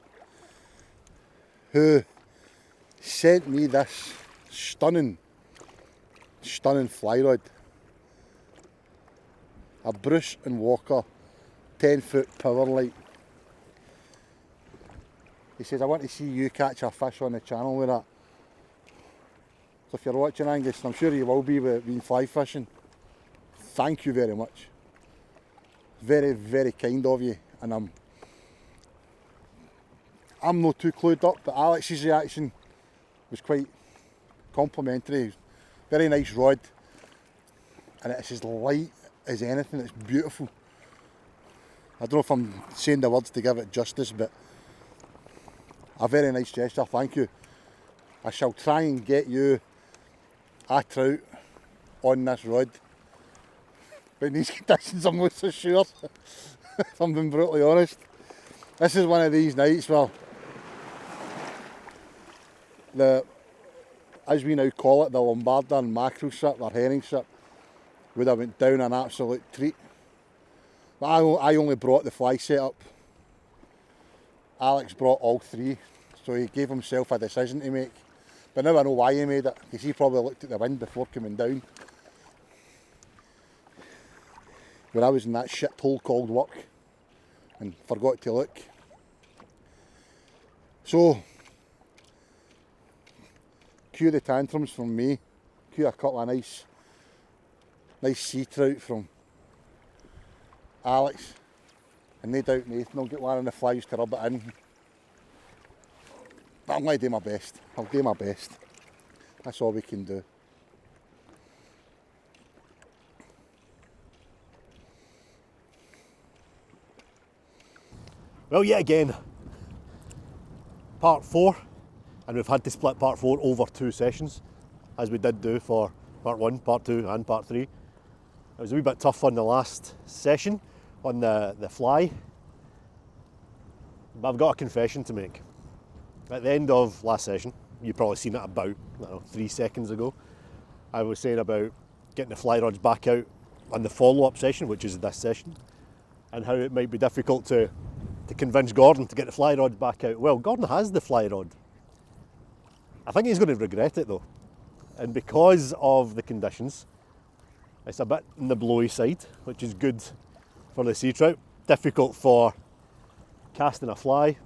who sent me this stunning fly rod. A Bruce and Walker 10-foot power light. He says, I want to see you catch a fish on the channel with that. So if you're watching, Angus, and I'm sure you will be with being fly fishing, thank you very much. Very, very kind of you. And I'm not too clued up, but Alex's reaction was quite complimentary. Very nice rod. And it's as light as anything, it's beautiful. I don't know if I'm saying the words to give it justice, but a very nice gesture, thank you. I shall try and get you a trout on this rod. But in these conditions I'm not so sure, if I'm being brutally honest. This is one of these nights where as we now call it, the Lombarder and mackerel strip, or herring strip, would have went down an absolute treat. But I only brought the fly setup. Alex brought all three, so he gave himself a decision to make. But now I know why he made it, because he probably looked at the wind before coming down. where I was in that shit hole called work and forgot to look. So, cue the tantrums from me, cue a couple of nice sea trout from Alex, and no doubt Nathan will get one of the flies to rub it in. But I'm going to do my best. I'll do my best. That's all we can do. Well, yet again, part 4, and we've had to split part 4 over 2 sessions, as we did do for part 1, part 2 and part 3. It was a wee bit tough on the last session, on the fly, but I've got a confession to make. At the end of last session, you've probably seen it about 3 seconds ago, I was saying about getting the fly rods back out on the follow-up session, which is this session, and how it might be difficult to convince Gordon to get the fly rods back out. Well, Gordon has the fly rod. I think he's going to regret it though. And because of the conditions, it's a bit on the blowy side, which is good for the sea trout. Difficult for casting a fly.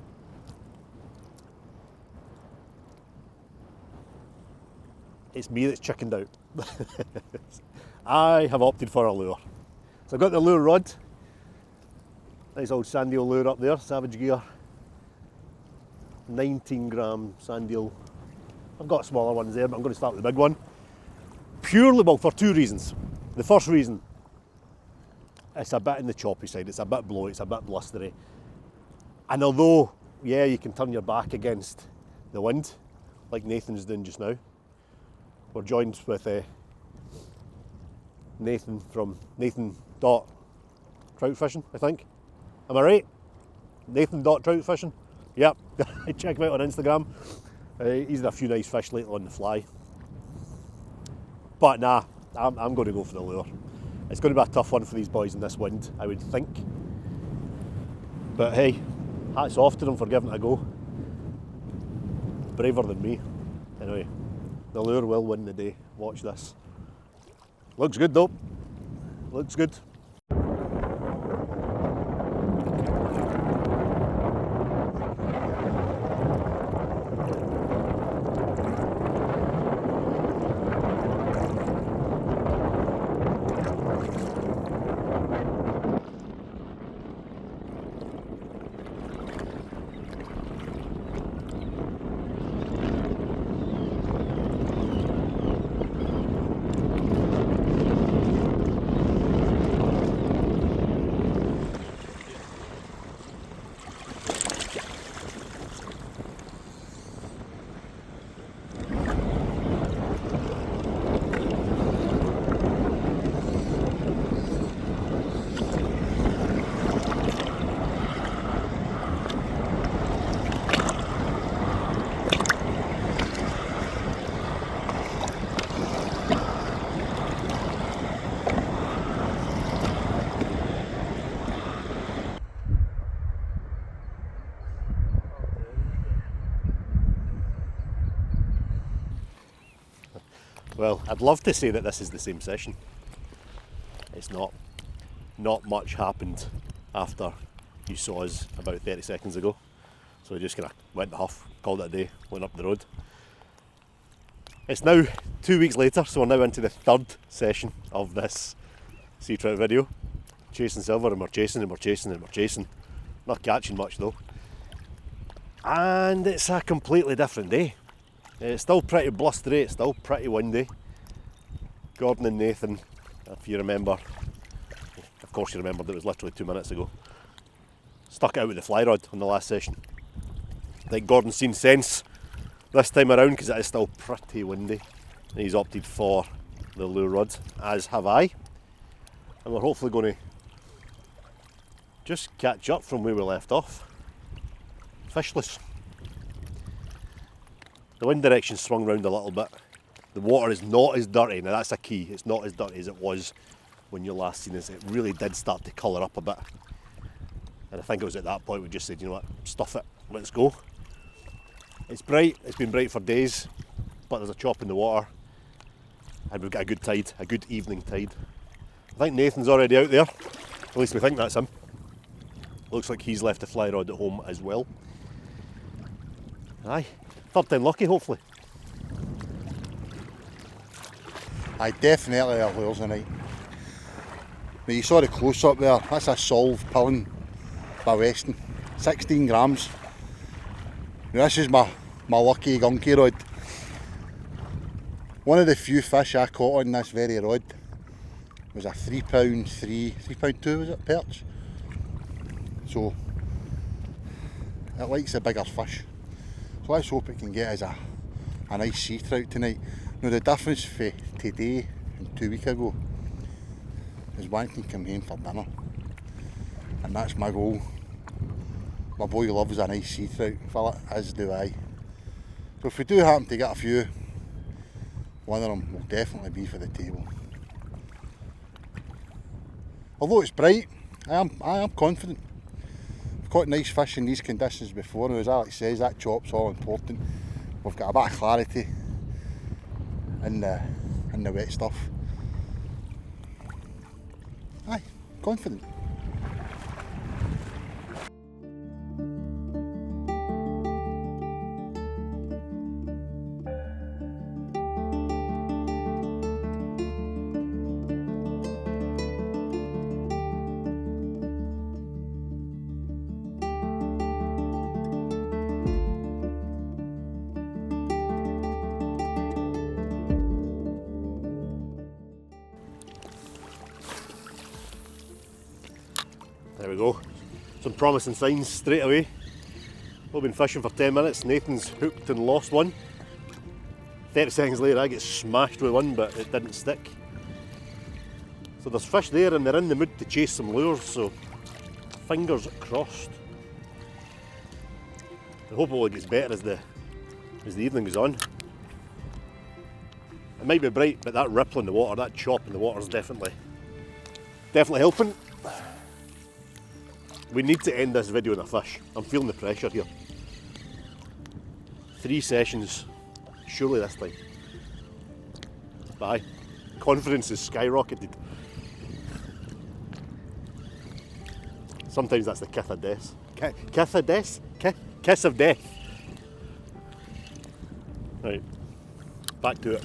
It's me that's chickened out. I have opted for a lure. So I've got the lure rod. Nice old sand eel lure up there, Savage Gear. 19 gram sand eel. I've got smaller ones there, but I'm going to start with the big one. Purely, well, for 2 reasons. The first reason, it's a bit in the choppy side, it's a bit blowy, it's a bit blustery. And although, yeah, you can turn your back against the wind, like Nathan's doing just now, we're joined with Nathan from Nathan Trout Fishing, I think. Am I right? Nathan Trout Fishing? Yep, check him out on Instagram. He's had a few nice fish lately on the fly. But nah, I'm going to go for the lure. It's going to be a tough one for these boys in this wind, I would think. But hey, hats off to them for giving it a go. Braver than me. Anyway, the lure will win the day. Watch this. Looks good though. Looks good. Well, I'd love to say that this is the same session. It's not. Not much happened after you saw us about 30 seconds ago. So we just kind of went to huff, called it a day, went up the road. It's now 2 weeks later, so we're now into the 3rd session of this sea trout video. Chasing silver, and we're chasing and we're chasing and we're chasing. Not catching much though. And it's a completely different day. It's still pretty blustery, it's still pretty windy. Gordon and Nathan, if you remember, of course you remembered it was literally 2 minutes ago, stuck it out with the fly rod on the last session. I think Gordon's seen sense this time around because it is still pretty windy. And he's opted for the lure rod, as have I. And we're hopefully going to just catch up from where we left off. Fishless. The wind direction swung round a little bit. The water is not as dirty. Now that's a key. It's not as dirty as it was when you last seen us. It really did start to colour up a bit. And I think it was at that point we just said, you know what, stuff it, let's go. It's bright, it's been bright for days, but there's a chop in the water. And we've got a good tide, a good evening tide. I think Nathan's already out there. At least we think that's him. Looks like he's left the fly rod at home as well. Aye, third time lucky hopefully. I definitely are lures tonight. Now you saw the close up there, that's a solve pollen by Weston. 16 grams. Now this is my lucky gunky rod. One of the few fish I caught on this very rod was a £3.2 was it, perch? So it likes the bigger fish. So let's hope it can get us a nice sea trout tonight. Now the difference for today and 2 weeks ago is one can come home for dinner. And that's my goal. My boy loves a nice sea trout, Philip, as do I. So if we do happen to get a few, one of them will definitely be for the table. Although it's bright, I am confident. I've caught nice fish in these conditions before, and as Alex says, that chop's all important. We've got a bit of clarity in the wet stuff. Aye, confident. There we go. Some promising signs straight away. We've been fishing for 10 minutes. Nathan's hooked and lost one. 30 seconds later I get smashed with one, but it didn't stick. So there's fish there and they're in the mood to chase some lures, so fingers crossed. I hope it all gets better as the evening goes on. It might be bright, but that ripple in the water, that chop in the water is definitely helping. We need to end this video on a fish. I'm feeling the pressure here. 3 sessions, surely this time. But aye, confidence is skyrocketed. Sometimes that's the kiss of death. Kiss of death? Kiss of death. Right, back to it.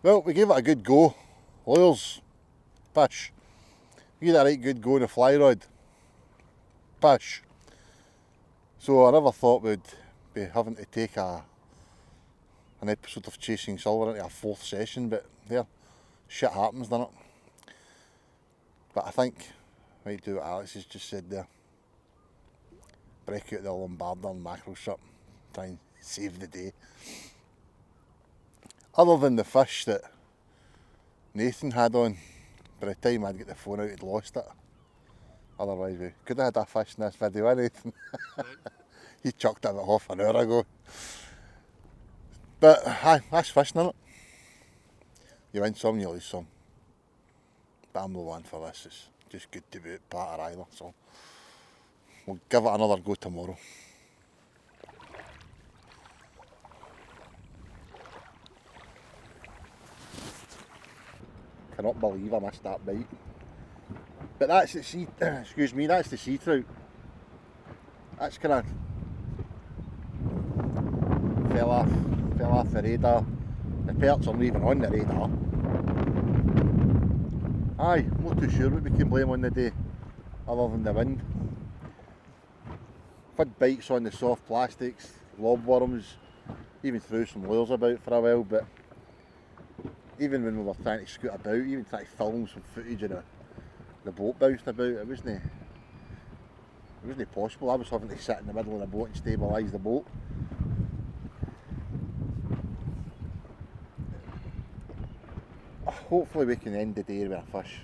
Well, we gave it a good go. Lures, fish. We gave it a right good go on the fly rod. Fish. So I never thought we'd be having to take an episode of Chasing Silver into a 4th session, but there, shit happens, doesn't it? But I think we might do what Alex has just said there. Break out the Lombarder and mackerel strip, try and save the day. Other than the fish that Nathan had on, by the time I'd get the phone out he'd lost it. Otherwise we could have had a fish in this video, Nathan. He chucked it about half an hour ago. But aye, that's fishing, isn't it? You win some, you lose some. But I'm no one for this. It's just good to be at part of either. So we'll give it another go tomorrow. Cannot believe I missed that bite. But that's the sea. Excuse me. That's the sea trout. That's kind of fell off the radar. The perch are not even on the radar. Aye, I'm not too sure what we can blame on the day, other than the wind. I've had bites on the soft plastics, lobworms, even threw some lures about for a while, but even when we were trying to scoot about, even trying to film some footage of the boat bouncing about, it wasn't possible. I was having to sit in the middle of the boat and stabilise the boat. Hopefully we can end the day with a fish.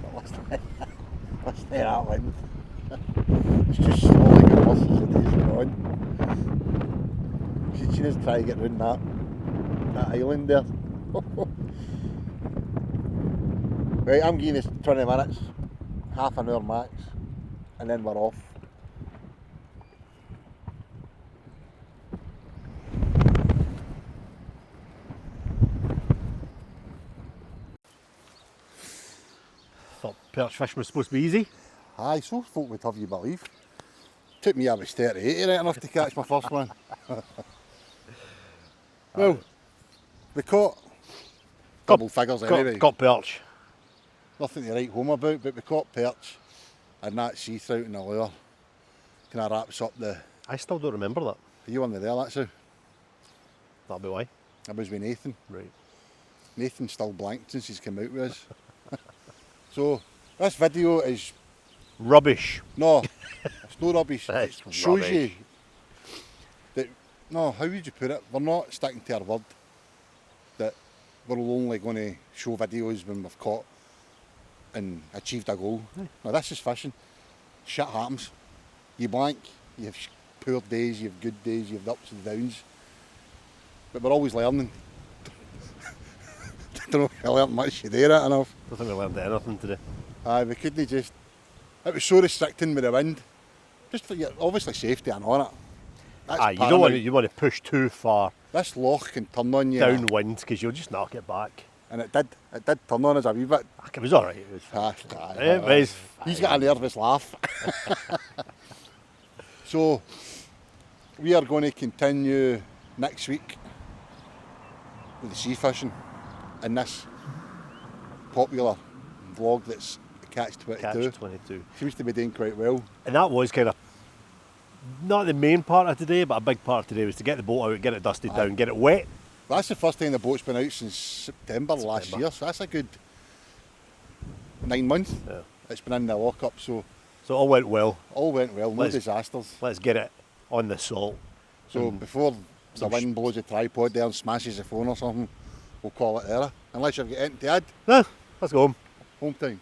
But let's stay that wind. It's just slowly getting worse as the days go on. She'd seen us try to get round that island there. Right, I'm giving this 20 minutes, half an hour max, and then we're off. Thought perch fishing was supposed to be easy. Aye, so folk would have you believe. Took me, I was 38 right enough to catch my first one. Well, we caught double figures anyway. Got perch. Nothing to write home about, but we caught perch and that sea trout in the lure. Kind of wraps up the... I still don't remember that. You weren't there, that's how. That'll be why. I was with Nathan. Right. Nathan's still blanked since he's come out with us. So, this video is... Rubbish. No, it's no rubbish. It's It shows rubbish. you that... No, how would you put it? We're not sticking to our word that we're only going to show videos when we've caught and achieved a goal. No, this is fishing. Shit happens. You blank, you have poor days, you have good days, you have the ups and downs. But we're always learning. I don't know if I learned much today, right enough. I don't think we learned anything today. Aye, we couldn't just... It was so restricting with the wind. Just for your, obviously safety and all it. That's You don't want to push too far This loch can turn on you. downwind because you'll just knock it back. And it did turn on us a wee bit. It was alright. It was fine. It was He's got a nervous laugh. So, we are going to continue next week with the sea fishing in this popular vlog that's Catch 22. Catch 22. Seems to be doing quite well. And that was kind of not the main part of today, but a big part of today was to get the boat out, get it dusted down, get it wet. That's the first time the boat's been out since September last year, so that's a good 9 months. Yeah. It's been in the lock-up, so So it all went well. all went well, no Let's- disasters. Let's get it on the salt. So before the some wind blows the tripod there and smashes the phone or something, we'll call it there. Unless you've got anything to add, No, let's go home. home time.